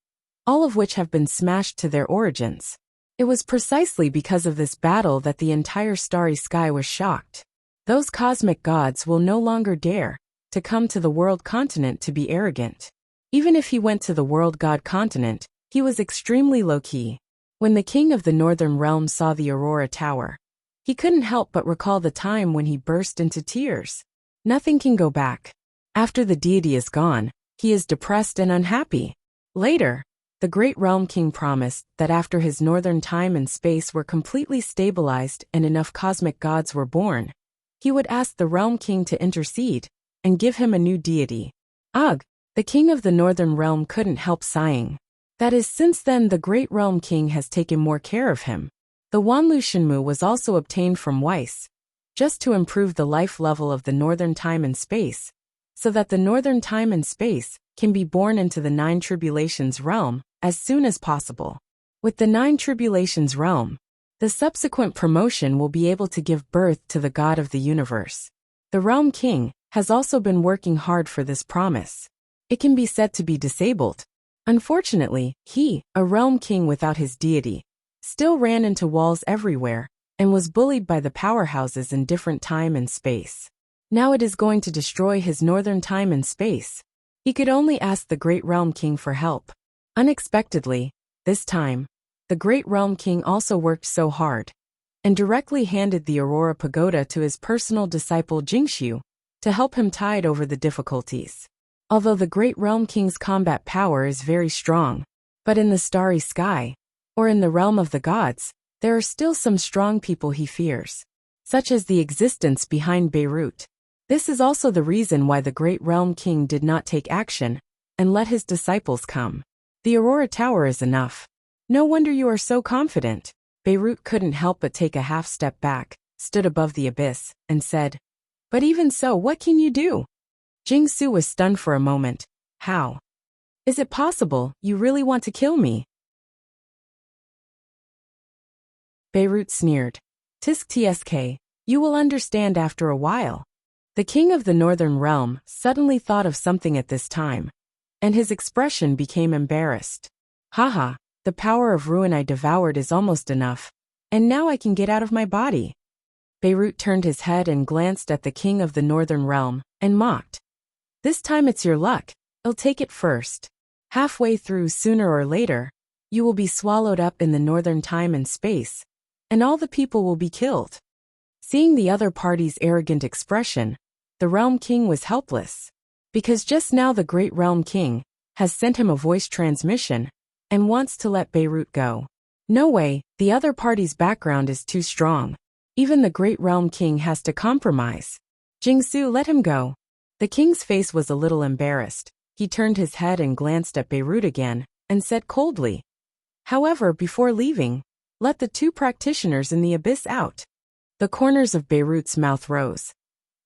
all of which have been smashed to their origins. It was precisely because of this battle that the entire starry sky was shocked. Those cosmic gods will no longer dare to come to the world continent to be arrogant. Even if he went to the world god continent, he was extremely low-key. When the king of the northern realm saw the Aurora Tower, he couldn't help but recall the time when he burst into tears. Nothing can go back. After the deity is gone, he is depressed and unhappy. Later, the great realm king promised that after his northern time and space were completely stabilized and enough cosmic gods were born, he would ask the realm king to intercede and give him a new deity. Ugh! The king of the northern realm couldn't help sighing. That is, since then the great realm king has taken more care of him. The Wanlu Shenmu was also obtained from Weiss, just to improve the life level of the northern time and space, so that the northern time and space can be born into the Nine Tribulations realm as soon as possible. With the Nine Tribulations realm, the subsequent promotion will be able to give birth to the god of the universe. The realm king has also been working hard for this promise. It can be said to be disabled. Unfortunately, he, a realm king without his deity, still ran into walls everywhere and was bullied by the powerhouses in different time and space. Now it is going to destroy his northern time and space. He could only ask the great realm king for help. Unexpectedly, this time, the great realm king also worked so hard and directly handed the Aurora Pagoda to his personal disciple Jingxiu to help him tide over the difficulties. Although the great realm king's combat power is very strong, but in the starry sky, or in the realm of the gods, there are still some strong people he fears, such as the existence behind Beirut. This is also the reason why the great realm king did not take action and let his disciples come. The Aurora Tower is enough. No wonder you are so confident. Beirut couldn't help but take a half step back, stood above the abyss, and said, "But even so, what can you do?" Jingsu was stunned for a moment. How? Is it possible you really want to kill me? Beirut sneered. Tisk tsk, you will understand after a while. The king of the northern realm suddenly thought of something at this time, and his expression became embarrassed. Haha, the power of ruin I devoured is almost enough, and now I can get out of my body. Beirut turned his head and glanced at the king of the northern realm, and mocked. This time it's your luck, I'll take it first. Halfway through, sooner or later, you will be swallowed up in the northern time and space, and all the people will be killed. Seeing the other party's arrogant expression, the realm king was helpless, because just now the great realm king has sent him a voice transmission and wants to let Beirut go. No way, the other party's background is too strong. Even the great realm king has to compromise. Jingsu, let him go. The king's face was a little embarrassed. He turned his head and glanced at Beirut again, and said coldly, "However, before leaving, let the two practitioners in the abyss out." The corners of Beirut's mouth rose,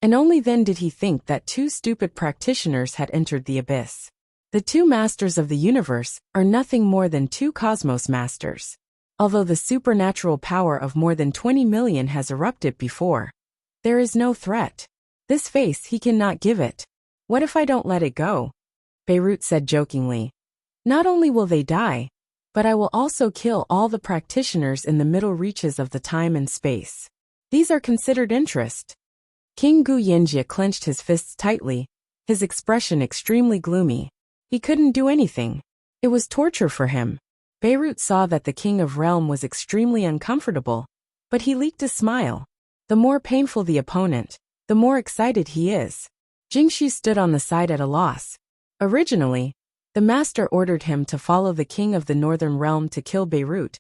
and only then did he think that two stupid practitioners had entered the abyss. The two masters of the universe are nothing more than two cosmos masters. Although the supernatural power of more than 20 million has erupted before, there is no threat. This face he cannot give it. What if I don't let it go? Beirut said jokingly. Not only will they die, but I will also kill all the practitioners in the middle reaches of the time and space. These are considered interest. King Gu Yanjie clenched his fists tightly, his expression extremely gloomy. He couldn't do anything. It was torture for him. Beirut saw that the King of Realm was extremely uncomfortable, but he leaked a smile. The more painful the opponent, the more excited he is. Jingxi stood on the side at a loss. Originally, the master ordered him to follow the King of the Northern Realm to kill Beirut,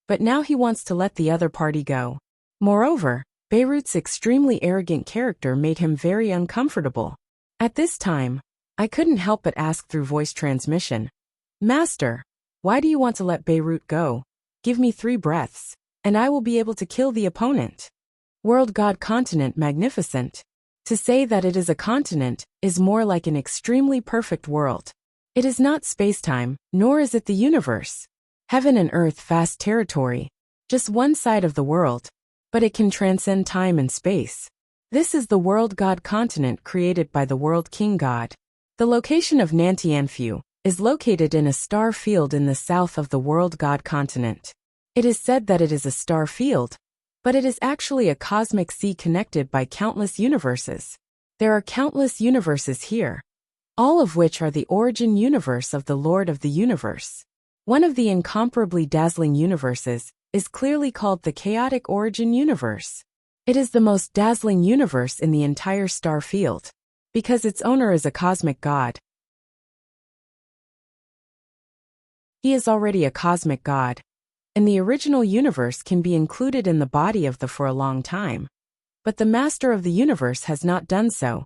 but now he wants to let the other party go. Moreover, Beirut's extremely arrogant character made him very uncomfortable. At this time, I couldn't help but ask through voice transmission, Master, why do you want to let Beirut go? Give me 3 breaths, and I will be able to kill the opponent. World God Continent magnificent. To say that it is a continent is more like an extremely perfect world. It is not space-time, nor is it the universe. Heaven and earth vast territory. Just one side of the world, but it can transcend time and space. This is the World God Continent created by the World King God. The location of Nantianfu is located in a star field in the south of the World God Continent. It is said that it is a star field, but it is actually a cosmic sea connected by countless universes. There are countless universes here, all of which are the origin universe of the Lord of the Universe. One of the incomparably dazzling universes is clearly called the Chaotic Origin Universe. It is the most dazzling universe in the entire star field, because its owner is a cosmic god. He is already a cosmic god, and the original universe can be included in the body of the for a long time. But the master of the universe has not done so.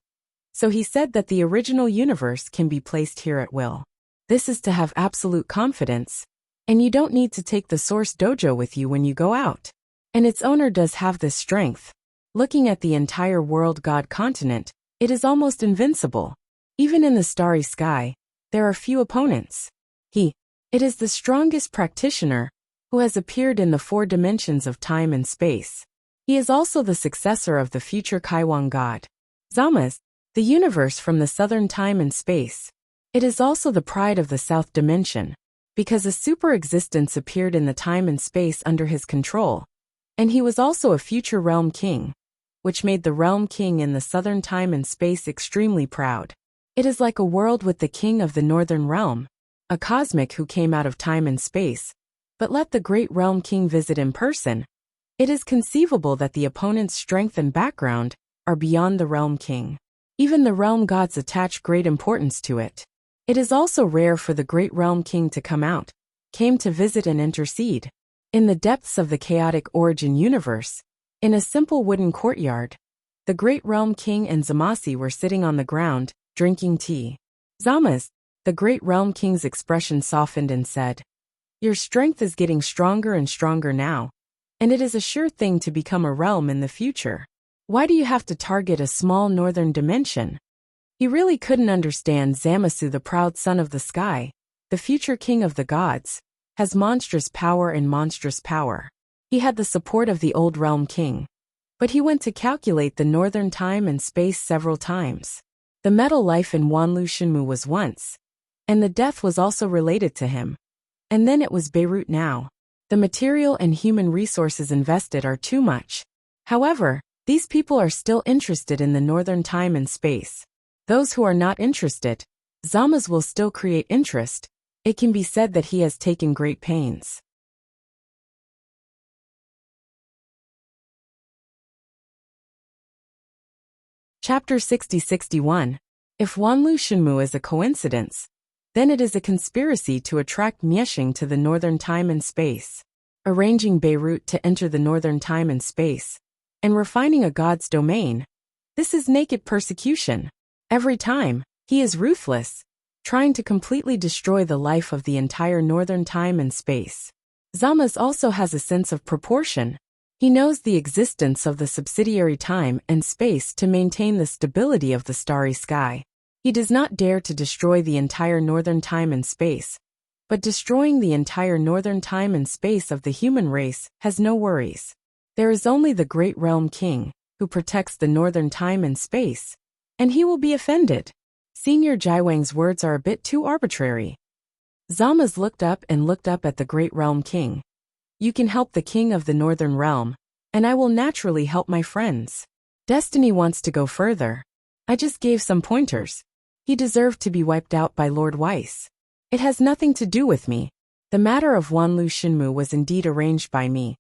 So he said that the original universe can be placed here at will. This is to have absolute confidence, and you don't need to take the source dojo with you when you go out. And its owner does have this strength. Looking at the entire World God Continent, it is almost invincible. Even in the starry sky, there are few opponents. It is the strongest practitioner who has appeared in the 4 dimensions of time and space. He is also the successor of the future Kaiwang god. Zamas, the universe from the southern time and space. It is also the pride of the south dimension, because a super existence appeared in the time and space under his control, and he was also a future realm king, which made the realm king in the southern time and space extremely proud. It is like a world with the king of the northern realm, a cosmic who came out of time and space, but let the great realm king visit in person. It is conceivable that the opponent's strength and background are beyond the realm king. Even the realm gods attach great importance to it. It is also rare for the great realm king to came to visit and intercede. In the depths of the chaotic origin universe, in a simple wooden courtyard, the great realm king and Zamasi were sitting on the ground, drinking tea. Zamas, the great realm king's expression softened and said, Your strength is getting stronger and stronger now, and it is a sure thing to become a realm in the future. Why do you have to target a small northern dimension? He really couldn't understand Zamasu, the proud son of the sky, the future king of the gods, has monstrous power and monstrous power. He had the support of the old realm king, but he went to calculate the northern time and space several times. The metal life in Wanlu Shinmu was once, and the death was also related to him. And then it was Beirut now. The material and human resources invested are too much. However, these people are still interested in the northern time and space. Those who are not interested, Zamas will still create interest. It can be said that he has taken great pains. Chapter 60-61. If Wanlu Shinmu is a coincidence, then it is a conspiracy to attract Miexing to the northern time and space, arranging Beirut to enter the northern time and space, and refining a god's domain. This is naked persecution. Every time, he is ruthless, trying to completely destroy the life of the entire northern time and space. Zamas also has a sense of proportion. He knows the existence of the subsidiary time and space to maintain the stability of the starry sky. He does not dare to destroy the entire northern time and space, but destroying the entire northern time and space of the human race has no worries. There is only the great realm king, who protects the northern time and space, and he will be offended. Senior Jaiwang's words are a bit too arbitrary. Zama's looked up and looked up at the Great Realm King. You can help the king of the Northern Realm, and I will naturally help my friends. Destiny wants to go further. I just gave some pointers. He deserved to be wiped out by Lord Weiss. It has nothing to do with me. The matter of Wanlu Shinmu was indeed arranged by me.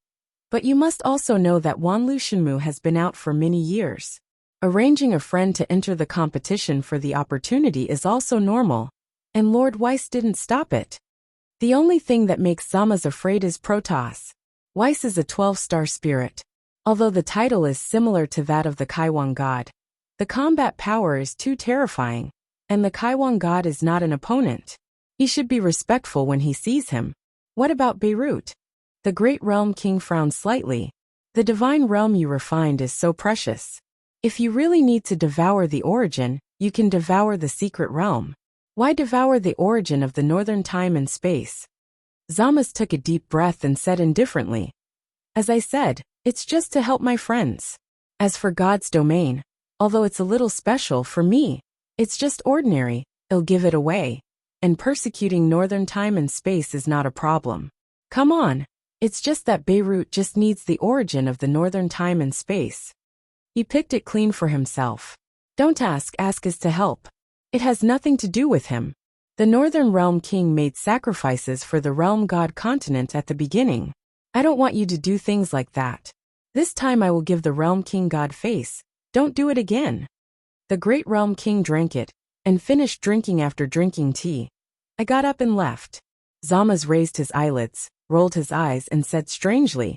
But you must also know that Wanlu Shinmu has been out for many years. Arranging a friend to enter the competition for the opportunity is also normal, and Lord Weiss didn't stop it. The only thing that makes Zama's afraid is Protoss. Weiss is a 12-star spirit. Although the title is similar to that of the Kaiwang god, the combat power is too terrifying, and the Kaiwang god is not an opponent. He should be respectful when he sees him. What about Beirut? The Great Realm King frowned slightly. The divine realm you refined is so precious. If you really need to devour the origin, you can devour the secret realm. Why devour the origin of the northern time and space? Zamas took a deep breath and said indifferently. As I said, it's just to help my friends. As for God's domain, although it's a little special for me, it's just ordinary, I'll give it away. And persecuting northern time and space is not a problem. Come on, it's just that Beirut just needs the origin of the northern time and space. He picked it clean for himself. Don't ask is to help. It has nothing to do with him. The Northern Realm King made sacrifices for the Realm God continent at the beginning. I don't want you to do things like that. This time I will give the Realm King God face. Don't do it again. The Great Realm King drank it, and finished drinking after drinking tea. I got up and left. Zamas raised his eyelids, rolled his eyes and said strangely,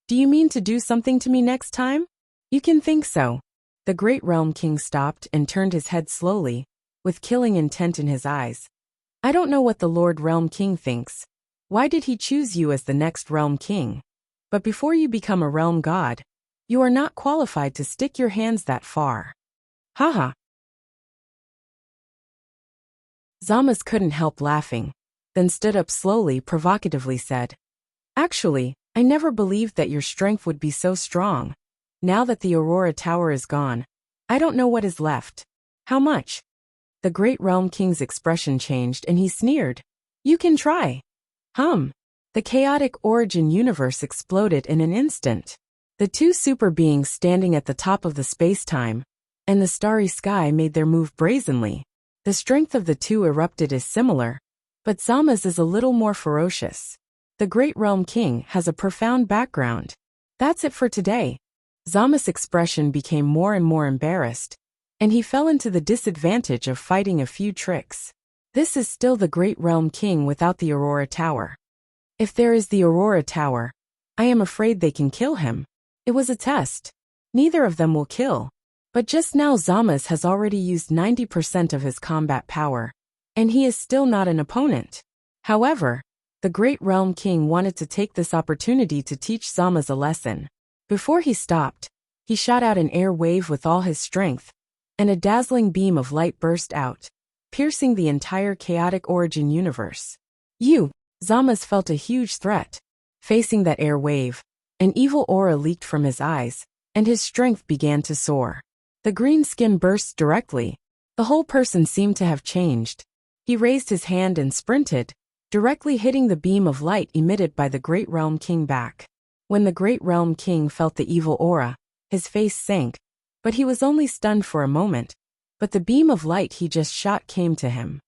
do you mean to do something to me next time? You can think so. The Great Realm King stopped and turned his head slowly, with killing intent in his eyes. I don't know what the Lord Realm King thinks. Why did he choose you as the next Realm King? But before you become a Realm God, you are not qualified to stick your hands that far. Haha. Zamas couldn't help laughing, then stood up slowly, provocatively said, actually, I never believed that your strength would be so strong. Now that the Aurora Tower is gone, I don't know what is left. How much? The Great Realm King's expression changed and he sneered. You can try. The chaotic origin universe exploded in an instant. The two super beings standing at the top of the space-time and the starry sky made their move brazenly. The strength of the two erupted is similar, but Zama's is a little more ferocious. The Great Realm King has a profound background. That's it for today. Zama's expression became more and more embarrassed, and he fell into the disadvantage of fighting a few tricks. This is still the Great Realm King without the Aurora Tower. If there is the Aurora Tower, I am afraid they can kill him. It was a test. Neither of them will kill. But just now Zamas has already used 90% of his combat power, and he is still not an opponent. However, the Great Realm King wanted to take this opportunity to teach Zamas a lesson. Before he stopped, he shot out an air wave with all his strength, and a dazzling beam of light burst out, piercing the entire chaotic origin universe. Zamas felt a huge threat. Facing that air wave, an evil aura leaked from his eyes, and his strength began to soar. The green skin burst directly. The whole person seemed to have changed. He raised his hand and sprinted, directly hitting the beam of light emitted by the Great Realm King back. When the Great Realm King felt the evil aura, his face sank, but he was only stunned for a moment. But the beam of light he just shot came to him.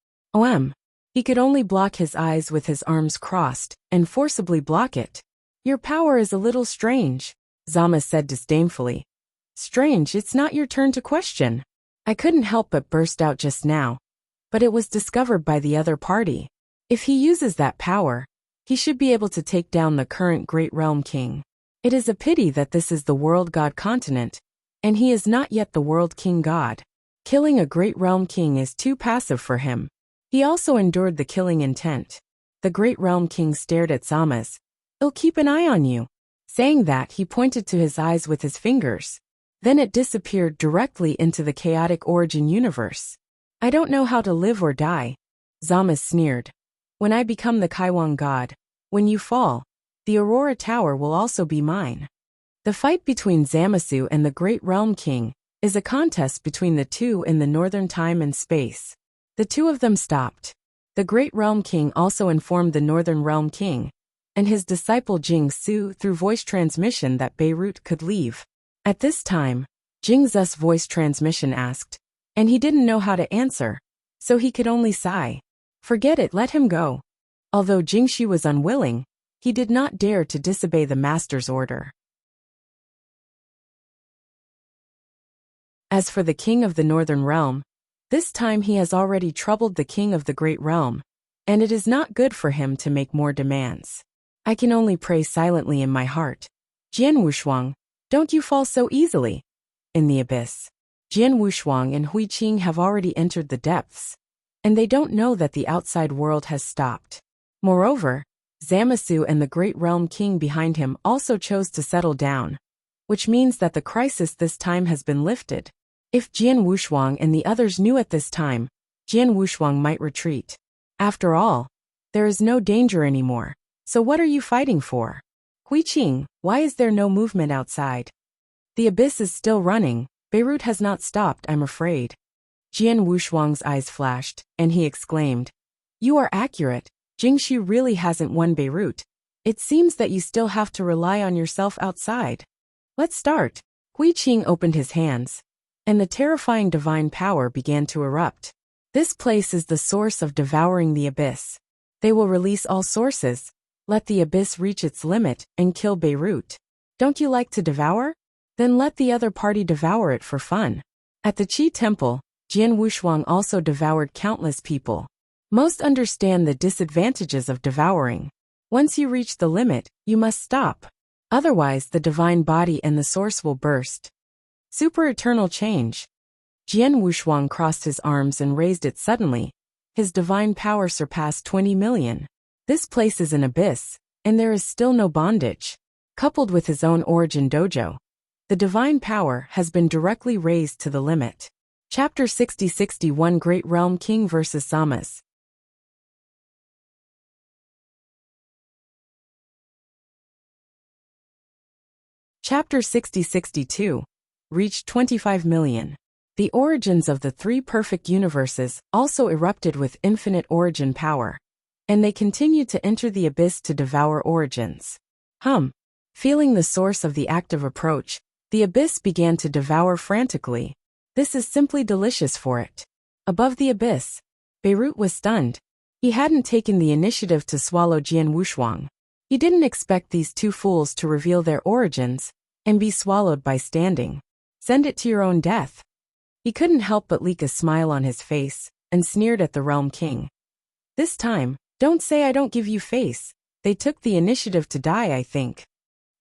He could only block his eyes with his arms crossed, and forcibly block it. Your power is a little strange, Zama said disdainfully. Strange, it's not your turn to question. I couldn't help but burst out just now. But it was discovered by the other party. If he uses that power, he should be able to take down the current Great Realm King. It is a pity that this is the World God continent, and he is not yet the World King God. Killing a Great Realm King is too passive for him. He also endured the killing intent. The Great Realm King stared at Zamas. I'll keep an eye on you. Saying that, he pointed to his eyes with his fingers. Then it disappeared directly into the chaotic origin universe. I don't know how to live or die. Zamas sneered. When I become the Kaiwang God, when you fall, the Aurora Tower will also be mine. The fight between Zamasu and the Great Realm King is a contest between the two in the northern time and space. The two of them stopped. The Great Realm King also informed the Northern Realm King and his disciple Jing Su through voice transmission that Beirut could leave. At this time, Jing Zu's voice transmission asked, and he didn't know how to answer, so he could only sigh. Forget it, let him go. Although Jing Shi was unwilling, he did not dare to disobey the master's order. As for the king of the Northern Realm, this time he has already troubled the king of the Great Realm, and it is not good for him to make more demands. I can only pray silently in my heart. Jian Wushuang, don't you fall so easily. In the abyss, Jian Wushuang and Hui Qing have already entered the depths, and they don't know that the outside world has stopped. Moreover, Zamasu and the Great Realm King behind him also chose to settle down, which means that the crisis this time has been lifted. If Jian Wushuang and the others knew at this time, Jian Wushuang might retreat. After all, there is no danger anymore, so what are you fighting for? Hui Qing, why is there no movement outside? The abyss is still running, Beirut has not stopped, I'm afraid. Jian Wushuang's eyes flashed, and he exclaimed, You are accurate, Jingxi really hasn't won Beirut. It seems that you still have to rely on yourself outside. Let's start. Hui Qing opened his hands, and the terrifying divine power began to erupt. This place is the source of devouring the abyss. They will release all sources, let the abyss reach its limit, and kill Beirut. Don't you like to devour? Then let the other party devour it for fun. At the Qi Temple, Jian Wushuang also devoured countless people. Most understand the disadvantages of devouring. Once you reach the limit, you must stop. Otherwise, the divine body and the source will burst. Super eternal change. Jian Wushuang crossed his arms and raised it suddenly. His divine power surpassed 20 million. This place is an abyss, and there is still no bondage. Coupled with his own origin dojo, the divine power has been directly raised to the limit. Chapter 60-61 Great Realm King vs. Samas. Chapter 60-62 reached 25 million. The origins of the three perfect universes also erupted with infinite origin power, and they continued to enter the abyss to devour origins. Feeling the source of the active approach, the abyss began to devour frantically. This is simply delicious for it. Above the abyss, Beirut was stunned. He hadn't taken the initiative to swallow Jian Wushuang. He didn't expect these two fools to reveal their origins and be swallowed by standing. Send it to your own death. He couldn't help but leak a smile on his face and sneered at the Realm King. This time, don't say I don't give you face. They took the initiative to die, I think.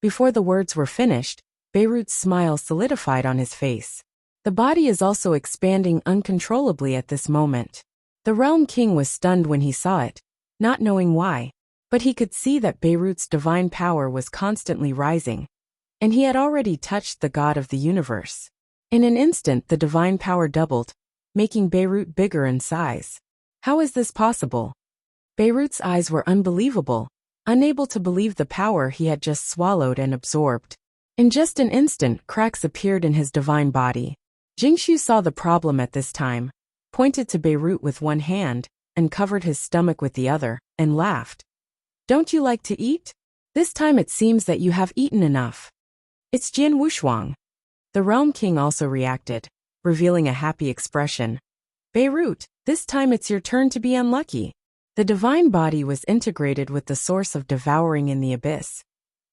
Before the words were finished, Beirut's smile solidified on his face. The body is also expanding uncontrollably at this moment. The Realm King was stunned when he saw it, not knowing why, but he could see that Beirut's divine power was constantly rising, and he had already touched the god of the universe. In an instant the divine power doubled, making Beirut bigger in size. How is this possible? Beirut's eyes were unbelievable, unable to believe the power he had just swallowed and absorbed. In just an instant, cracks appeared in his divine body. Jingshu saw the problem at this time, pointed to Beirut with one hand, and covered his stomach with the other, and laughed. Don't you like to eat? This time it seems that you have eaten enough. It's Jian Wushuang. The Realm King also reacted, revealing a happy expression. Beirut, this time it's your turn to be unlucky. The divine body was integrated with the source of devouring in the abyss,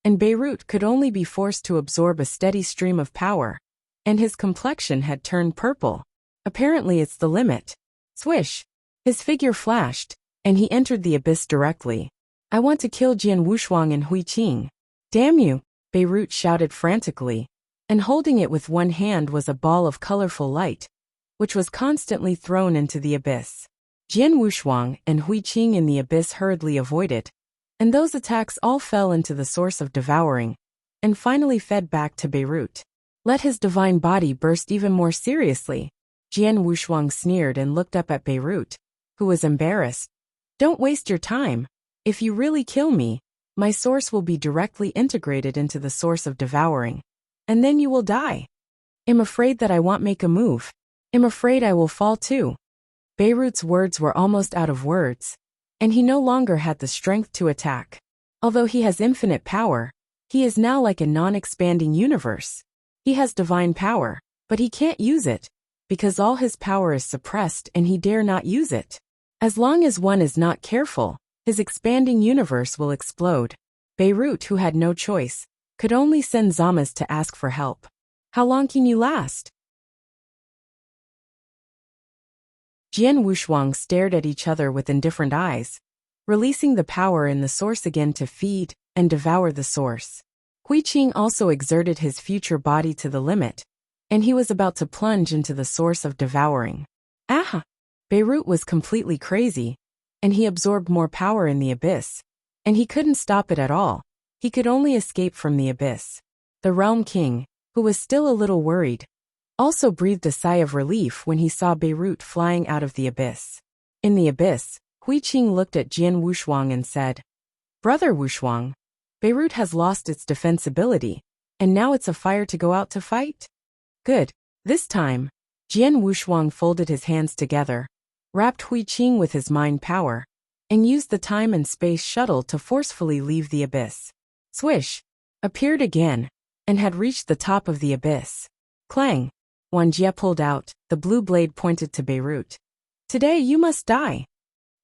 and Beirut could only be forced to absorb a steady stream of power, and his complexion had turned purple. Apparently it's the limit. Swish! His figure flashed, and he entered the abyss directly. I want to kill Jian Wushuang and Hui Qing. Damn you! Beirut shouted frantically, and holding it with one hand was a ball of colorful light, which was constantly thrown into the abyss. Jian Wushuang and Hui Qing in the abyss hurriedly avoided, and those attacks all fell into the source of devouring, and finally fed back to Beirut. Let his divine body burst even more seriously. Jian Wushuang sneered and looked up at Beirut, who was embarrassed. Don't waste your time. If you really kill me, my source will be directly integrated into the source of devouring, and then you will die. I'm afraid that I won't make a move. I'm afraid I will fall too. Beirut's words were almost out of words, and he no longer had the strength to attack. Although he has infinite power, he is now like a non-expanding universe. He has divine power, but he can't use it, because all his power is suppressed and he dare not use it. As long as one is not careful, his expanding universe will explode. Beirut, who had no choice, could only send Zamas to ask for help. How long can you last? Jian Wuxuang stared at each other with indifferent eyes, releasing the power in the source again to feed and devour the source. Hui Qing also exerted his future body to the limit, and he was about to plunge into the source of devouring. Aha! Beirut was completely crazy, and he absorbed more power in the abyss, and he couldn't stop it at all. He could only escape from the abyss. The Realm King, who was still a little worried, also breathed a sigh of relief when he saw Beirut flying out of the abyss. In the abyss, Hui Qing looked at Jian Wuxuang and said, "Brother Wuxuang, Beirut has lost its defensibility, and now it's a fire to go out to fight?" Good. This time, Jian Wuxuang folded his hands together, wrapped Hui Qing with his mind power, and used the time and space shuttle to forcefully leave the abyss. Swish! Appeared again, and had reached the top of the abyss. Clang! Wanjie pulled out, the blue blade pointed to Beirut. "Today you must die."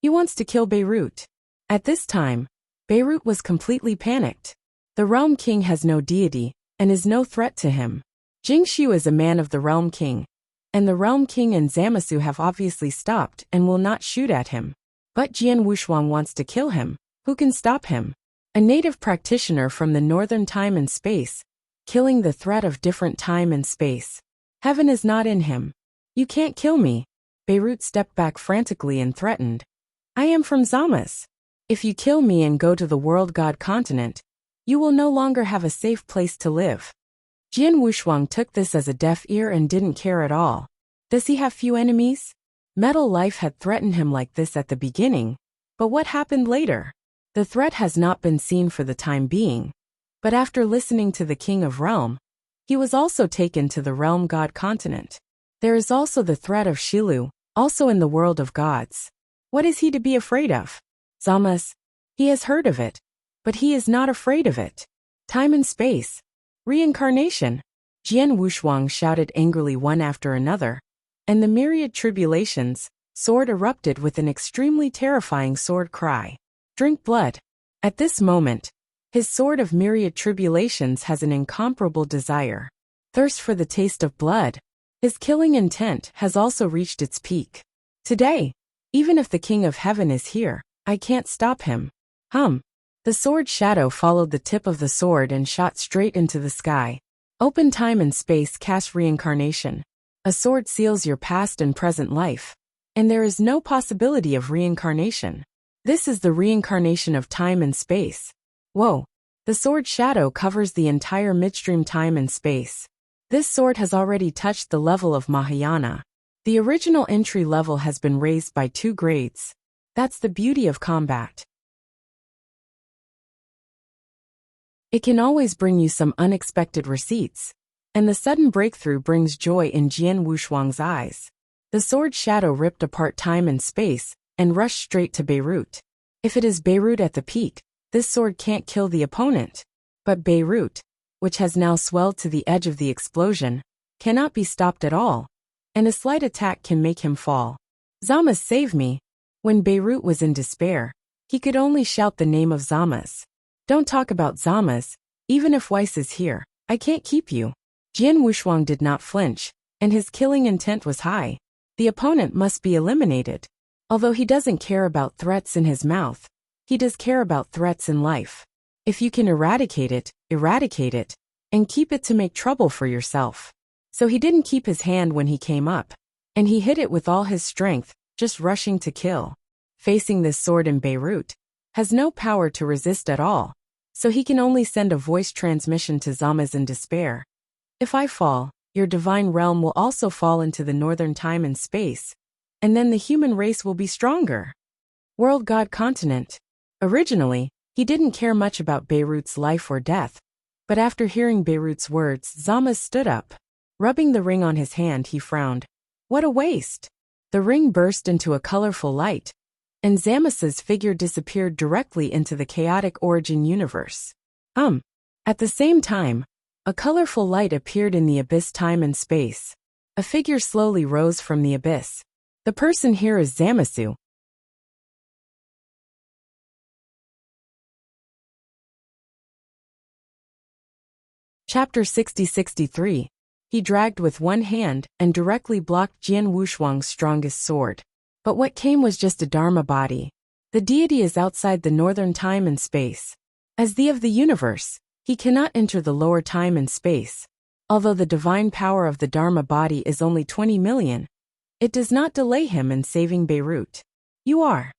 He wants to kill Beirut. At this time, Beirut was completely panicked. The Realm King has no deity, and is no threat to him. Jingxiu is a man of the Realm King, and the Realm King and Zamasu have obviously stopped and will not shoot at him. But Jian Wuxuang wants to kill him. Who can stop him? A native practitioner from the northern time and space, killing the threat of different time and space. Heaven is not in him. "You can't kill me." Beirut stepped back frantically and threatened. "I am from Zamas. If you kill me and go to the world god continent, you will no longer have a safe place to live." Jian Wuxuang took this as a deaf ear and didn't care at all. Does he have few enemies? Metal Life had threatened him like this at the beginning, but what happened later? The threat has not been seen for the time being, but after listening to the King of Realm, he was also taken to the Realm God continent. There is also the threat of Shilu, also in the world of gods. What is he to be afraid of? Zamas. He has heard of it, but he is not afraid of it. Time and space. Reincarnation. Jian Wuxuang shouted angrily one after another, and the myriad tribulations, sword erupted with an extremely terrifying sword cry. Drink blood. At this moment, his sword of myriad tribulations has an incomparable desire. Thirst for the taste of blood. His killing intent has also reached its peak. Today, even if the King of Heaven is here, I can't stop him. The sword shadow followed the tip of the sword and shot straight into the sky. Open time and space cast reincarnation. A sword seals your past and present life, and there is no possibility of reincarnation. This is the reincarnation of time and space. Whoa! The sword shadow covers the entire midstream time and space. This sword has already touched the level of Mahayana. The original entry level has been raised by 2 grades. That's the beauty of combat. It can always bring you some unexpected receipts, and the sudden breakthrough brings joy in Jian Wuxuang's eyes. The sword shadow ripped apart time and space, and rushed straight to Beirut. If it is Beirut at the peak, this sword can't kill the opponent. But Beirut, which has now swelled to the edge of the explosion, cannot be stopped at all, and a slight attack can make him fall. Zamas, save me. When Beirut was in despair, he could only shout the name of Zamas. Don't talk about Zamas, even if Weiss is here, I can't keep you. Jian Wuxuang did not flinch, and his killing intent was high. The opponent must be eliminated. Although he doesn't care about threats in his mouth, he does care about threats in life. If you can eradicate it, and keep it to make trouble for yourself. So he didn't keep his hand when he came up, and he hit it with all his strength, just rushing to kill. Facing this sword in Beirut, has no power to resist at all, so he can only send a voice transmission to Zamas in despair. If I fall, your divine realm will also fall into the northern time and space, and then the human race will be stronger. World God continent. Originally, he didn't care much about Beirut's life or death, but after hearing Beirut's words, Zamas stood up. Rubbing the ring on his hand, he frowned. What a waste! The ring burst into a colorful light, and Zamos's figure disappeared directly into the chaotic origin universe. At the same time, a colorful light appeared in the abyss time and space. A figure slowly rose from the abyss. The person here is Zamosu. Chapter 60-63. He dragged with one hand and directly blocked Jian Wushuang's strongest sword. But what came was just a Dharma body. The deity is outside the northern time and space. As the of the universe, he cannot enter the lower time and space. Although the divine power of the Dharma body is only 20 million, it does not delay him in saving Beirut. You are.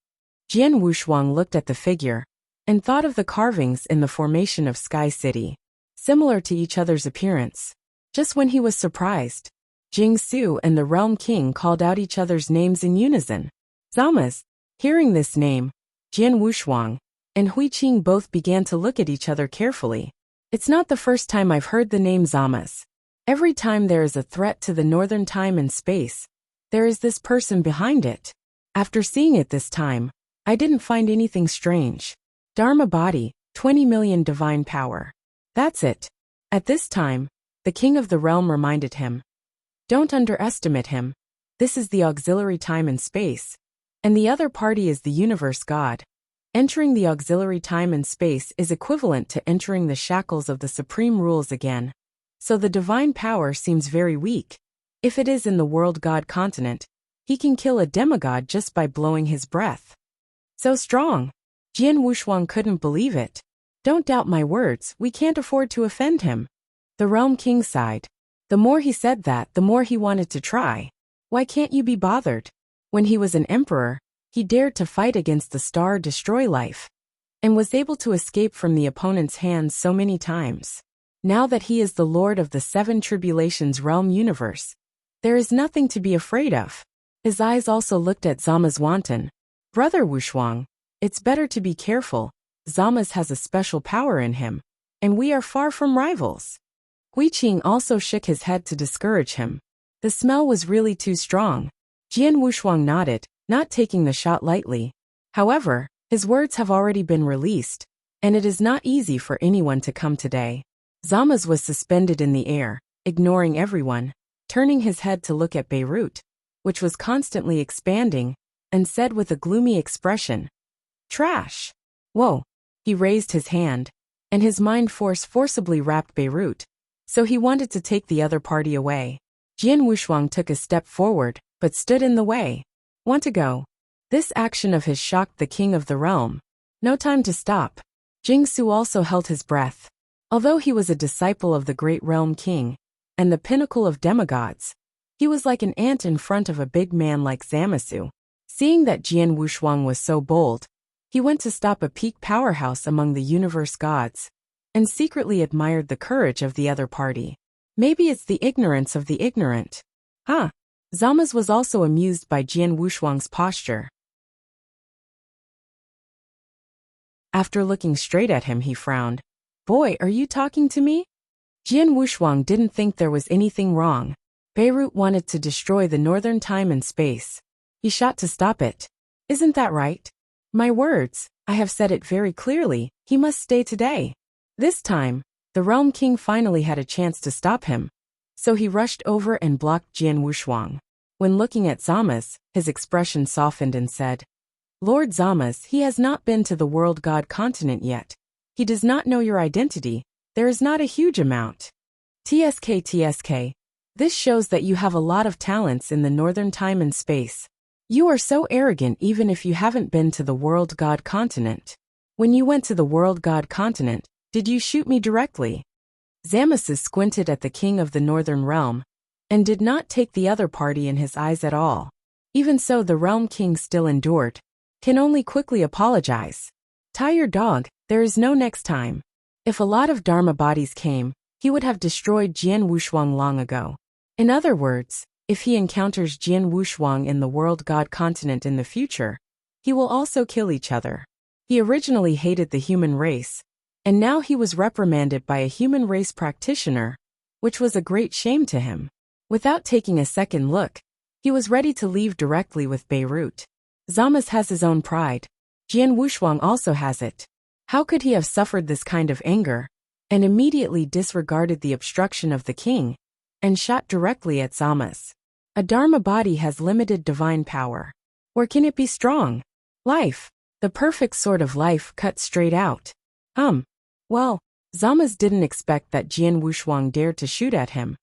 Jian Wushuang looked at the figure and thought of the carvings in the formation of Sky City, similar to each other's appearance. Just when he was surprised, Jing Su and the Realm King called out each other's names in unison. Zamos. Hearing this name, Jian Wushuang and Hui Qing both began to look at each other carefully. It's not the first time I've heard the name Zamos. Every time there is a threat to the northern time and space, there is this person behind it. After seeing it this time, I didn't find anything strange. Dharma body, 20 million divine power. That's it. At this time, the king of the realm reminded him. Don't underestimate him. This is the auxiliary time and space, and the other party is the universe god. Entering the auxiliary time and space is equivalent to entering the shackles of the supreme rules again. So the divine power seems very weak. If it is in the world god continent, he can kill a demigod just by blowing his breath. So strong. Jian Wushuang couldn't believe it. Don't doubt my words, we can't afford to offend him. The Realm King sighed. The more he said that, the more he wanted to try. Why can't you be bothered? When he was an emperor, he dared to fight against the Star Destroy Life, and was able to escape from the opponent's hands so many times. Now that he is the Lord of the Seven Tribulations realm universe, there is nothing to be afraid of. His eyes also looked at Zama's wanton. Brother Wushuang, it's better to be careful. Zama's has a special power in him, and we are far from rivals. Hui Qing also shook his head to discourage him. The smell was really too strong. Jian Wushuang nodded, not taking the shot lightly. However, his words have already been released, and it is not easy for anyone to come today. Zama's was suspended in the air, ignoring everyone, turning his head to look at Beirut, which was constantly expanding, and said with a gloomy expression, "Trash." Whoa. He raised his hand, and his mind force forcibly wrapped Beirut, so he wanted to take the other party away. Jian Wushuang took a step forward, but stood in the way. Want to go? This action of his shocked the king of the realm. No time to stop. Jing Su also held his breath. Although he was a disciple of the great realm king, and the pinnacle of demigods, he was like an ant in front of a big man like Zamosu. Seeing that Jian Wushuang was so bold, he went to stop a peak powerhouse among the universe gods, and secretly admired the courage of the other party. Maybe it's the ignorance of the ignorant. Huh. Zama's was also amused by Jian Wushuang's posture. After looking straight at him, he frowned. Boy, are you talking to me? Jian Wushuang didn't think there was anything wrong. Beirut wanted to destroy the northern time and space. He shot to stop it. Isn't that right? My words, I have said it very clearly, he must stay today. This time, the Realm King finally had a chance to stop him, so he rushed over and blocked Jian Wushuang. When looking at Zamos, his expression softened and said, Lord Zamos, he has not been to the world god continent yet. He does not know your identity. There is not a huge amount. TSK. This shows that you have a lot of talents in the northern time and space. You are so arrogant even if you haven't been to the world god continent. When you went to the world god continent, did you shoot me directly? Zamos squinted at the king of the northern realm, and did not take the other party in his eyes at all. Even so, the realm king still endured. Can only quickly apologize. Tie your dog, there is no next time. If a lot of Dharma bodies came, he would have destroyed Jian Wushuang long ago. In other words, if he encounters Jian Wushuang in the world god continent in the future, he will also kill each other. He originally hated the human race, and now he was reprimanded by a human race practitioner, which was a great shame to him. Without taking a second look, He was ready to leave directly with Beirut. Zama's has his own pride. Jian Wushuang also has it. How could he have suffered this kind of anger? And immediately disregarded the obstruction of the king and shot directly at Zama's. A Dharma body has limited divine power. Or can it be strong? Life. The perfect sort of life cut straight out. Well, Zama's didn't expect that Jian Wushuang dared to shoot at him.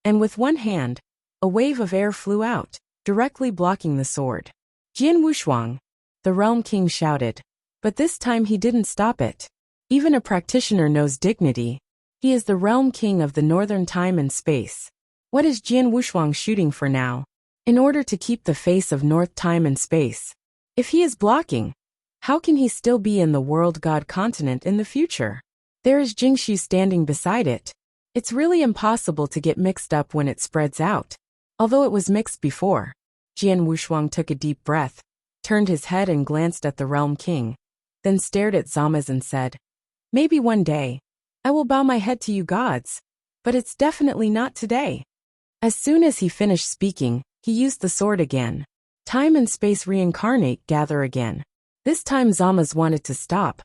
And with one hand, a wave of air flew out, directly blocking the sword. Jian Wushuang, the realm king shouted. But this time he didn't stop it. Even a practitioner knows dignity. He is the realm king of the northern time and space. What is Jian Wushuang shooting for now? In order to keep the face of north time and space. If he is blocking, how can he still be in the world god continent in the future? There is Jingshu standing beside it. It's really impossible to get mixed up when it spreads out. Although it was mixed before. Jian Wushuang took a deep breath, turned his head and glanced at the realm king, then stared at Zama's and said, "Maybe one day, I will bow my head to you gods, but it's definitely not today." As soon as he finished speaking, he used the sword again. Time and space reincarnate, gather again. This time Zama's wanted to stop,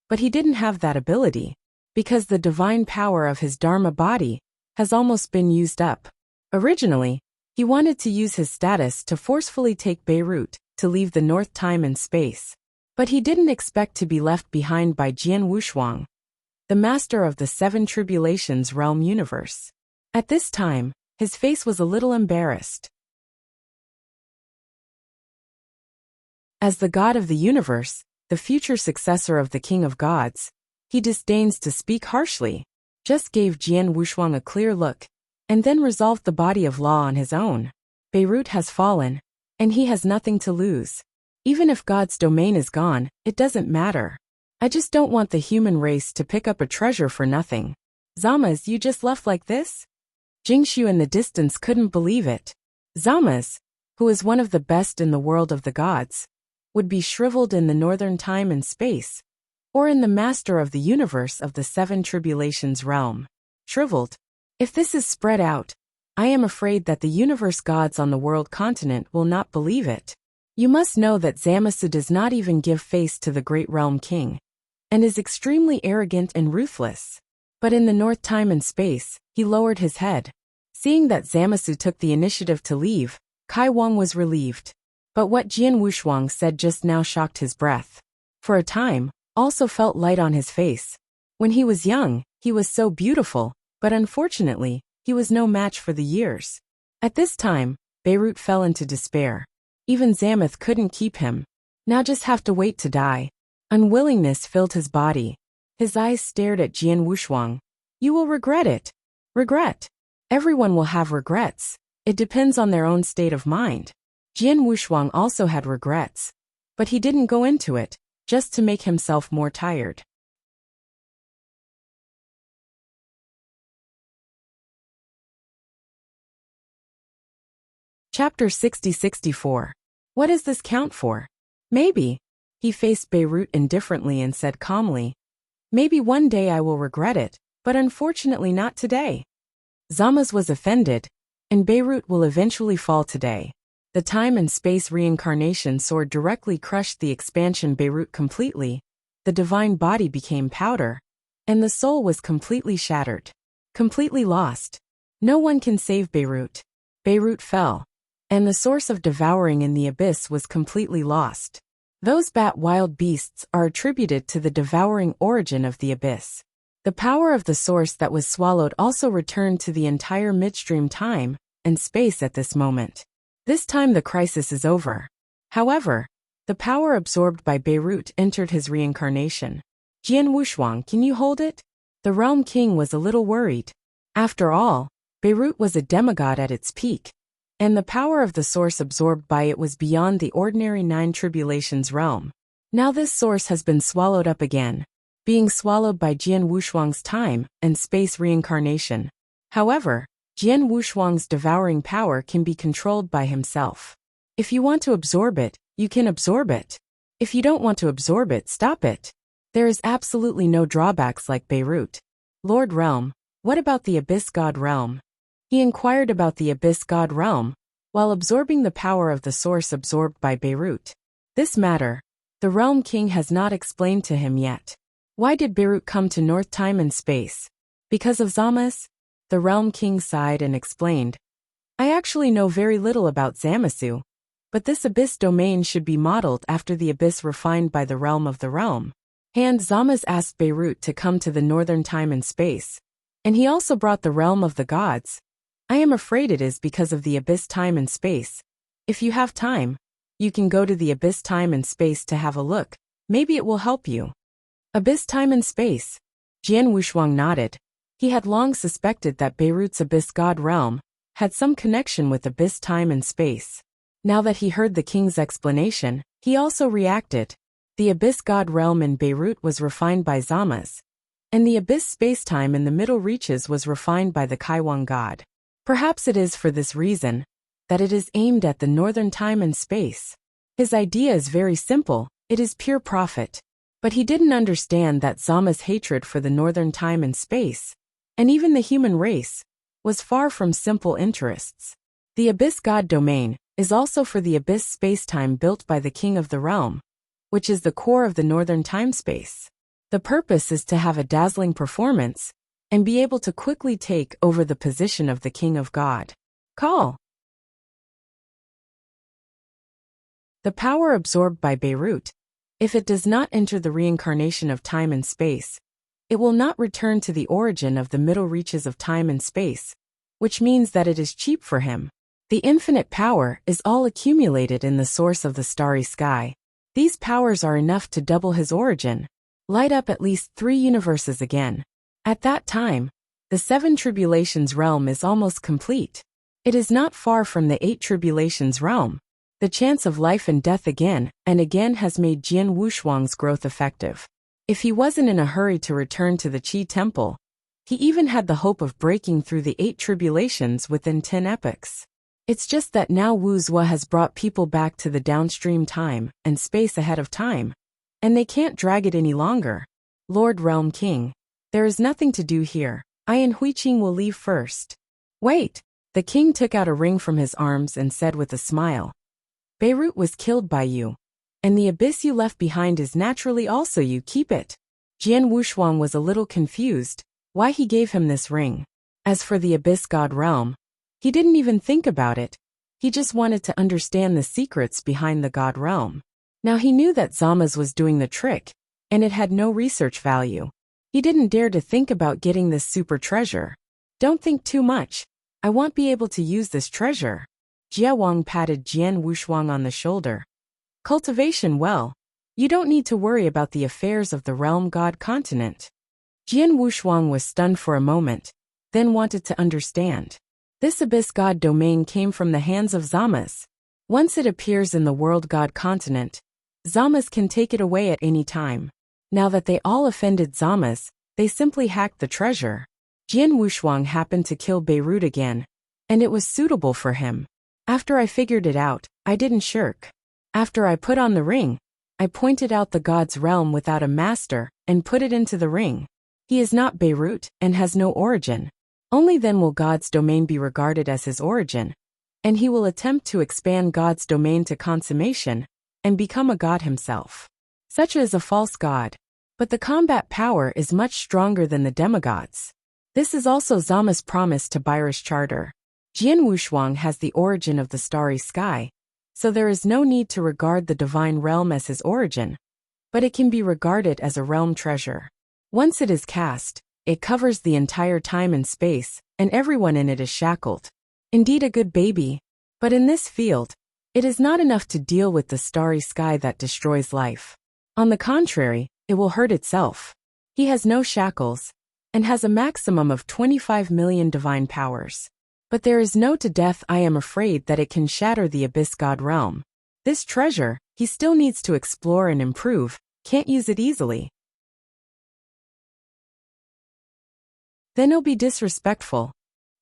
but he didn't have that ability, because the divine power of his Dharma body has almost been used up. Originally, he wanted to use his status to forcefully take Beirut, to leave the north time and space. But he didn't expect to be left behind by Jian Wushuang, the master of the seven tribulations realm universe. At this time, his face was a little embarrassed. As the god of the universe, the future successor of the king of gods, he disdains to speak harshly, just gave Jian Wushuang a clear look, and then resolved the body of law on his own. Beirut has fallen, and he has nothing to lose. Even if God's domain is gone, it doesn't matter. I just don't want the human race to pick up a treasure for nothing. Zama's, you just left like this? Jingshu in the distance couldn't believe it. Zama's, who is one of the best in the world of the gods, would be shriveled in the northern time and space, or in the master of the universe of the seven tribulations realm. Shriveled. If this is spread out, I am afraid that the universe gods on the world continent will not believe it. You must know that Zamasu does not even give face to the great realm king, and is extremely arrogant and ruthless. But in the north time and space, he lowered his head. Seeing that Zamasu took the initiative to leave, Kai Wang was relieved. But what Jian Wushuang said just now shocked his breath. For a time, also felt light on his face. When he was young, he was so beautiful, but unfortunately, he was no match for the years. At this time, Beirut fell into despair. Even Zamath couldn't keep him. Now just have to wait to die. Unwillingness filled his body. His eyes stared at Jian Wushuang. You will regret it. Regret. Everyone will have regrets. It depends on their own state of mind. Jian Wushuang also had regrets. But he didn't go into it, just to make himself more tired. Chapter 60-64. What is this count for? Maybe. He faced Beirut indifferently and said calmly, maybe one day I will regret it, but unfortunately not today. Zama's was offended, and Beirut will eventually fall today. The time and space reincarnation sword directly crushed the expansion Beirut completely. The divine body became powder, and the soul was completely shattered. Completely lost. No one can save Beirut. Beirut fell, and the source of devouring in the abyss was completely lost. Those bat wild beasts are attributed to the devouring origin of the abyss. The power of the source that was swallowed also returned to the entire midstream time and space at this moment. This time the crisis is over. However, the power absorbed by Beirut entered his reincarnation. Jian Wushuang, can you hold it? The realm king was a little worried. After all, Beirut was a demigod at its peak, and the power of the source absorbed by it was beyond the ordinary nine tribulations realm. Now this source has been swallowed up again, being swallowed by Jian Wushuang's time and space reincarnation. However, Jian Wushuang's devouring power can be controlled by himself. If you want to absorb it, you can absorb it. If you don't want to absorb it, stop it. There is absolutely no drawbacks like Beirut. Lord Realm, what about the Abyss God Realm? He inquired about the Abyss God Realm, while absorbing the power of the source absorbed by Beirut. This matter, the Realm King has not explained to him yet. Why did Beirut come to North Time and Space? Because of Zamasu? The Realm King sighed and explained. I actually know very little about Zamasu, but this abyss domain should be modeled after the abyss refined by the realm of the realm. And Zamasu asked Beirut to come to the Northern Time and Space, and he also brought the realm of the gods. I am afraid it is because of the abyss time and space. If you have time, you can go to the abyss time and space to have a look. Maybe it will help you. Abyss time and space. Jian Wushuang nodded. He had long suspected that Beirut's abyss god realm had some connection with abyss time and space. Now that he heard the king's explanation, he also reacted. The abyss god realm in Beirut was refined by Zamasu, and the abyss space-time in the middle reaches was refined by the Kaiwang god. Perhaps it is for this reason that it is aimed at the northern time and space. His idea is very simple, it is pure profit. But he didn't understand that Zama's hatred for the northern time and space, and even the human race, was far from simple interests. The abyss god domain is also for the abyss space-time built by the king of the realm, which is the core of the northern time-space. The purpose is to have a dazzling performance and be able to quickly take over the position of the king of God. Call. The power absorbed by Beirut, if it does not enter the reincarnation of time and space, it will not return to the origin of the middle reaches of time and space, which means that it is cheap for him. The infinite power is all accumulated in the source of the starry sky. These powers are enough to double his origin, light up at least 3 universes again. At that time, the 7 tribulations realm is almost complete. It is not far from the 8 tribulations realm. The chance of life and death again and again has made Jian Wushuang's growth effective. If he wasn't in a hurry to return to the Qi temple, he even had the hope of breaking through the 8 tribulations within 10 epochs. It's just that now Wuxia has brought people back to the downstream time and space ahead of time, and they can't drag it any longer. Lord Realm King, there is nothing to do here. I and Huiqing will leave first. Wait! The king took out a ring from his arms and said with a smile. Beirut was killed by you, and the abyss you left behind is naturally also you. Keep it. Jian Wushuang was a little confused why he gave him this ring. As for the abyss god realm, he didn't even think about it. He just wanted to understand the secrets behind the god realm. Now he knew that Zamasu was doing the trick, and it had no research value. He didn't dare to think about getting this super treasure. Don't think too much. I won't be able to use this treasure. Jia Wang patted Jian Wushuang on the shoulder. Cultivation well. You don't need to worry about the affairs of the realm god continent. Jian Wushuang was stunned for a moment, then wanted to understand. This abyss god domain came from the hands of Zamasu. Once it appears in the world god continent, Zamasu can take it away at any time. Now that they all offended Zamasu, they simply hacked the treasure. Jian Wushuang happened to kill Beirut again, and it was suitable for him. After I figured it out, I didn't shirk. After I put on the ring, I pointed out the god's realm without a master and put it into the ring. He is not Beirut and has no origin. Only then will God's domain be regarded as his origin, and he will attempt to expand God's domain to consummation and become a god himself. Such is a false god, but the combat power is much stronger than the demigods. This is also Zama's promise to Bairish Charter. Jian Wushuang has the origin of the starry sky, so there is no need to regard the divine realm as his origin, but it can be regarded as a realm treasure. Once it is cast, it covers the entire time and space, and everyone in it is shackled. Indeed a good baby, but in this field, it is not enough to deal with the starry sky that destroys life. On the contrary, it will hurt itself. He has no shackles, and has a maximum of 25 million divine powers. But there is no to death. I am afraid that it can shatter the abyss god realm. This treasure, he still needs to explore and improve, can't use it easily. Then he'll be disrespectful.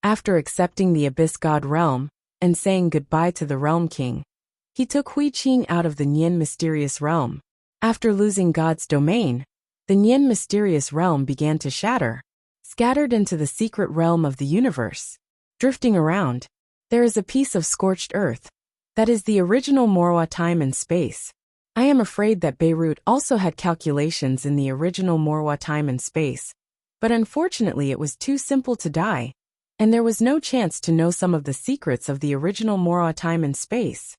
After accepting the abyss god realm, and saying goodbye to the realm king, he took Huiqing out of the Nian mysterious realm. After losing God's domain, the Nian mysterious realm began to shatter, scattered into the secret realm of the universe. Drifting around, There is a piece of scorched earth. That is the original Morwa time and space. I am afraid that Beirut also had calculations in the original Morwa time and space, but unfortunately it was too simple to die, and there was no chance to know some of the secrets of the original Morwa time and space.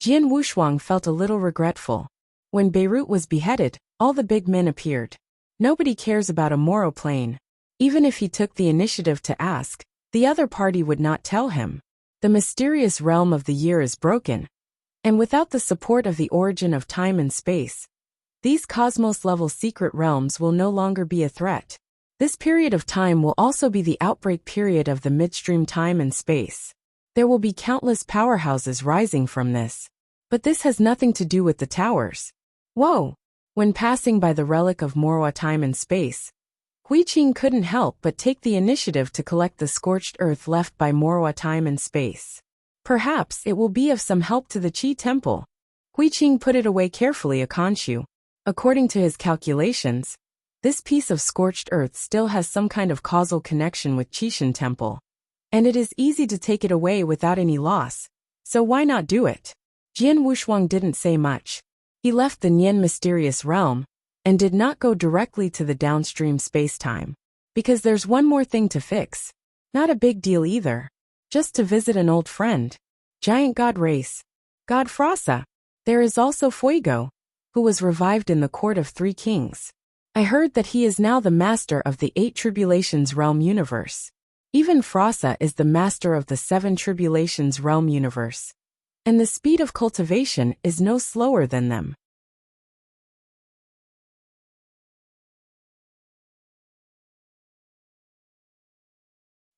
Jian Wushuang felt a little regretful. When Beirut was beheaded, all the big men appeared. Nobody cares about a Moro plane. Even if he took the initiative to ask, the other party would not tell him. The mysterious realm of the year is broken, and without the support of the origin of time and space, these cosmos-level secret realms will no longer be a threat. This period of time will also be the outbreak period of the midstream time and space. There will be countless powerhouses rising from this. But this has nothing to do with the towers. Whoa! When passing by the relic of Morwa time and space, Huiqing couldn't help but take the initiative to collect the scorched earth left by Morwa time and space. Perhaps it will be of some help to the Qi temple. Huiqing put it away carefully a Khonshu. According to his calculations, this piece of scorched earth still has some kind of causal connection with Qishan temple, and it is easy to take it away without any loss, so why not do it? Jian Wushuang didn't say much. He left the Nian mysterious realm, and did not go directly to the downstream space-time. Because there's one more thing to fix. Not a big deal either. Just to visit an old friend. Giant god race. God Frasa. There is also Fuego, who was revived in the court of 3 kings. I heard that he is now the master of the 8 tribulations realm universe. Even Frasa is the master of the 7 tribulations realm universe. And the speed of cultivation is no slower than them.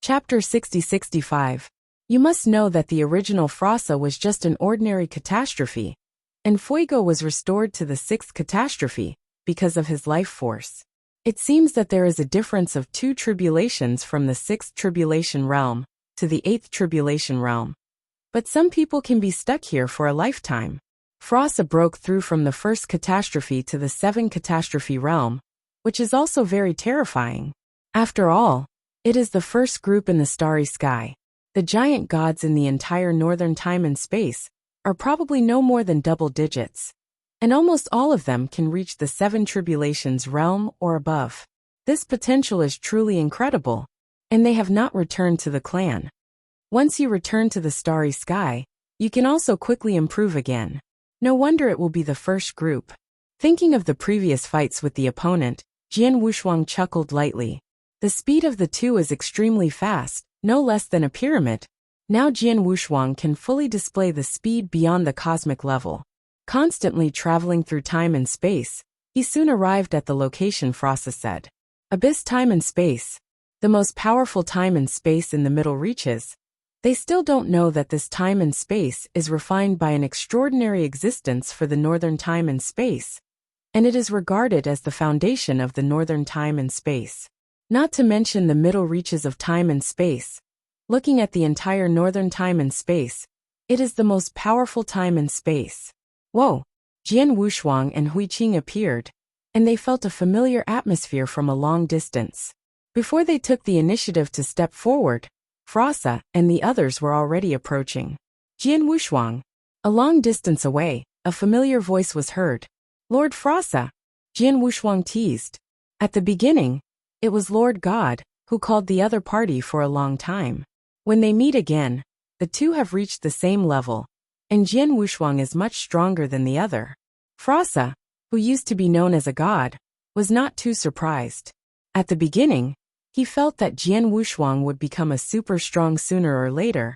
Chapter 60-65. You must know that the original Frasa was just an ordinary catastrophe, and Fuego was restored to the 6th catastrophe because of his life force. It seems that there is a difference of 2 tribulations from the 6th tribulation realm to the 8th tribulation realm. But some people can be stuck here for a lifetime. Frasa broke through from the 1st catastrophe to the 7th catastrophe realm, which is also very terrifying. After all, it is the first group in the starry sky. The giant gods in the entire northern time and space are probably no more than double digits. And almost all of them can reach the 7 tribulations realm or above. This potential is truly incredible, and they have not returned to the clan. Once you return to the starry sky, you can also quickly improve again. No wonder it will be the first group. Thinking of the previous fights with the opponent, Jian Wushuang chuckled lightly. The speed of the two is extremely fast, no less than a pyramid. Now Jian Wushuang can fully display the speed beyond the cosmic level. Constantly traveling through time and space, he soon arrived at the location Frasa said. Abyss time and space. The most powerful time and space in the middle reaches. They still don't know that this time and space is refined by an extraordinary existence for the northern time and space, and it is regarded as the foundation of the northern time and space. Not to mention the middle reaches of time and space. Looking at the entire northern time and space, it is the most powerful time and space. Whoa! Jian Wushuang and Huiqing appeared, and they felt a familiar atmosphere from a long distance. Before they took the initiative to step forward, Frasa and the others were already approaching. Jian Wushuang. A long distance away, a familiar voice was heard. Lord Frasa. Jian Wushuang teased. At the beginning, it was Lord God, who called the other party for a long time. When they meet again, the two have reached the same level, and Jian Wushuang is much stronger than the other. Frasa, who used to be known as a god, was not too surprised. At the beginning, he felt that Jian Wushuang would become a super strong sooner or later,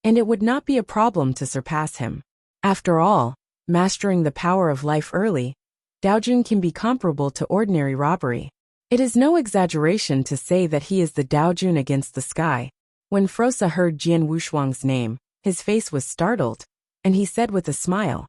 and it would not be a problem to surpass him. After all, mastering the power of life early, Daojun can be comparable to ordinary robbery. It is no exaggeration to say that he is the Daojun against the sky. When Frasa heard Jian Wushuang's name, his face was startled, and he said with a smile,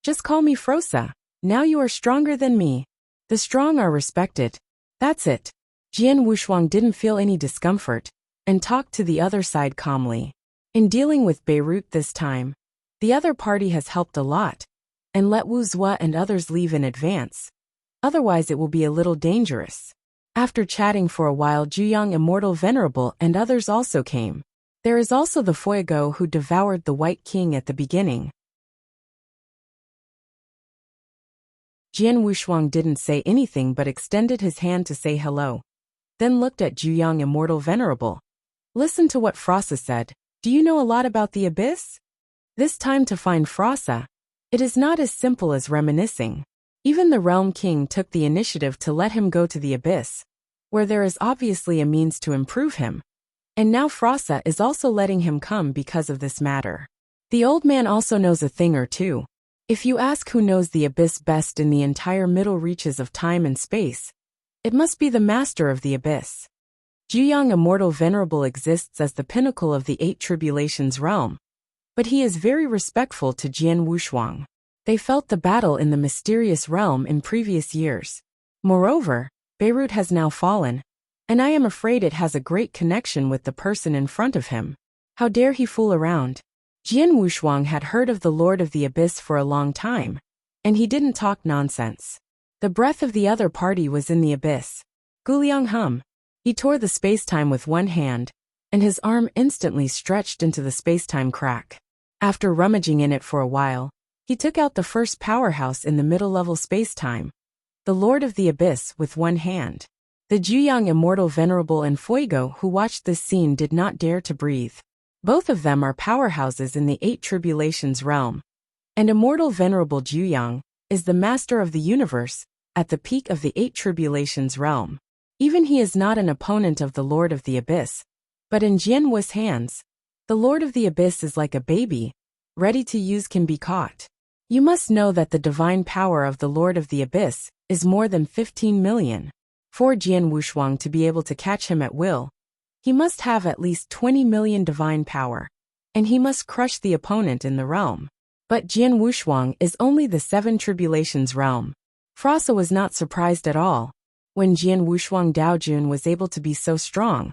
"Just call me Frasa. Now you are stronger than me. The strong are respected. That's it." Jian Wushuang didn't feel any discomfort, and talked to the other side calmly. In dealing with Beirut this time, the other party has helped a lot, and let Wu Zua and others leave in advance. Otherwise it will be a little dangerous. After chatting for a while, Juyang Immortal Venerable and others also came. There is also the Fuego who devoured the White King at the beginning. Jian Wushuang didn't say anything but extended his hand to say hello, then looked at Juyang Immortal Venerable. Listen to what Frossa said. Do you know a lot about the abyss? This time to find Frossa, it is not as simple as reminiscing. Even the Realm King took the initiative to let him go to the abyss, where there is obviously a means to improve him. And now Frossa is also letting him come because of this matter. The old man also knows a thing or two. If you ask who knows the abyss best in the entire middle reaches of time and space, it must be the master of the abyss. Juyang Immortal Venerable exists as the pinnacle of the Eight Tribulations realm, but he is very respectful to Jian Wushuang. They felt the battle in the mysterious realm in previous years. Moreover, Beirut has now fallen, and I am afraid it has a great connection with the person in front of him. How dare he fool around? Jian Wushuang had heard of the Lord of the Abyss for a long time, and he didn't talk nonsense. The breath of the other party was in the abyss. Guliang hum. He tore the spacetime with one hand, and his arm instantly stretched into the spacetime crack. After rummaging in it for a while, he took out the first powerhouse in the middle-level spacetime, the Lord of the Abyss, with one hand. The Juyang Immortal Venerable and Fuego who watched this scene did not dare to breathe. Both of them are powerhouses in the Eight Tribulations realm, and Immortal Venerable Juyang is the master of the universe at the peak of the Eight Tribulations realm. Even he is not an opponent of the Lord of the Abyss, but in Jian Wu's hands, the Lord of the Abyss is like a baby, ready to use, can be caught. You must know that the divine power of the Lord of the Abyss is more than 15 million. For Jian Wushuang to be able to catch him at will, he must have at least 20 million divine power, and he must crush the opponent in the realm. But Jian Wushuang is only the Seven Tribulations realm. Frossa was not surprised at all. When Jian Wushuang Daojun was able to be so strong,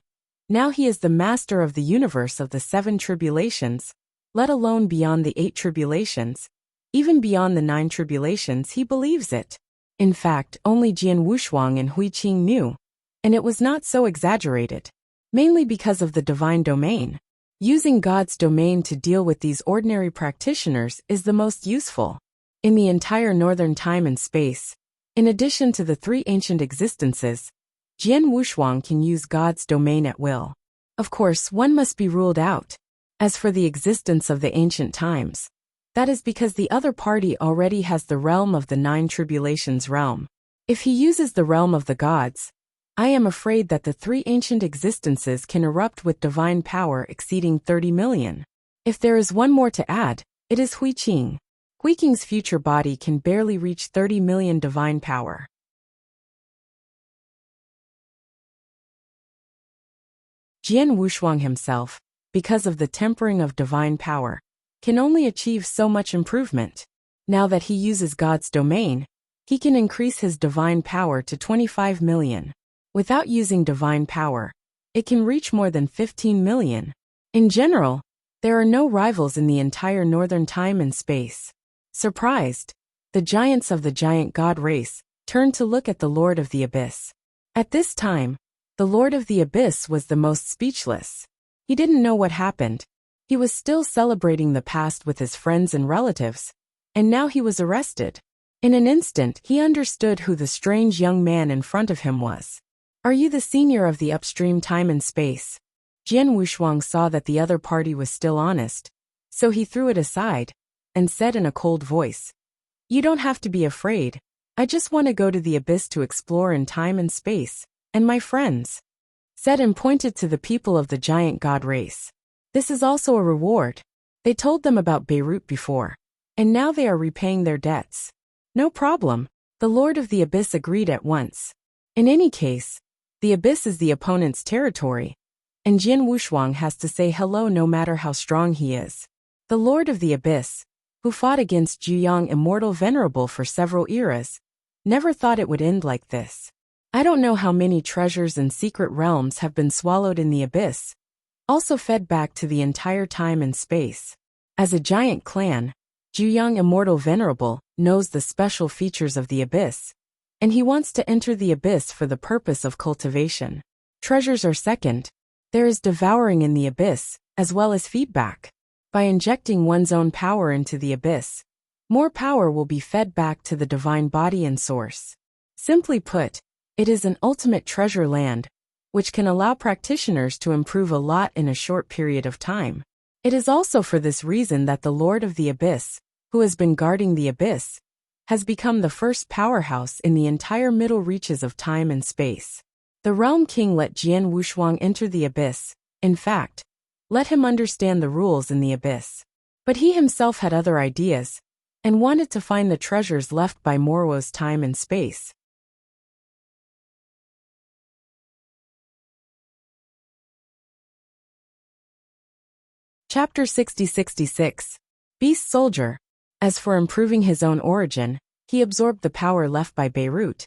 now he is the master of the universe of the Seven Tribulations, let alone beyond the Eight Tribulations. Even beyond the 9 Tribulations he believes it. In fact, only Jian Wushuang and Hui Qing knew, and it was not so exaggerated, mainly because of the divine domain. Using God's domain to deal with these ordinary practitioners is the most useful. In the entire northern time and space, in addition to the 3 ancient existences, Jian Wushuang can use God's domain at will. Of course, one must be ruled out. As for the existence of the ancient times, that is because the other party already has the realm of the 9 Tribulations realm. If he uses the realm of the gods, I am afraid that the 3 ancient existences can erupt with divine power exceeding 30 million. If there is one more to add, it is Hui Qing. Hui Qing's future body can barely reach 30 million divine power. Jian Wushuang himself, because of the tempering of divine power, can only achieve so much improvement. Now that he uses God's domain, he can increase his divine power to 25 million. Without using divine power, it can reach more than 15 million. In general, there are no rivals in the entire northern time and space. Surprised, the giants of the giant god race turned to look at the Lord of the Abyss. At this time, the Lord of the Abyss was the most speechless. He didn't know what happened. He was still celebrating the past with his friends and relatives, and now he was arrested. In an instant, he understood who the strange young man in front of him was. Are you the senior of the upstream time and space? Jian Wushuang saw that the other party was still honest, so he threw it aside and said in a cold voice, "You don't have to be afraid. I just want to go to the abyss to explore in time and space, and my friends," said and pointed to the people of the giant god race. This is also a reward. They told them about Beirut before, and now they are repaying their debts. No problem. The Lord of the Abyss agreed at once. In any case, the abyss is the opponent's territory, and Jian Wushuang has to say hello no matter how strong he is. The Lord of the Abyss, who fought against Juyang Immortal Venerable for several eras, never thought it would end like this. I don't know how many treasures and secret realms have been swallowed in the abyss, also fed back to the entire time and space. As a giant clan, Juyang Immortal Venerable knows the special features of the abyss, and he wants to enter the abyss for the purpose of cultivation. Treasures are second. There is devouring in the abyss, as well as feedback. By injecting one's own power into the abyss, more power will be fed back to the divine body and source. Simply put, it is an ultimate treasure land, which can allow practitioners to improve a lot in a short period of time. It is also for this reason that the Lord of the Abyss, who has been guarding the abyss, has become the first powerhouse in the entire middle reaches of time and space. The Realm King let Jian Wushuang enter the abyss, in fact, let him understand the rules in the abyss. But he himself had other ideas, and wanted to find the treasures left by Morwo's time and space. Chapter 60-66. Beast Soldier. As for improving his own origin, he absorbed the power left by Beirut,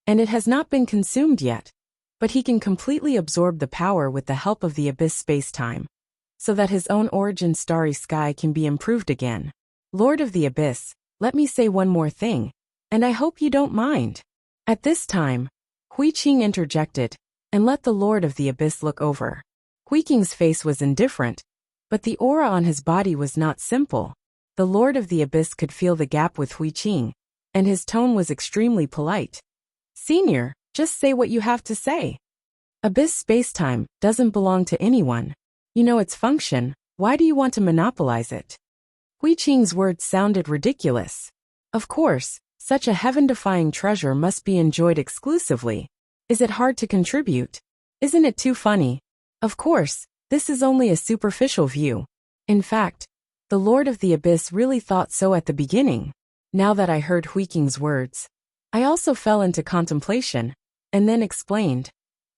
and it has not been consumed yet, but he can completely absorb the power with the help of the abyss space-time, so that his own origin starry sky can be improved again. Lord of the Abyss, let me say one more thing, and I hope you don't mind. At this time, Hui Qing interjected, and let the Lord of the Abyss look over. Hui Qing's face was indifferent, but the aura on his body was not simple. The Lord of the Abyss could feel the gap with Hui Qing, and his tone was extremely polite. Senior, just say what you have to say. Abyss spacetime doesn't belong to anyone. You know its function, why do you want to monopolize it? Hui Qing's words sounded ridiculous. Of course, such a heaven-defying treasure must be enjoyed exclusively. Is it hard to contribute? Isn't it too funny? Of course, this is only a superficial view. In fact, the Lord of the Abyss really thought so at the beginning. Now that I heard Hui Qing's words, I also fell into contemplation, and then explained.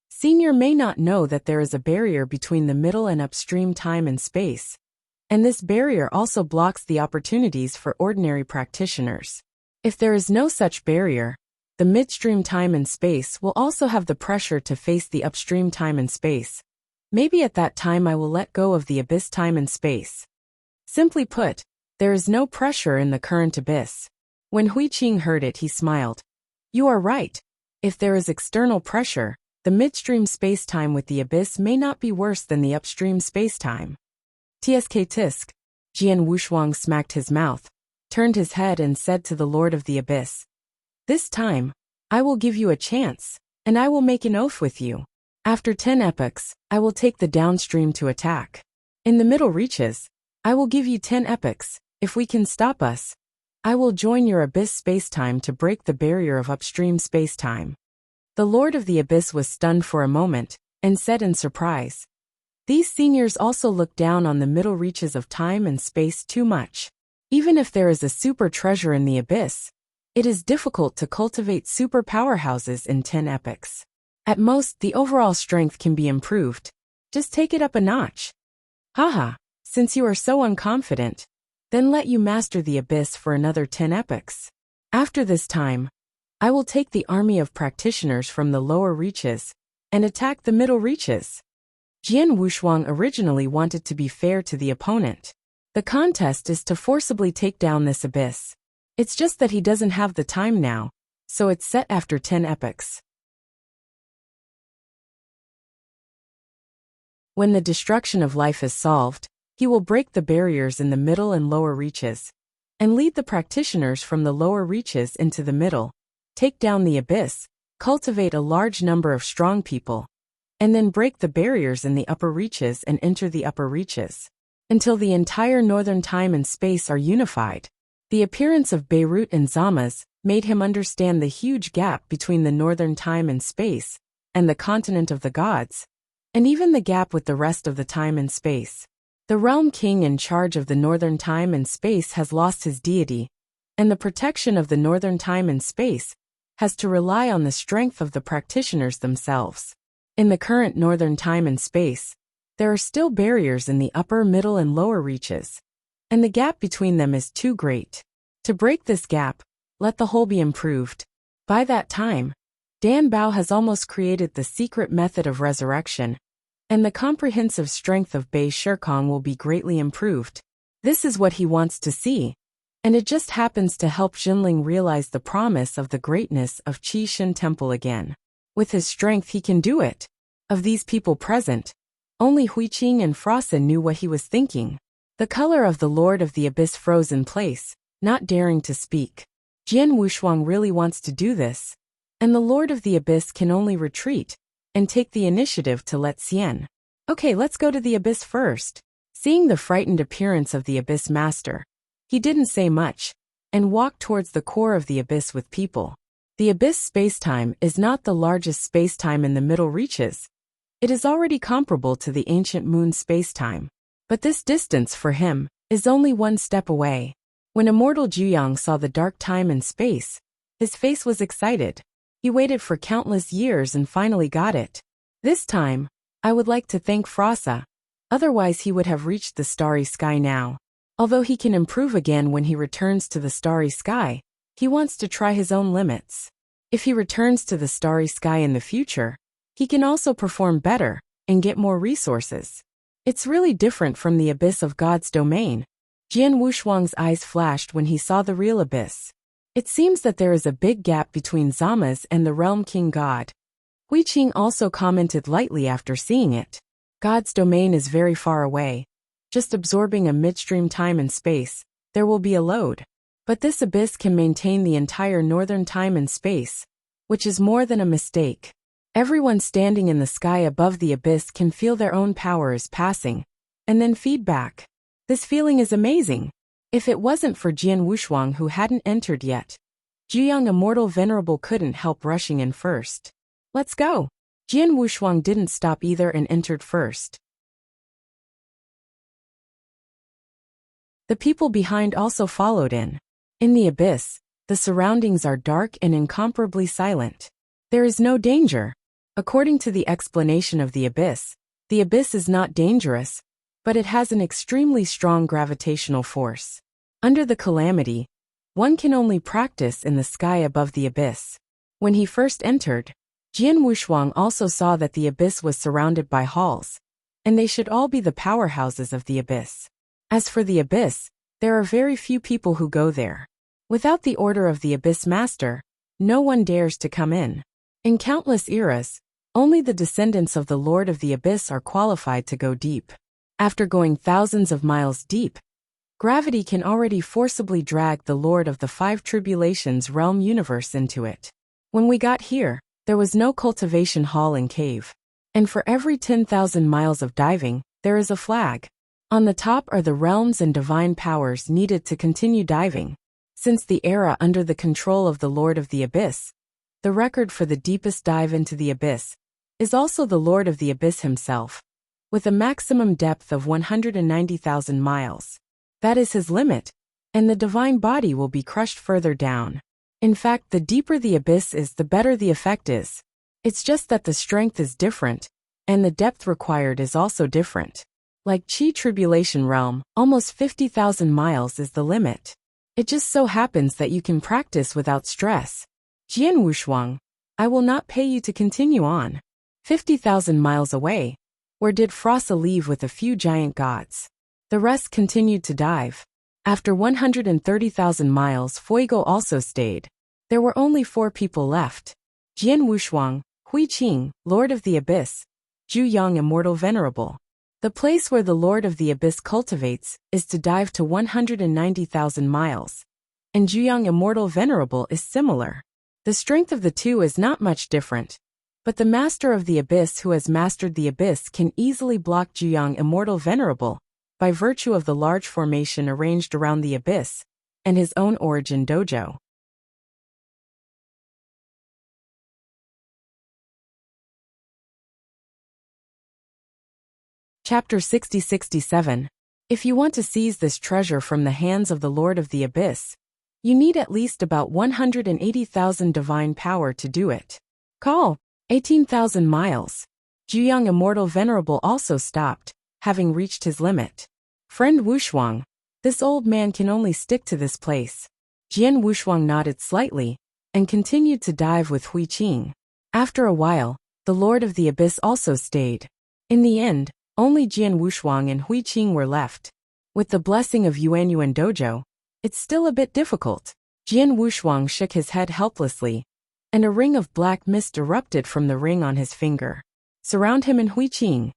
Senior may not know that there is a barrier between the middle and upstream time and space, and this barrier also blocks the opportunities for ordinary practitioners. If there is no such barrier, the midstream time and space will also have the pressure to face the upstream time and space. Maybe at that time I will let go of the abyss time and space. Simply put, there is no pressure in the current abyss. When Hui Qing heard it, he smiled. You are right. If there is external pressure, the midstream space-time with the abyss may not be worse than the upstream space-time. Tsk tisk. Jian Wushuang smacked his mouth, turned his head and said to the Lord of the Abyss, This time, I will give you a chance, and I will make an oath with you. After 10 epochs, I will take the downstream to attack. In the middle reaches, I will give you 10 epochs. If we can stop us, I will join your abyss spacetime to break the barrier of upstream spacetime. The Lord of the Abyss was stunned for a moment, and said in surprise, These seniors also look down on the middle reaches of time and space too much. Even if there is a super treasure in the abyss, it is difficult to cultivate super powerhouses in 10 epochs. At most, the overall strength can be improved. Just take it up a notch. Haha, since you are so unconfident, then let you master the abyss for another 10 epochs. After this time, I will take the army of practitioners from the lower reaches and attack the middle reaches. Jian Wushuang originally wanted to be fair to the opponent. The contest is to forcibly take down this abyss. It's just that he doesn't have the time now, so it's set after 10 epochs. When the destruction of life is solved, he will break the barriers in the middle and lower reaches, and lead the practitioners from the lower reaches into the middle, take down the abyss, cultivate a large number of strong people, and then break the barriers in the upper reaches and enter the upper reaches, until the entire northern time and space are unified. The appearance of Beirut and Zamas made him understand the huge gap between the northern time and space and the continent of the gods, and even the gap with the rest of the time and space. The Realm King in charge of the northern time and space has lost his deity, and the protection of the northern time and space has to rely on the strength of the practitioners themselves. In the current northern time and space, there are still barriers in the upper, middle, and lower reaches, and the gap between them is too great. To break this gap, let the whole be improved. By that time, Dan Bao has almost created the secret method of resurrection, and the comprehensive strength of Bei Shikong will be greatly improved. This is what he wants to see, and it just happens to help Jinling realize the promise of the greatness of Qi Shin Temple again. With his strength he can do it. Of these people present, Only Huiqing and Frossa knew what he was thinking. The color of the Lord of the Abyss froze in place, not daring to speak. Jian Wushuang really wants to do this, and the Lord of the Abyss can only retreat and take the initiative to let Xian. Okay, let's go to the Abyss first. Seeing the frightened appearance of the Abyss Master, he didn't say much and walked towards the core of the Abyss with people. The Abyss spacetime is not the largest spacetime in the Middle Reaches. It is already comparable to the ancient moon spacetime. But this distance for him is only one step away. When immortal Juyang saw the dark time and space, his face was excited. He waited for countless years and finally got it. This time, I would like to thank Frossa. Otherwise he would have reached the starry sky now. Although he can improve again when he returns to the starry sky, he wants to try his own limits. If he returns to the starry sky in the future, he can also perform better and get more resources. It's really different from the Abyss of God's domain. Jian Wushuang's eyes flashed when he saw the real Abyss. It seems that there is a big gap between Zama's and the Realm King God. Huiqing also commented lightly after seeing it. God's domain is very far away. Just absorbing a midstream time and space, there will be a load. But this Abyss can maintain the entire northern time and space, which is more than a mistake. Everyone standing in the sky above the Abyss can feel their own power is passing, and then feedback. This feeling is amazing. If it wasn't for Jian Wushuang who hadn't entered yet, Juyang Immortal Venerable couldn't help rushing in first. Let's go. Jian Wushuang didn't stop either and entered first. The people behind also followed in. In the Abyss, the surroundings are dark and incomparably silent. There is no danger. According to the explanation of the Abyss is not dangerous, but it has an extremely strong gravitational force. Under the calamity, one can only practice in the sky above the Abyss. When he first entered, Jian Wushuang also saw that the Abyss was surrounded by halls, and they should all be the powerhouses of the Abyss. As for the Abyss, there are very few people who go there. Without the order of the Abyss Master, no one dares to come in. In countless eras, only the descendants of the Lord of the Abyss are qualified to go deep. After going thousands of miles deep, gravity can already forcibly drag the Lord of the Five Tribulations realm universe into it. When we got here, there was no cultivation hall and cave. And for every 10,000 miles of diving, there is a flag. On the top are the realms and divine powers needed to continue diving. Since the era under the control of the Lord of the Abyss, the record for the deepest dive into the Abyss is also the Lord of the Abyss himself, with a maximum depth of 190,000 miles. That is his limit, and the divine body will be crushed further down. In fact, the deeper the Abyss is, the better the effect is. It's just that the strength is different, and the depth required is also different. Like Qi Tribulation Realm, almost 50,000 miles is the limit. It just so happens that you can practice without stress. Jian Wushuang, I will not pay you to continue on. 50,000 miles away, where did Frossa leave with a few giant gods? The rest continued to dive. After 130,000 miles, Fuego also stayed. There were only 4 people left. Jian Wushuang, Huiqing, Lord of the Abyss, Juyang Immortal Venerable. The place where the Lord of the Abyss cultivates is to dive to 190,000 miles. And Juyang Immortal Venerable is similar. The strength of the two is not much different. But the Master of the Abyss who has mastered the Abyss can easily block Juyang Immortal Venerable by virtue of the large formation arranged around the Abyss and his own origin dojo. Chapter 60-67. If you want to seize this treasure from the hands of the Lord of the Abyss, you need at least about 180,000 divine power to do it. Call 18,000 miles. Juyang Immortal Venerable also stopped, having reached his limit. Friend Wushuang, this old man can only stick to this place. Jian Wushuang nodded slightly and continued to dive with Huiqing. After a while, the Lord of the Abyss also stayed. In the end, only Jian Wushuang and Huiqing were left. With the blessing of Yuanyuan Dojo, it's still a bit difficult. Jian Wushuang shook his head helplessly, and a ring of black mist erupted from the ring on his finger. Surround him and Huiqing.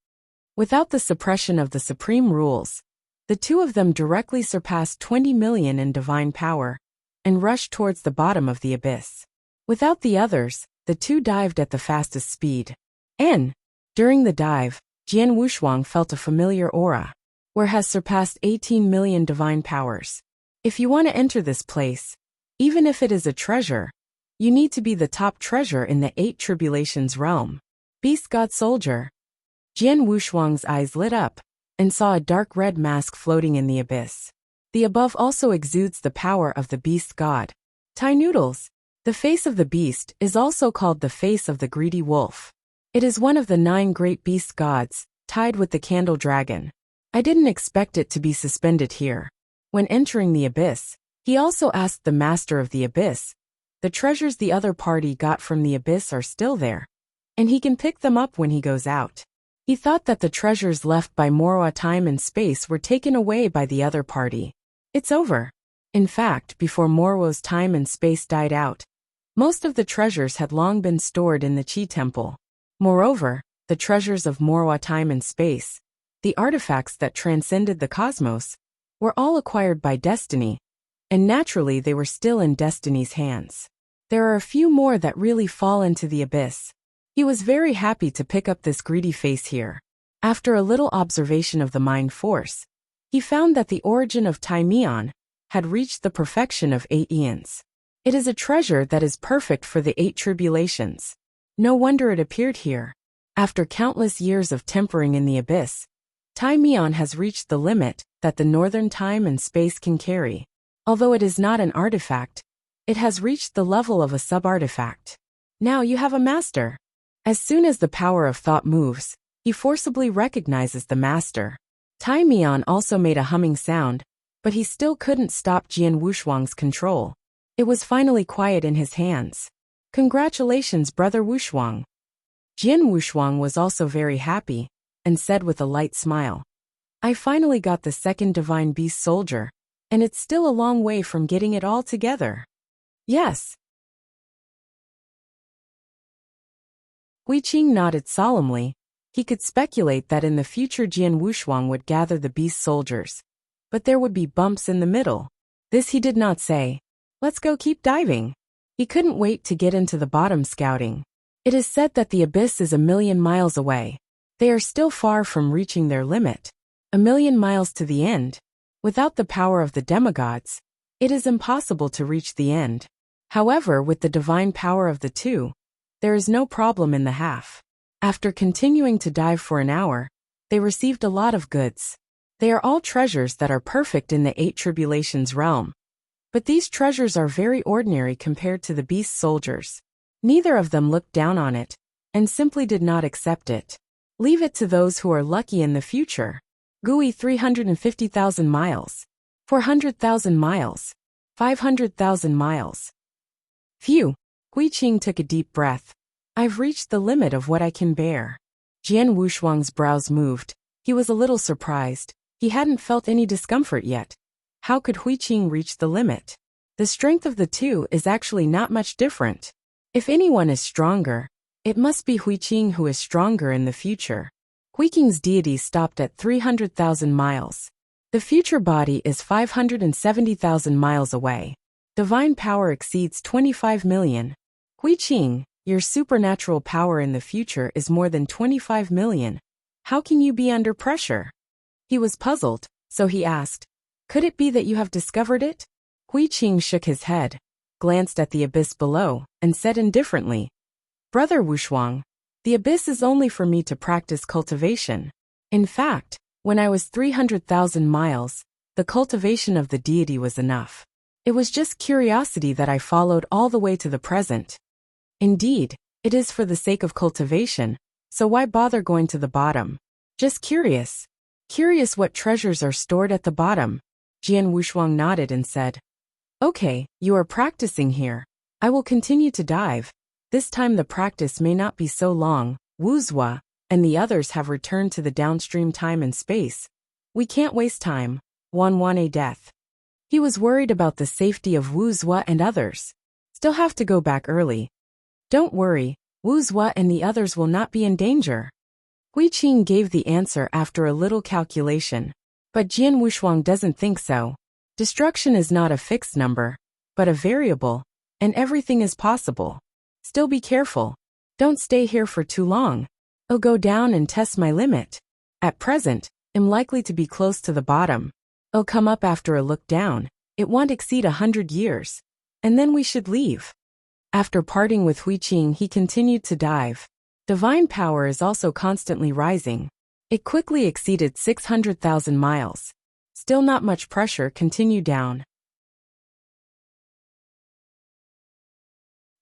Without the suppression of the supreme rules, the two of them directly surpassed 20 million in divine power and rushed towards the bottom of the abyss. Without the others, the two dived at the fastest speed. During the dive, Jian Wushuang felt a familiar aura, where has surpassed 18 million divine powers. If you want to enter this place, even if it is a treasure, you need to be the top treasure in the 8 tribulations realm. Beast God Soldier. Jian Wushuang's eyes lit up and saw a dark red mask floating in the abyss. The above also exudes the power of the beast god. Thai noodles. The face of the beast is also called the face of the greedy wolf. It is one of the 9 great beast gods, tied with the candle dragon. I didn't expect it to be suspended here. When entering the abyss, he also asked the master of the abyss, the treasures the other party got from the abyss are still there, and he can pick them up when he goes out. He thought that the treasures left by Morwa time and space were taken away by the other party. It's over. In fact, before Morwo's time and space died out, most of the treasures had long been stored in the Qi Temple. Moreover, the treasures of Morwa time and space, the artifacts that transcended the cosmos, were all acquired by destiny, and naturally they were still in destiny's hands. There are a few more that really fall into the abyss. He was very happy to pick up this greedy face here. After a little observation of the mind force, he found that the origin of Taimian had reached the perfection of 8 eons. It is a treasure that is perfect for the 8 tribulations. No wonder it appeared here. After countless years of tempering in the abyss, Taimian has reached the limit that the northern time and space can carry. Although it is not an artifact, it has reached the level of a sub-artifact. Now you have a master. As soon as the power of thought moves, he forcibly recognizes the master. Taimian also made a humming sound, but he still couldn't stop Jian Wushuang's control. It was finally quiet in his hands. Congratulations, brother Wushuang. Jian Wushuang was also very happy, and said with a light smile, I finally got the second divine beast soldier, and it's still a long way from getting it all together. Yes. Huiqing nodded solemnly. He could speculate that in the future Jian Wushuang would gather the beast soldiers, but there would be bumps in the middle. This he did not say. Let's go keep diving. He couldn't wait to get into the bottom scouting. It is said that the abyss is 1,000,000 miles away. They are still far from reaching their limit. 1,000,000 miles to the end. Without the power of the demigods, it is impossible to reach the end. However, with the divine power of the two, there is no problem in the half. After continuing to dive for an hour, they received a lot of goods. They are all treasures that are perfect in the 8 tribulations realm. But these treasures are very ordinary compared to the beast soldiers. Neither of them looked down on it, and simply did not accept it. Leave it to those who are lucky in the future. GUI 350,000 miles. 400,000 miles. 500,000 miles. Phew. Huiqing took a deep breath. I've reached the limit of what I can bear. Jian Wushuang's brows moved. He was a little surprised. He hadn't felt any discomfort yet. How could Huiqing reach the limit? The strength of the two is actually not much different. If anyone is stronger, it must be Huiqing who is stronger in the future. Huiqing's deity stopped at 300,000 miles. The future body is 570,000 miles away. Divine power exceeds 25 million. Huiqing, your supernatural power in the future is more than 25 million. How can you be under pressure? He was puzzled, so he asked, could it be that you have discovered it? Huiqing shook his head, glanced at the abyss below, and said indifferently, Brother Wushuang, the abyss is only for me to practice cultivation. In fact, when I was 300,000 miles, the cultivation of the deity was enough. It was just curiosity that I followed all the way to the present. Indeed, it is for the sake of cultivation, so why bother going to the bottom? Just curious. Curious what treasures are stored at the bottom. Jian Wushuang nodded and said, Okay, you are practicing here. I will continue to dive. This time the practice may not be so long. Wuxia and the others have returned to the downstream time and space. We can't waste time. Wan death. He was worried about the safety of Wuxia and others. Still have to go back early. Don't worry, Wuxia and the others will not be in danger. Hui Qing gave the answer after a little calculation. But Jian Wushuang doesn't think so. Destruction is not a fixed number, but a variable, and everything is possible. Still be careful. Don't stay here for too long. I'll go down and test my limit. At present, I'm likely to be close to the bottom. I'll come up after a look down. It won't exceed 100 years. And then we should leave. After parting with Hui Qing, he continued to dive. Divine power is also constantly rising. It quickly exceeded 600,000 miles. Still not much pressure, continue down.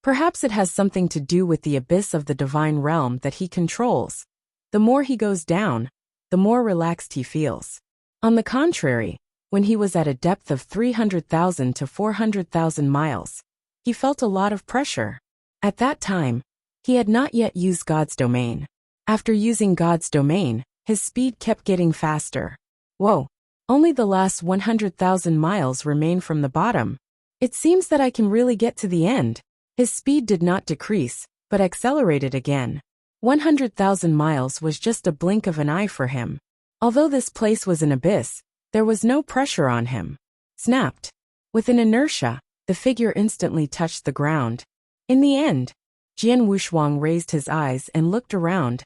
Perhaps it has something to do with the abyss of the divine realm that he controls. The more he goes down, the more relaxed he feels. On the contrary, when he was at a depth of 300,000 to 400,000 miles, he felt a lot of pressure. At that time, he had not yet used God's domain. After using God's domain, his speed kept getting faster. Whoa, only the last 100,000 miles remain from the bottom. It seems that I can really get to the end. His speed did not decrease, but accelerated again. 100,000 miles was just a blink of an eye for him. Although this place was an abyss, there was no pressure on him. Snapped. With an inertia, the figure instantly touched the ground. In the end, Jian Wushuang raised his eyes and looked around.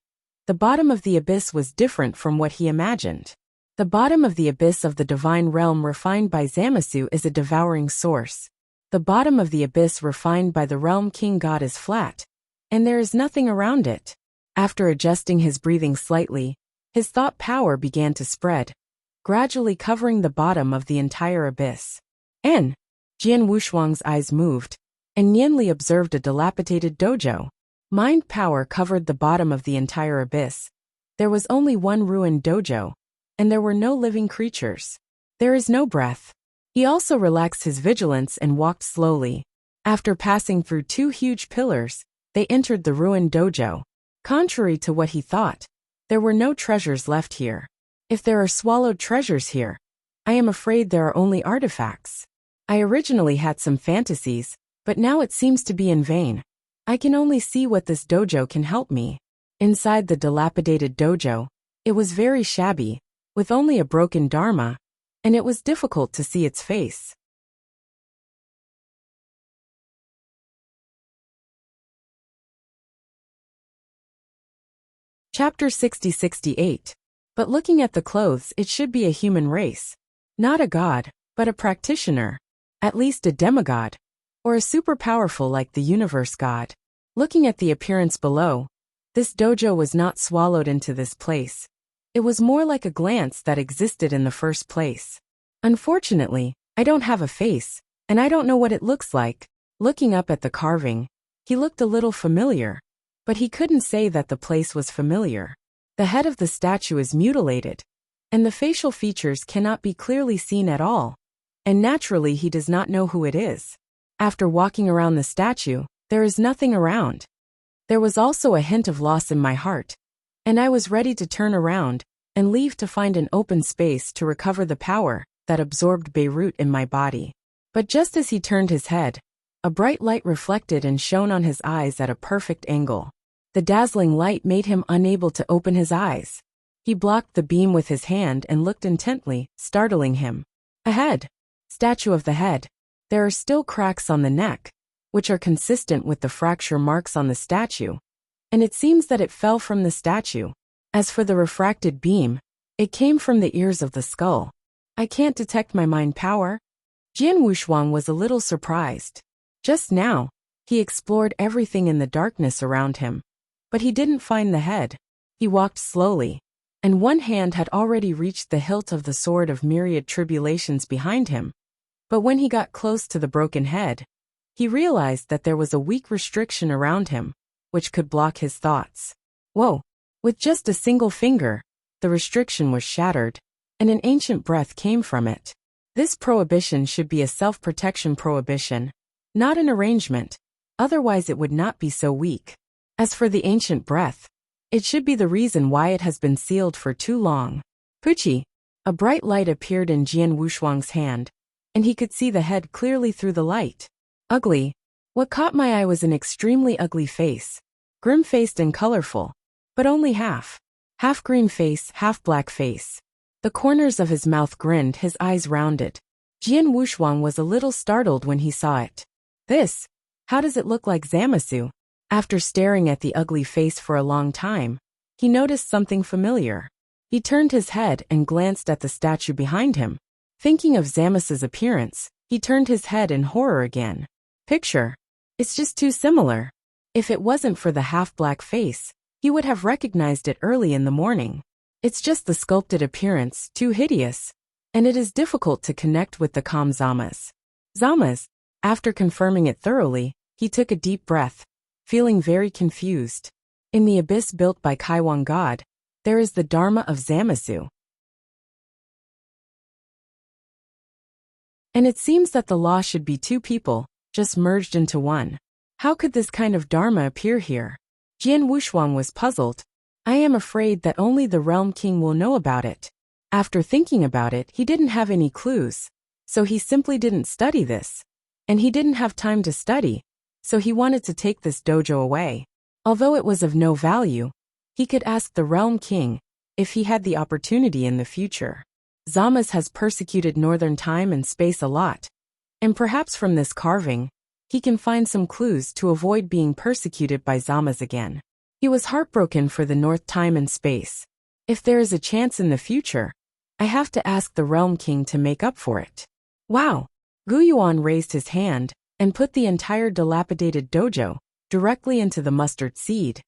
The bottom of the abyss was different from what he imagined. The bottom of the abyss of the divine realm refined by Zamasu is a devouring source. The bottom of the abyss refined by the realm king god is flat, and there is nothing around it. After adjusting his breathing slightly, his thought power began to spread, gradually covering the bottom of the entire abyss. Jian Wushuang's eyes moved, and Nianli observed a dilapidated dojo. Mind power covered the bottom of the entire abyss. There was only one ruined dojo, and there were no living creatures. There is no breath. He also relaxed his vigilance and walked slowly. After passing through two huge pillars, they entered the ruined dojo. Contrary to what he thought, there were no treasures left here. If there are swallowed treasures here, I am afraid there are only artifacts. I originally had some fantasies, but now it seems to be in vain. I can only see what this dojo can help me. Inside the dilapidated dojo, it was very shabby, with only a broken dharma, and it was difficult to see its face. Chapter 60-68. But looking at the clothes, it should be a human race. Not a god, but a practitioner. At least a demigod. Or a super powerful like the universe god. Looking at the appearance below, this dojo was not swallowed into this place. It was more like a glance that existed in the first place. Unfortunately, I don't have a face, and I don't know what it looks like. Looking up at the carving, he looked a little familiar, but he couldn't say that the place was familiar. The head of the statue is mutilated, and the facial features cannot be clearly seen at all, and naturally he does not know who it is. After walking around the statue, there is nothing around. There was also a hint of loss in my heart, and I was ready to turn around and leave to find an open space to recover the power that absorbed Beirut in my body. But just as he turned his head, a bright light reflected and shone on his eyes at a perfect angle. The dazzling light made him unable to open his eyes. He blocked the beam with his hand and looked intently, startling him. Ahead. Statue of the head. There are still cracks on the neck, which are consistent with the fracture marks on the statue, and it seems that it fell from the statue. As for the refracted beam, it came from the ears of the skull. I can't detect my mind power. Jian Wushuang was a little surprised. Just now, he explored everything in the darkness around him, but he didn't find the head. He walked slowly, and one hand had already reached the hilt of the sword of myriad tribulations behind him. But when he got close to the broken head, he realized that there was a weak restriction around him, which could block his thoughts. Whoa! With just a single finger, the restriction was shattered, and an ancient breath came from it. This prohibition should be a self-protection prohibition, not an arrangement, otherwise it would not be so weak. As for the ancient breath, it should be the reason why it has been sealed for too long. Puchi! A bright light appeared in Jian Wushuang's hand, and he could see the head clearly through the light. Ugly. What caught my eye was an extremely ugly face, grim-faced and colorful, but only half Half green face, half black face. The corners of his mouth grinned, his eyes rounded. Jian Wushuang was a little startled when he saw it. This? How does it look like Zamasu? After staring at the ugly face for a long time, he noticed something familiar. He turned his head and glanced at the statue behind him. Thinking of Zamasu's appearance, he turned his head in horror again. Picture. It's just too similar. If it wasn't for the half-black face, he would have recognized it early in the morning. It's just the sculpted appearance, too hideous. And it is difficult to connect with the calm Zamas. Zamas. After confirming it thoroughly, he took a deep breath, feeling very confused. In the abyss built by Kaiwang God, there is the Dharma of Zamasu. And it seems that the law should be two people, just merged into one. How could this kind of Dharma appear here? Jian Wushuang was puzzled. I am afraid that only the Realm King will know about it. After thinking about it, he didn't have any clues. So he simply didn't study this. And he didn't have time to study, so he wanted to take this dojo away. Although it was of no value, he could ask the Realm King if he had the opportunity in the future. Zamas has persecuted northern time and space a lot, and perhaps from this carving, he can find some clues to avoid being persecuted by Zamas again. He was heartbroken for the north time and space. If there is a chance in the future, I have to ask the Realm King to make up for it. Wow! Gu Yuan raised his hand and put the entire dilapidated dojo directly into the mustard seed,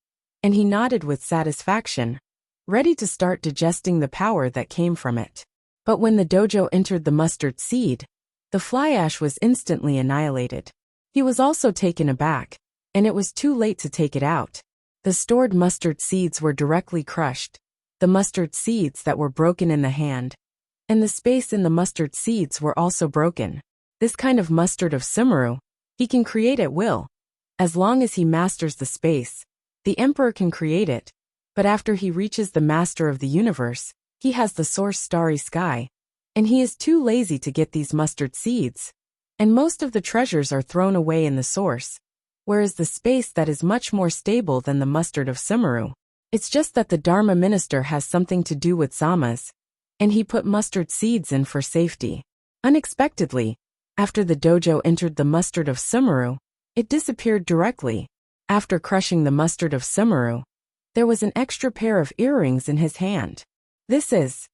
and he nodded with satisfaction, ready to start digesting the power that came from it. But when the dojo entered the mustard seed, the fly ash was instantly annihilated. He was also taken aback, and it was too late to take it out. The stored mustard seeds were directly crushed, the mustard seeds that were broken in the hand, and the space in the mustard seeds were also broken. This kind of mustard of Sumeru, he can create at will. As long as he masters the space, the Emperor can create it, but after he reaches the Master of the Universe, he has the source starry sky, and he is too lazy to get these mustard seeds, and most of the treasures are thrown away in the source, whereas the space that is much more stable than the mustard of Sumeru. It's just that the Dharma minister has something to do with Zamas, and he put mustard seeds in for safety. Unexpectedly, after the dojo entered the mustard of Sumeru, it disappeared directly. After crushing the mustard of Sumeru, there was an extra pair of earrings in his hand. This is...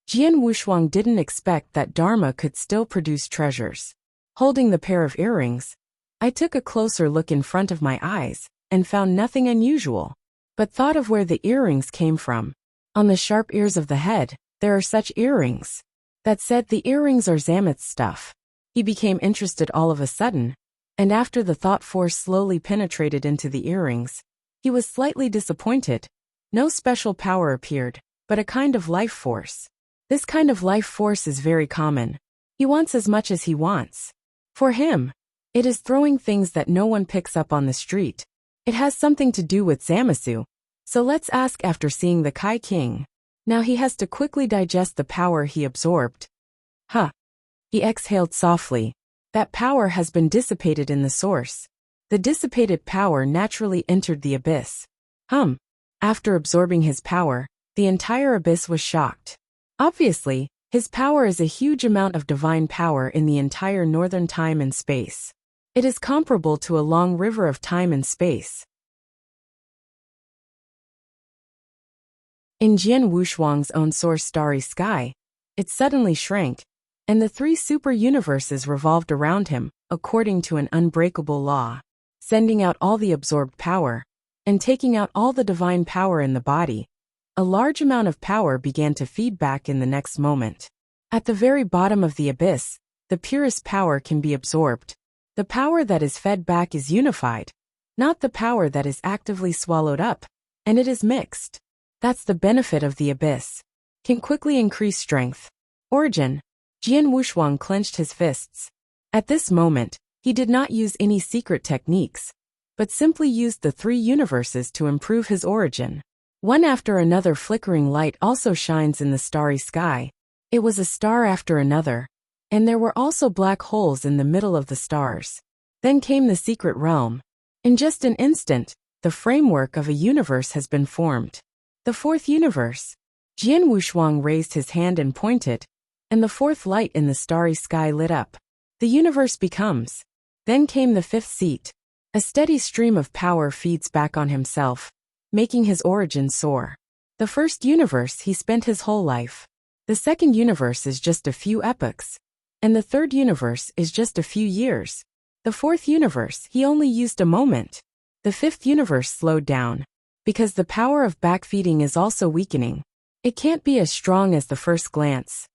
Jian Wushuang didn't expect that Dharma could still produce treasures. Holding the pair of earrings, I took a closer look in front of my eyes and found nothing unusual, but thought of where the earrings came from. On the sharp ears of the head, there are such earrings. That said, the earrings are Zamet's stuff. He became interested all of a sudden, and after the thought force slowly penetrated into the earrings, he was slightly disappointed. No special power appeared, but a kind of life force. This kind of life force is very common. He wants as much as he wants. For him, it is throwing things that no one picks up on the street. It has something to do with Zamasu, so let's ask after seeing the Kai King. Now he has to quickly digest the power he absorbed. Huh. He exhaled softly. That power has been dissipated in the source. The dissipated power naturally entered the abyss. After absorbing his power, the entire abyss was shocked. Obviously, his power is a huge amount of divine power in the entire northern time and space. It is comparable to a long river of time and space. In Jian Wushuang's own source starry sky, it suddenly shrank, and the three super-universes revolved around him, according to an unbreakable law, sending out all the absorbed power, and taking out all the divine power in the body. A large amount of power began to feed back in the next moment. At the very bottom of the abyss, the purest power can be absorbed. The power that is fed back is unified, not the power that is actively swallowed up, and it is mixed. That's the benefit of the abyss. Can quickly increase strength. Origin. Jian Wushuang clenched his fists. At this moment, he did not use any secret techniques, but simply used the three universes to improve his origin. One after another flickering light also shines in the starry sky. It was a star after another, and there were also black holes in the middle of the stars. Then came the secret realm. In just an instant, the framework of a universe has been formed. The fourth universe. Jian Wushuang raised his hand and pointed, and the fourth light in the starry sky lit up. The universe becomes. Then came the fifth seat. A steady stream of power feeds back on himself, making his origin soar. The first universe he spent his whole life. The second universe is just a few epochs. And the third universe is just a few years. The fourth universe he only used a moment. The fifth universe slowed down. Because the power of backfeeding is also weakening. It can't be as strong as the first glance.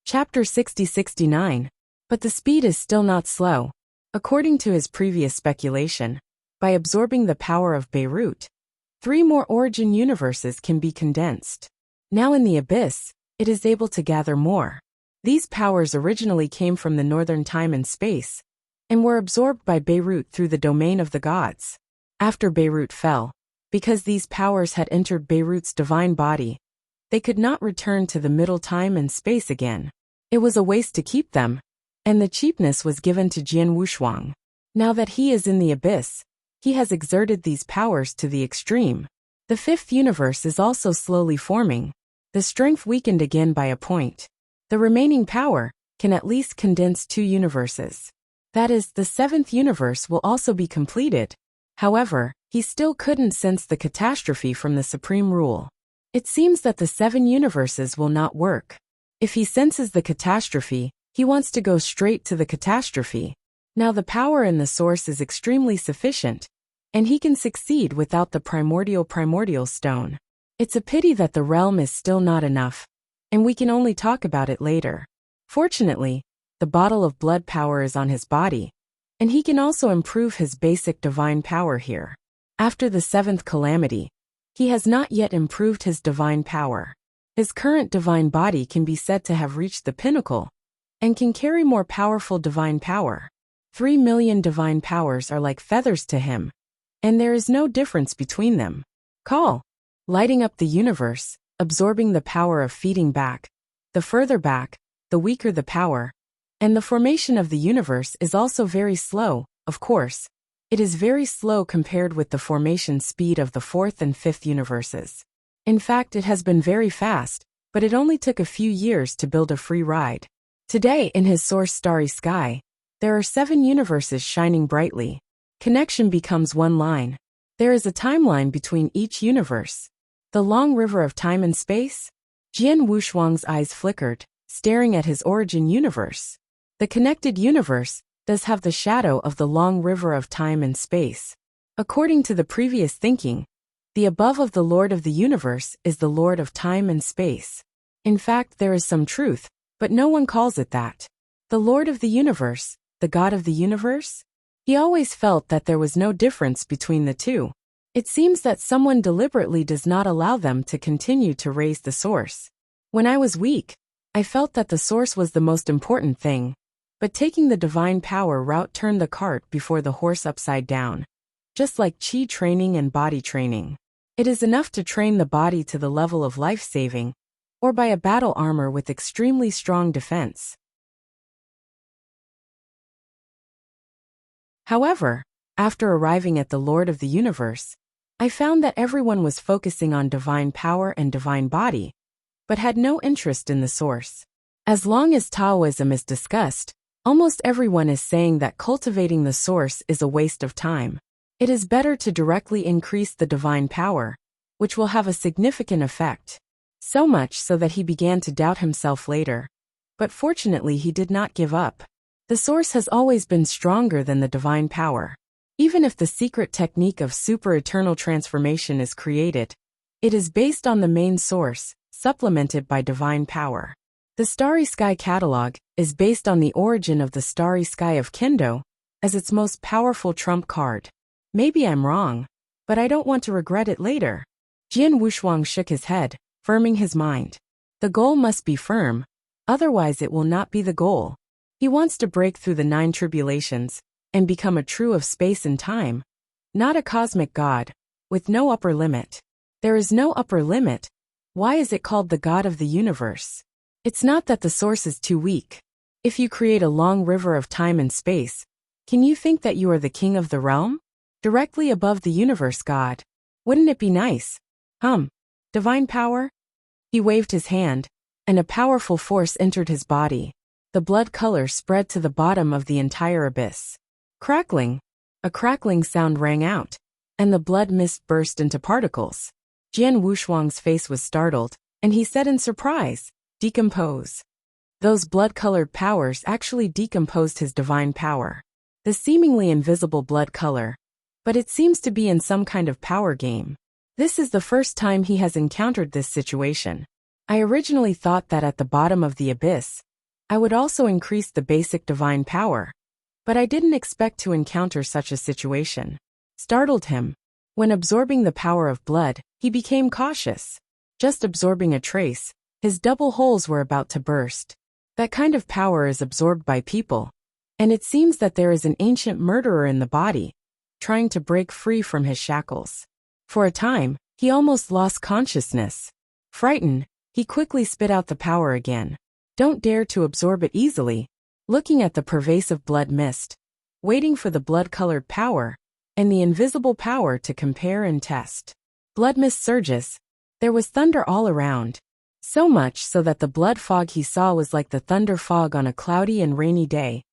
Chapter 60-69. But the speed is still not slow. According to his previous speculation, by absorbing the power of Beirut, 3 more origin universes can be condensed. Now in the abyss, it is able to gather more. These powers originally came from the northern time and space, and were absorbed by Beirut through the domain of the gods. After Beirut fell, because these powers had entered Beirut's divine body, they could not return to the middle time and space again. It was a waste to keep them, and the cheapness was given to Jian Wushuang. Now that he is in the abyss, he has exerted these powers to the extreme. The fifth universe is also slowly forming, the strength weakened again by a point. The remaining power can at least condense 2 universes. That is, the 7th universe will also be completed. However, he still couldn't sense the catastrophe from the supreme rule. It seems that the 7 universes will not work. If he senses the catastrophe, he wants to go straight to the catastrophe. Now the power in the source is extremely sufficient, and he can succeed without the primordial stone. It's a pity that the realm is still not enough, and we can only talk about it later. Fortunately, the bottle of blood power is on his body, and he can also improve his basic divine power here. After the 7th calamity, he has not yet improved his divine power. His current divine body can be said to have reached the pinnacle, and can carry more powerful divine power. 3 million divine powers are like feathers to him, and there is no difference between them. Call. Lighting up the universe, absorbing the power of feeding back. The further back, the weaker the power. And the formation of the universe is also very slow, of course. It is very slow compared with the formation speed of the 4th and 5th universes. In fact, it has been very fast, but it only took a few years to build a free ride. Today, in his source starry sky, there are 7 universes shining brightly. Connection becomes one line. There is a timeline between each universe. The long river of time and space? Jian Wushuang's eyes flickered, staring at his origin universe. The connected universe does have the shadow of the long river of time and space. According to the previous thinking, the above of the Lord of the universe is the Lord of time and space. In fact, there is some truth, but no one calls it that. The Lord of the universe, the God of the universe? He always felt that there was no difference between the two. It seems that someone deliberately does not allow them to continue to raise the source. When I was weak, I felt that the source was the most important thing. But taking the divine power route turned the cart before the horse upside down. Just like chi training and body training. It is enough to train the body to the level of life-saving, or by a battle armor with extremely strong defense. However, after arriving at the Lord of the universe, I found that everyone was focusing on divine power and divine body, but had no interest in the source. As long as Taoism is discussed, almost everyone is saying that cultivating the source is a waste of time. It is better to directly increase the divine power, which will have a significant effect. So much so that he began to doubt himself later. But fortunately he did not give up. The source has always been stronger than the divine power. Even if the secret technique of super-eternal transformation is created, it is based on the main source, supplemented by divine power. The Starry Sky catalog is based on the origin of the Starry Sky of Kendo as its most powerful trump card. Maybe I'm wrong, but I don't want to regret it later. Jian Wushuang shook his head, firming his mind. The goal must be firm, otherwise it will not be the goal. He wants to break through the 9 tribulations and become a true of space and time, not a cosmic god, with no upper limit. There is no upper limit. Why is it called the God of the universe? It's not that the source is too weak. If you create a long river of time and space, can you think that you are the king of the realm? Directly above the universe god. Wouldn't it be nice? Divine power? He waved his hand, and a powerful force entered his body. The blood color spread to the bottom of the entire abyss. Crackling. A crackling sound rang out, and the blood mist burst into particles. Jian Wushuang's face was startled, and he said in surprise, "Decompose." Those blood-colored powers actually decomposed his divine power. The seemingly invisible blood color, but it seems to be in some kind of power game. This is the first time he has encountered this situation. I originally thought that at the bottom of the abyss, I would also increase the basic divine power, but I didn't expect to encounter such a situation. Startled him. When absorbing the power of blood, he became cautious. Just absorbing a trace, his double holes were about to burst. That kind of power is absorbed by people, and it seems that there is an ancient murderer in the body, trying to break free from his shackles. For a time, he almost lost consciousness. Frightened, he quickly spit out the power again. Don't dare to absorb it easily. Looking at the pervasive blood mist, waiting for the blood-colored power, and the invisible power to compare and test. Blood mist surges. There was thunder all around. So much so that the blood fog he saw was like the thunder fog on a cloudy and rainy day,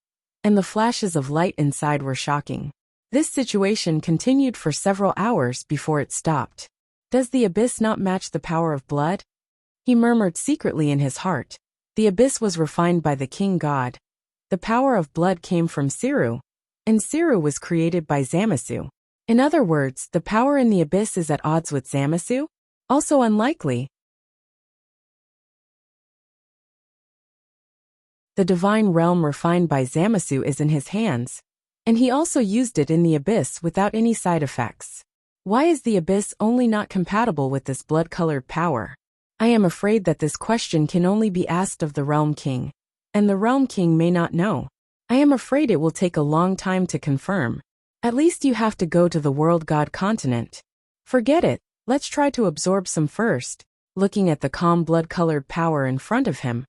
and the flashes of light inside were shocking. This situation continued for several hours before it stopped. Does the abyss not match the power of blood? He murmured secretly in his heart. The abyss was refined by the king god. The power of blood came from Siru, and Siru was created by Zamasu. In other words, the power in the abyss is at odds with Zamasu? Also unlikely. The divine realm refined by Zamasu is in his hands, and he also used it in the abyss without any side effects. Why is the abyss only not compatible with this blood-colored power? I am afraid that this question can only be asked of the Realm King, and the Realm King may not know. I am afraid it will take a long time to confirm. At least you have to go to the World God continent. Forget it, let's try to absorb some first. Looking at the calm blood-colored power in front of him,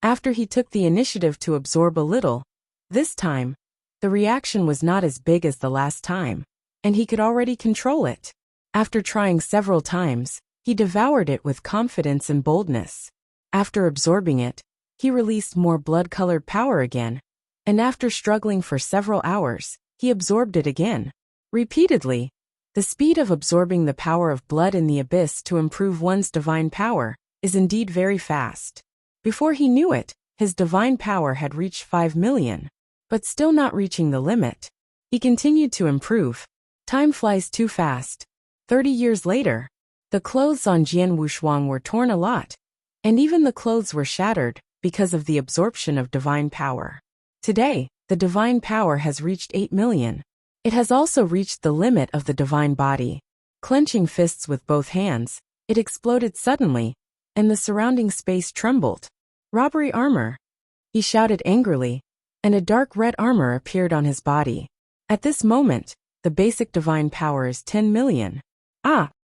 after he took the initiative to absorb a little, this time, the reaction was not as big as the last time, and he could already control it. After trying several times, he devoured it with confidence and boldness. After absorbing it, he released more blood-colored power again, and after struggling for several hours, he absorbed it again. Repeatedly, the speed of absorbing the power of blood in the abyss to improve one's divine power is indeed very fast. Before he knew it, his divine power had reached 5 million, but still not reaching the limit. He continued to improve. Time flies too fast. 30 years later, the clothes on Jian Wushuang were torn a lot, and even the clothes were shattered because of the absorption of divine power. Today, the divine power has reached 8 million. It has also reached the limit of the divine body. Clenching fists with both hands, it exploded suddenly, and the surrounding space trembled. Robbery armor! He shouted angrily, and a dark red armor appeared on his body. At this moment, the basic divine power is 10 million.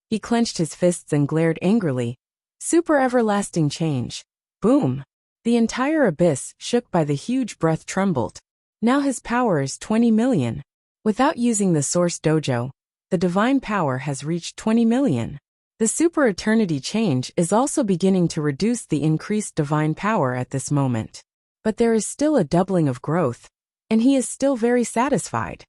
He clenched his fists and glared angrily. Super everlasting change. Boom! The entire abyss, shook by the huge breath, trembled. Now his power is 20 million. Without using the source dojo, the divine power has reached 20 million. The super eternity change is also beginning to reduce the increased divine power at this moment. But there is still a doubling of growth, and he is still very satisfied.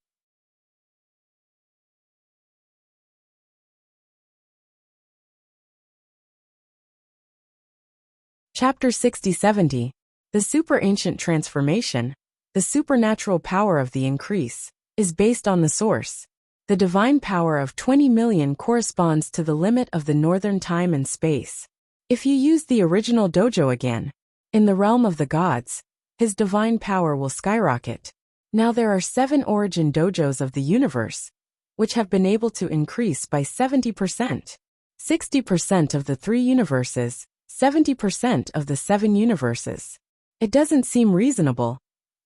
Chapter 60-70. The Super Ancient Transformation, the supernatural power of the increase, is based on the source. The divine power of 20 million corresponds to the limit of the northern time and space. If you use the original dojo again, in the realm of the gods, his divine power will skyrocket. Now there are 7 origin dojos of the universe, which have been able to increase by 70%. 60% of the 3 universes, 70% of the 7 universes. It doesn't seem reasonable,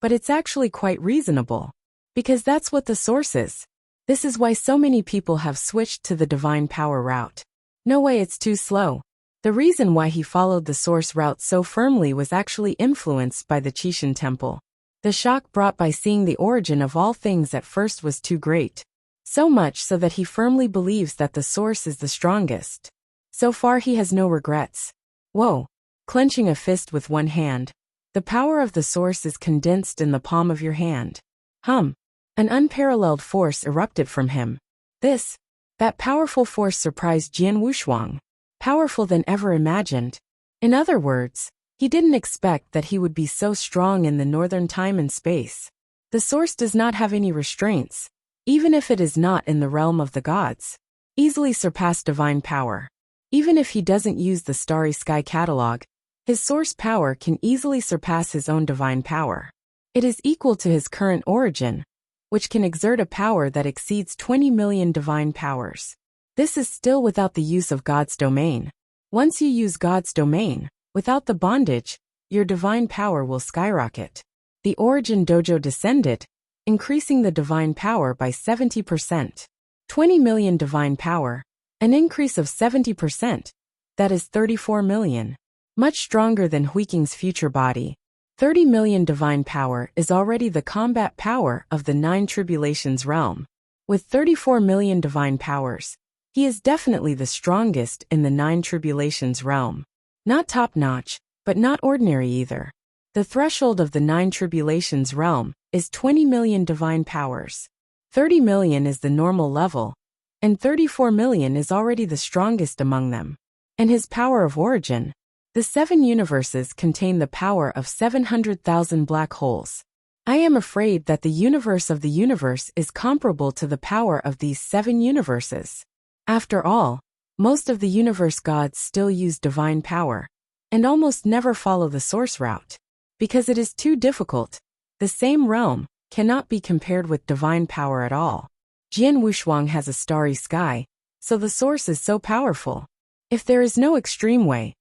but it's actually quite reasonable, because that's what the source is. This is why so many people have switched to the divine power route. No way, it's too slow. The reason why he followed the source route so firmly was actually influenced by the Qishan temple. The shock brought by seeing the origin of all things at first was too great. So much so that he firmly believes that the source is the strongest. So far he has no regrets. Whoa! Clenching a fist with one hand. The power of the source is condensed in the palm of your hand. An unparalleled force erupted from him. That powerful force surprised Jian Wushuang. Powerful than ever imagined. In other words, he didn't expect that he would be so strong in the northern time and space. The source does not have any restraints, even if it is not in the realm of the gods. Easily surpass divine power. Even if he doesn't use the Starry Sky catalog, his source power can easily surpass his own divine power. It is equal to his current origin, which can exert a power that exceeds 20 million divine powers. This is still without the use of God's domain. Once you use God's domain, without the bondage, your divine power will skyrocket. The origin dojo descended, increasing the divine power by 70%. 20 million divine power, an increase of 70%. That is 34 million. Much stronger than Huiking's future body. 30 million divine power is already the combat power of the Nine Tribulations realm. With 34 million divine powers, he is definitely the strongest in the Nine Tribulations realm. Not top-notch, but not ordinary either. The threshold of the Nine Tribulations realm is 20 million divine powers. 30 million is the normal level, and 34 million is already the strongest among them. And his power of origin. The 7 universes contain the power of 700,000 black holes. I am afraid that the universe of the universe is comparable to the power of these 7 universes. After all, most of the universe gods still use divine power, and almost never follow the source route. Because it is too difficult, the same realm cannot be compared with divine power at all. Jian Wushuang has a starry sky, so the source is so powerful. If there is no extreme way,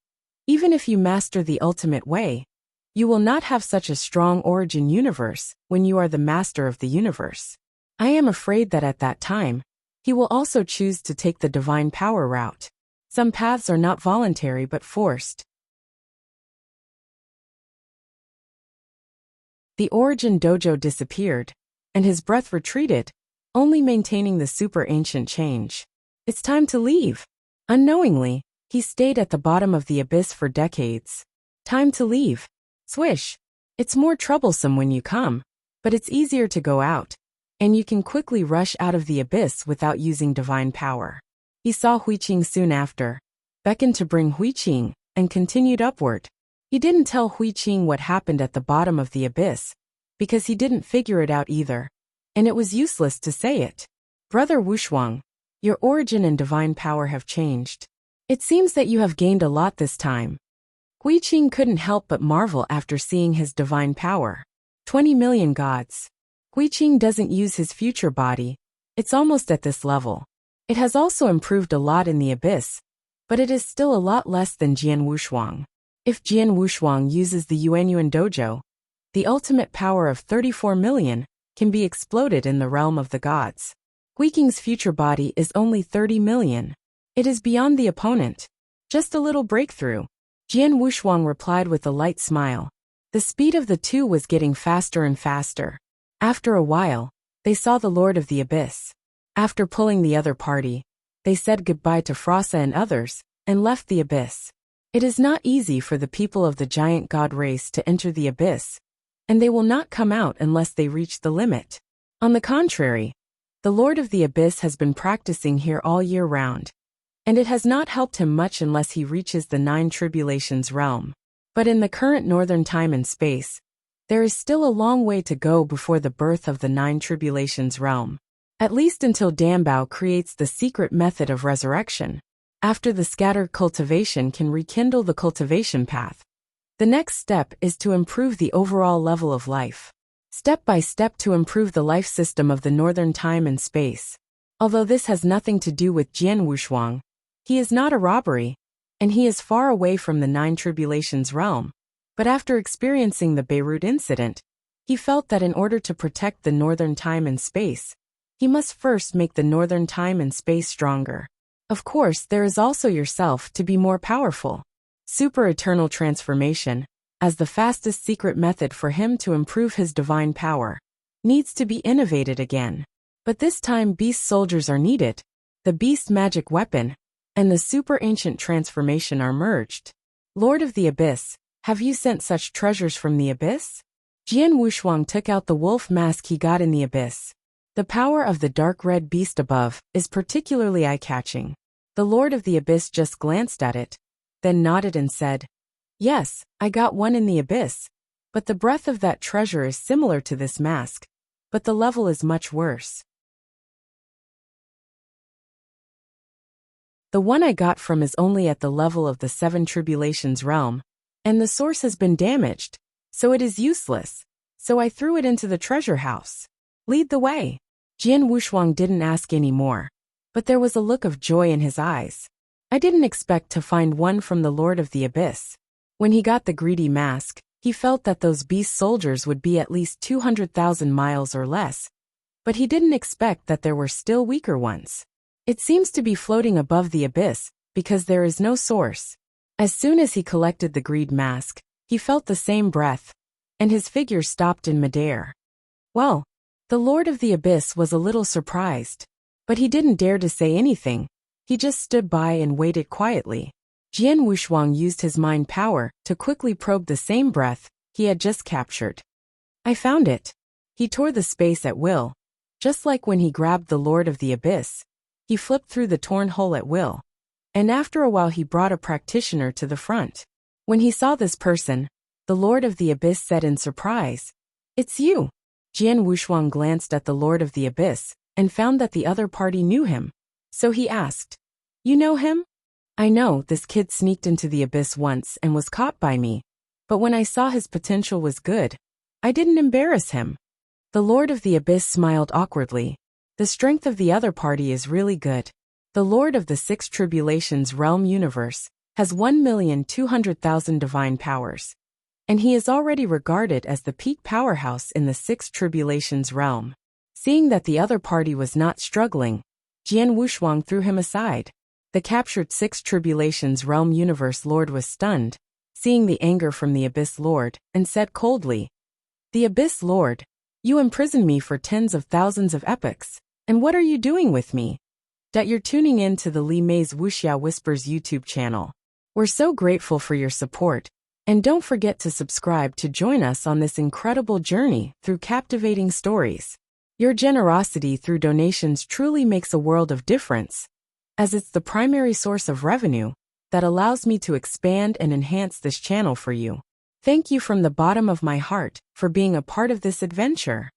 even if you master the ultimate way, you will not have such a strong origin universe when you are the master of the universe. I am afraid that at that time, he will also choose to take the divine power route. Some paths are not voluntary but forced. The origin dojo disappeared, and his breath retreated, only maintaining the super ancient change. It's time to leave. Unknowingly, he stayed at the bottom of the abyss for decades. Time to leave. Swish. It's more troublesome when you come, but it's easier to go out, and you can quickly rush out of the abyss without using divine power. He saw Huiqing soon after, beckoned to bring Huiqing, and continued upward. He didn't tell Huiqing what happened at the bottom of the abyss, because he didn't figure it out either, and it was useless to say it. Brother Wushuang, your origin and divine power have changed. It seems that you have gained a lot this time. Huiqing couldn't help but marvel after seeing his divine power. 20 million gods. Huiqing doesn't use his future body. It's almost at this level. It has also improved a lot in the abyss, but it is still a lot less than Jian Wushuang. If Jian Wushuang uses the Yuanyuan dojo, the ultimate power of 34 million can be exploded in the realm of the gods. Huiqing's future body is only 30 million. It is beyond the opponent. Just a little breakthrough. Jian Wushuang replied with a light smile. The speed of the two was getting faster and faster. After a while, they saw the Lord of the Abyss. After pulling the other party, they said goodbye to Frasa and others, and left the abyss. It is not easy for the people of the giant god race to enter the abyss, and they will not come out unless they reach the limit. On the contrary, the Lord of the Abyss has been practicing here all year round, and it has not helped him much unless he reaches the Nine Tribulations realm. But in the current northern time and space, there is still a long way to go before the birth of the Nine Tribulations realm. At least until Dambao creates the secret method of resurrection. After the scattered cultivation can rekindle the cultivation path, the next step is to improve the overall level of life. Step by step to improve the life system of the northern time and space. Although this has nothing to do with Jian Wushuang, he is not a robbery, and he is far away from the Nine Tribulations realm. But after experiencing the Beirut incident, he felt that in order to protect the northern time and space, he must first make the northern time and space stronger. Of course, there is also yourself to be more powerful. Super eternal transformation, as the fastest secret method for him to improve his divine power, needs to be innovated again. But this time beast soldiers are needed, the beast magic weapon, and the super ancient transformation are merged. Lord of the Abyss, have you sent such treasures from the abyss? Jian Wushuang took out the wolf mask he got in the abyss. The power of the dark red beast above is particularly eye-catching. The Lord of the Abyss just glanced at it, then nodded and said, "Yes, I got one in the abyss, but the breath of that treasure is similar to this mask, but the level is much worse. The one I got from is only at the level of the Seven Tribulations realm, and the source has been damaged, so it is useless, so I threw it into the treasure house. Lead the way." Jian Wushuang didn't ask any more, but there was a look of joy in his eyes. I didn't expect to find one from the Lord of the Abyss. When he got the greedy mask, he felt that those beast soldiers would be at least 200,000 miles or less, but he didn't expect that there were still weaker ones. It seems to be floating above the abyss, because there is no source. As soon as he collected the greed mask, he felt the same breath, and his figure stopped in midair. Well, the Lord of the Abyss was a little surprised, but he didn't dare to say anything. He just stood by and waited quietly. Jian Wushuang used his mind power to quickly probe the same breath he had just captured. I found it. He tore the space at will, just like when he grabbed the Lord of the Abyss. He flipped through the torn hole at will, and after a while he brought a practitioner to the front. When he saw this person, the Lord of the Abyss said in surprise, "It's you." Jian Wushuang glanced at the Lord of the Abyss and found that the other party knew him, so he asked, "You know him?" "I know, this kid sneaked into the abyss once and was caught by me, but when I saw his potential was good, I didn't embarrass him." The Lord of the Abyss smiled awkwardly. The strength of the other party is really good. The Lord of the Six Tribulations realm universe has 1,200,000 divine powers, and he is already regarded as the peak powerhouse in the Six Tribulations realm. Seeing that the other party was not struggling, Jian Wushuang threw him aside. The captured Six Tribulations realm universe lord was stunned, seeing the anger from the Abyss Lord, and said coldly, "The Abyss Lord, you imprisoned me for tens of thousands of epochs, and what are you doing with me?" You're tuning in to the Li Mei's Wuxia Whispers YouTube channel. We're so grateful for your support, and don't forget to subscribe to join us on this incredible journey through captivating stories. Your generosity through donations truly makes a world of difference, as it's the primary source of revenue that allows me to expand and enhance this channel for you. Thank you from the bottom of my heart for being a part of this adventure.